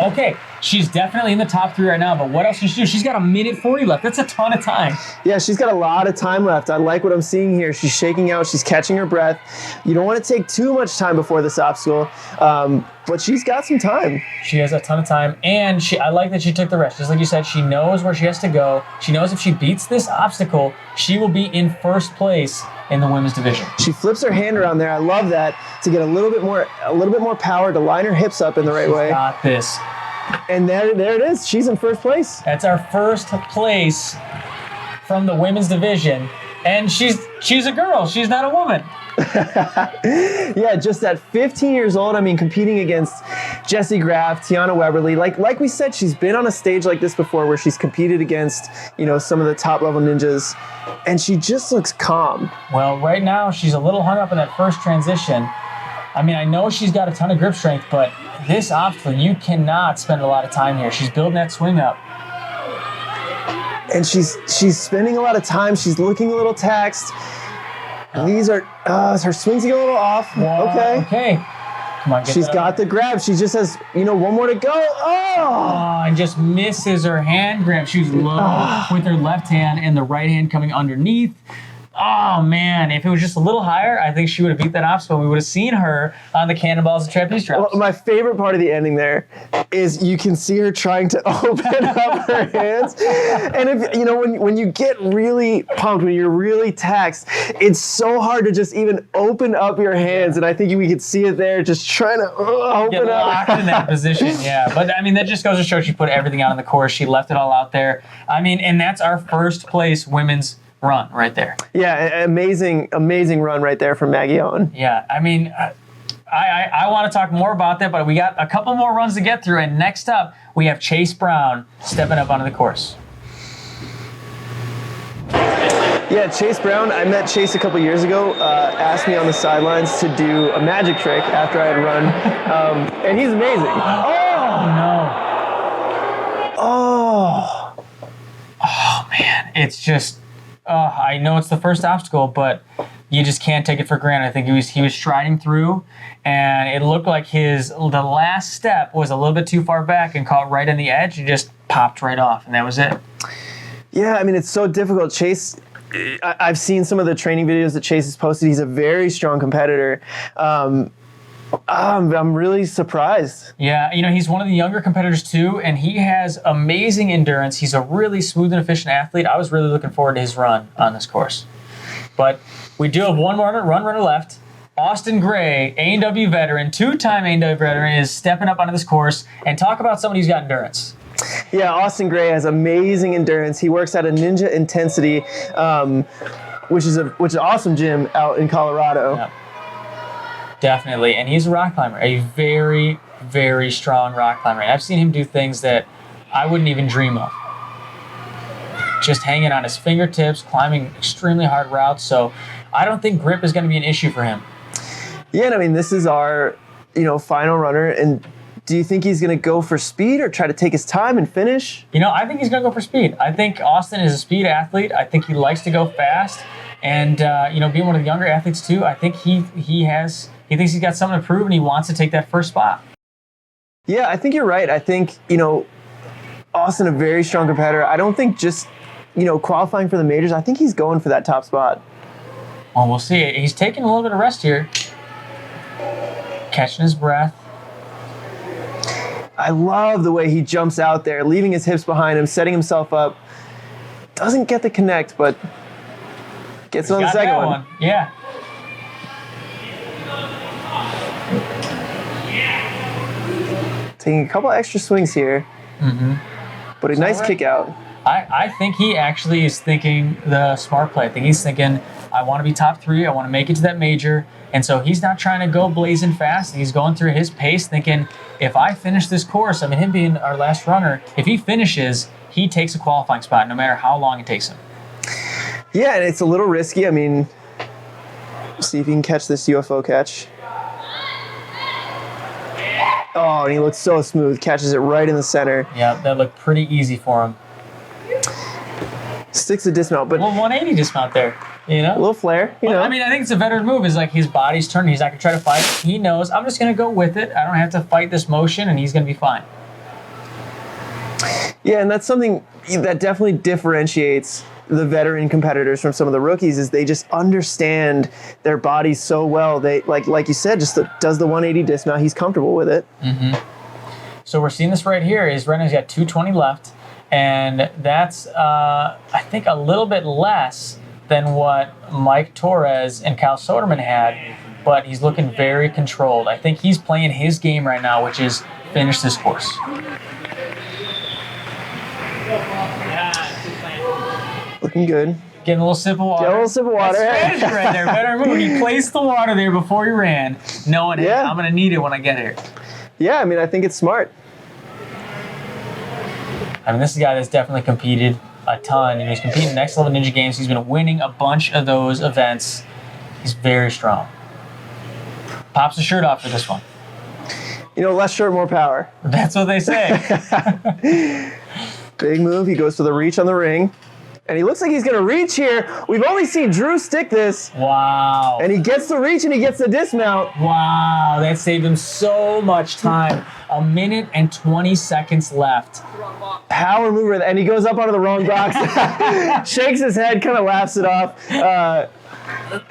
Okay, she's definitely in the top 3 right now, but what else can she do? She's got 1:40 left. That's a ton of time. Yeah, she's got a lot of time left. I like what I'm seeing here. She's shaking out. She's catching her breath. You don't want to take too much time before this obstacle, but she's got some time. She has a ton of time, and I like that she took the rest. Just like you said, she knows where she has to go. She knows if she beats this obstacle, she will be in first place in the women's division. She flips her hand around there. I love that, to get a little bit more power, to line her hips up in the right way. Got this. And there it is. She's in first place. That's our first place from the women's division. And she's a girl. She's not a woman. Yeah, just at 15 years old, competing against Jessie Graff, Tiana Webberley. Like we said, she's been on a stage like this before where she's competed against, some of the top level ninjas, and she just looks calm. Well, right now she's a little hung up in that first transition. I know she's got a ton of grip strength, but this obstacle, you cannot spend a lot of time here. She's building that swing up. And she's spending a lot of time. She's looking a little taxed. These are, her swing's a little off. Okay. Come on, she's got the grab. She just has, one more to go. And just misses her hand grab. She was low with her left hand and the right hand coming underneath. Oh, man. If it was just a little higher, I think she would have beat that obstacle. We would have seen her on the cannonballs and trapeze traps. Well, my favorite part of the ending there is you can see her trying to open up her hands. And if when you get really pumped, when you're really taxed, it's so hard to just even open up your hands. And I think we could see it there, just trying to open get locked up. In that position, yeah. But that just goes to show she put everything out on the course. She left it all out there. And that's our first place women's run right there. Yeah, amazing run right there from Maggie Owen. Yeah, I want to talk more about that, but we got a couple more runs to get through, and next up we have Chase Brown stepping up onto the course. Yeah, Chase Brown, I met Chase a couple years ago, asked me on the sidelines to do a magic trick after I had run, and he's amazing. Oh man, it's just, I know it's the first obstacle, but you just can't take it for granted. I think he was striding through, and it looked like the last step was a little bit too far back and caught right on the edge and just popped right off, and that was it. Yeah, it's so difficult. Chase I've seen some of the training videos that Chase has posted. He's a very strong competitor. I'm really surprised. Yeah, he's one of the younger competitors too, and he has amazing endurance. He's a really smooth and efficient athlete. I was really looking forward to his run on this course. But we do have one more runner left. Austin Gray, A&W veteran, two-time A&W veteran, is stepping up onto this course. And talk about somebody who's got endurance. Yeah, Austin Gray has amazing endurance. He works at a Ninja Intensity, which is an awesome gym out in Colorado. Yeah. Definitely, and he's a rock climber, a very, very strong rock climber. And I've seen him do things that I wouldn't even dream of. Just hanging on his fingertips, climbing extremely hard routes. So I don't think grip is going to be an issue for him. Yeah, and I mean, this is our, final runner. And do you think he's going to go for speed or try to take his time and finish? I think he's going to go for speed. I think Austin is a speed athlete. I think he likes to go fast. And, being one of the younger athletes too, I think he thinks he's got something to prove and he wants to take that first spot. Yeah, I think you're right. I think, Austin, a very strong competitor. I don't think just, qualifying for the majors, I think he's going for that top spot. Well, we'll see. He's taking a little bit of rest here. Catching his breath. I love the way he jumps out there, leaving his hips behind him, setting himself up. Doesn't get the connect, but gets on the second one. Yeah. Taking a couple extra swings here. Mm-hmm. But a nice kick out. I think he actually is thinking the smart play. I think he's thinking, I want to be top 3. I want to make it to that major. And so he's not trying to go blazing fast. He's going through his pace thinking, if I finish this course, him being our last runner, if he finishes, he takes a qualifying spot no matter how long it takes him. Yeah, and it's a little risky. I mean, see if you can catch this UFO catch. Oh, and he looks so smooth. Catches it right in the center. Yeah, that looked pretty easy for him. Sticks a dismount, but... Well, 180 dismount there, A little flare, I mean, I think it's a veteran move. Is like his body's turning. He's not going to try to fight. He knows, I'm just going to go with it. I don't have to fight this motion, and he's going to be fine. Yeah, and that's something that definitely differentiates the veteran competitors from some of the rookies is they just understand their bodies so well. They, like you said, just does the 180 dismount. He's comfortable with it. Mm-hmm. So we're seeing this right here. Right now he's got 220 left. And that's, I think, a little bit less than what Mike Torres and Kyle Soderman had, but he's looking very controlled. I think he's playing his game right now, which is finish this course. Looking good. Getting a little sip of water. Get a little sip of water. That's Spanish right there. Better move. He placed the water there before he ran, knowing hey, I'm going to need it when I get here. Yeah, I mean, I think it's smart. I mean, this is a guy that's definitely competed a ton, and he's competing in next level Ninja Games. He's been winning a bunch of those events. He's very strong. Pops the shirt off for this one. Less shirt, more power. That's what they say. Big move. He goes for the reach on the ring. And he looks like he's going to reach here. We've only seen Drew stick this. Wow. And he gets the reach and he gets the dismount. Wow. That saved him so much time. 1 minute and 20 seconds left. Power mover. And he goes up onto the wrong box. Shakes his head, kind of laughs it off. That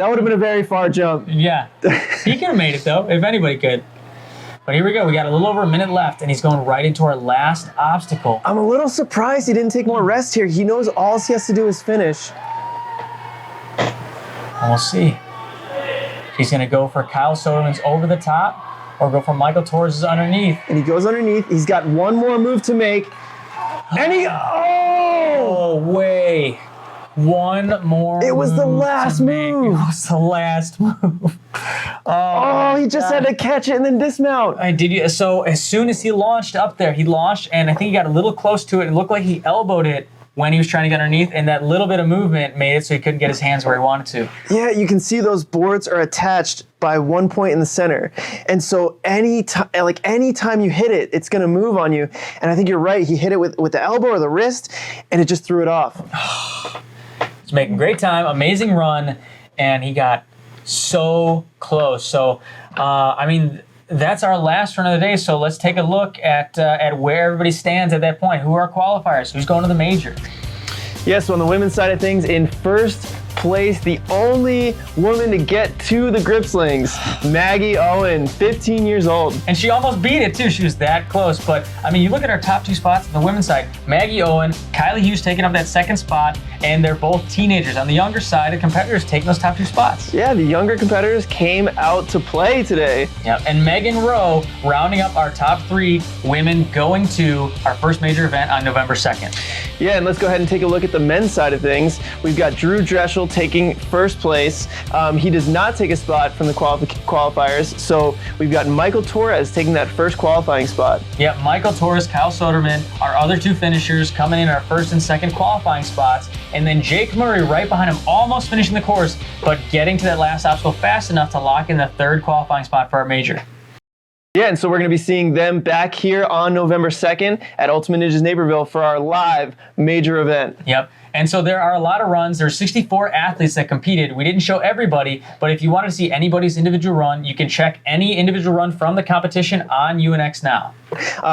would have been a very far jump. Yeah. He could have made it, though, if anybody could. But here we go. We got a little over a minute left, and he's going right into our last obstacle. I'm a little surprised he didn't take more rest here. He knows all he has to do is finish. And we'll see. He's going to go for Kyle Soderman's over the top or go for Michael Torres' underneath. And he goes underneath. He's got one more move to make. And he... Oh, way. One more It was the last move. It was the last move. Oh, he just had to catch it and then dismount. So as soon as he launched up there, he launched, and I think he got a little close to it. It looked like he elbowed it when he was trying to get underneath, and that little bit of movement made it so he couldn't get his hands where he wanted to. Yeah, you can see those boards are attached by one point in the center. And so anytime you hit it, it's going to move on you. And I think you're right. He hit it with the elbow or the wrist, and it just threw it off. He's making great time, amazing run, and he got so close. So, I mean, that's our last run of the day. So let's take a look at where everybody stands at that point. Who are qualifiers? Who's going to the major? Yes, on the women's side of things, in first place, the only woman to get to the grip slings, Maggie Owen, 15 years old. And she almost beat it too. She was that close. But I mean, you look at our top 2 spots on the women's side, Maggie Owen, Kylie Hughes taking up that 2nd spot, and they're both teenagers. On the younger side, the competitors taking those top 2 spots. Yeah, the younger competitors came out to play today. Yep, and Megan Rowe rounding up our top 3 women going to our first major event on November 2nd. Yeah, and let's go ahead and take a look at the men's side of things. We've got Drew Drechsel taking first place. He does not take a spot from the qualifiers, so we've got Michael Torres taking that first qualifying spot. Yep, Michael Torres, Kyle Soderman, our other 2 finishers coming in our first and second qualifying spots, and then Jake Murray right behind him, almost finishing the course, but getting to that last obstacle fast enough to lock in the 3rd qualifying spot for our major. Yeah, and so we're going to be seeing them back here on November 2nd at Ultimate Ninjas Naperville for our live major event. Yep. And so there are a lot of runs. There's 64 athletes that competed. We didn't show everybody, but if you want to see anybody's individual run, you can check any individual run from the competition on UNX now.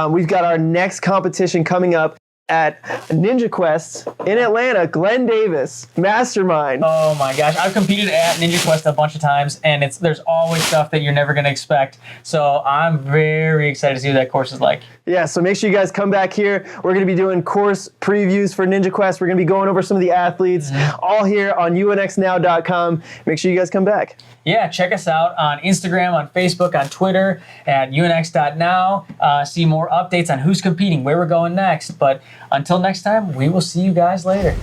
We've got our next competition coming up at Ninja Quest in Atlanta. Glenn Davis, mastermind. Oh my gosh, I've competed at Ninja Quest a bunch of times, and there's always stuff that you're never going to expect. So I'm very excited to see what that course is like. Yeah, so make sure you guys come back here. We're going to be doing course previews for Ninja Quest. We're going to be going over some of the athletes, all here on unxnow.com. Make sure you guys come back. Yeah, check us out on Instagram, on Facebook, on Twitter, at unx.now. See more updates on who's competing, where we're going next. But until next time, we will see you guys later.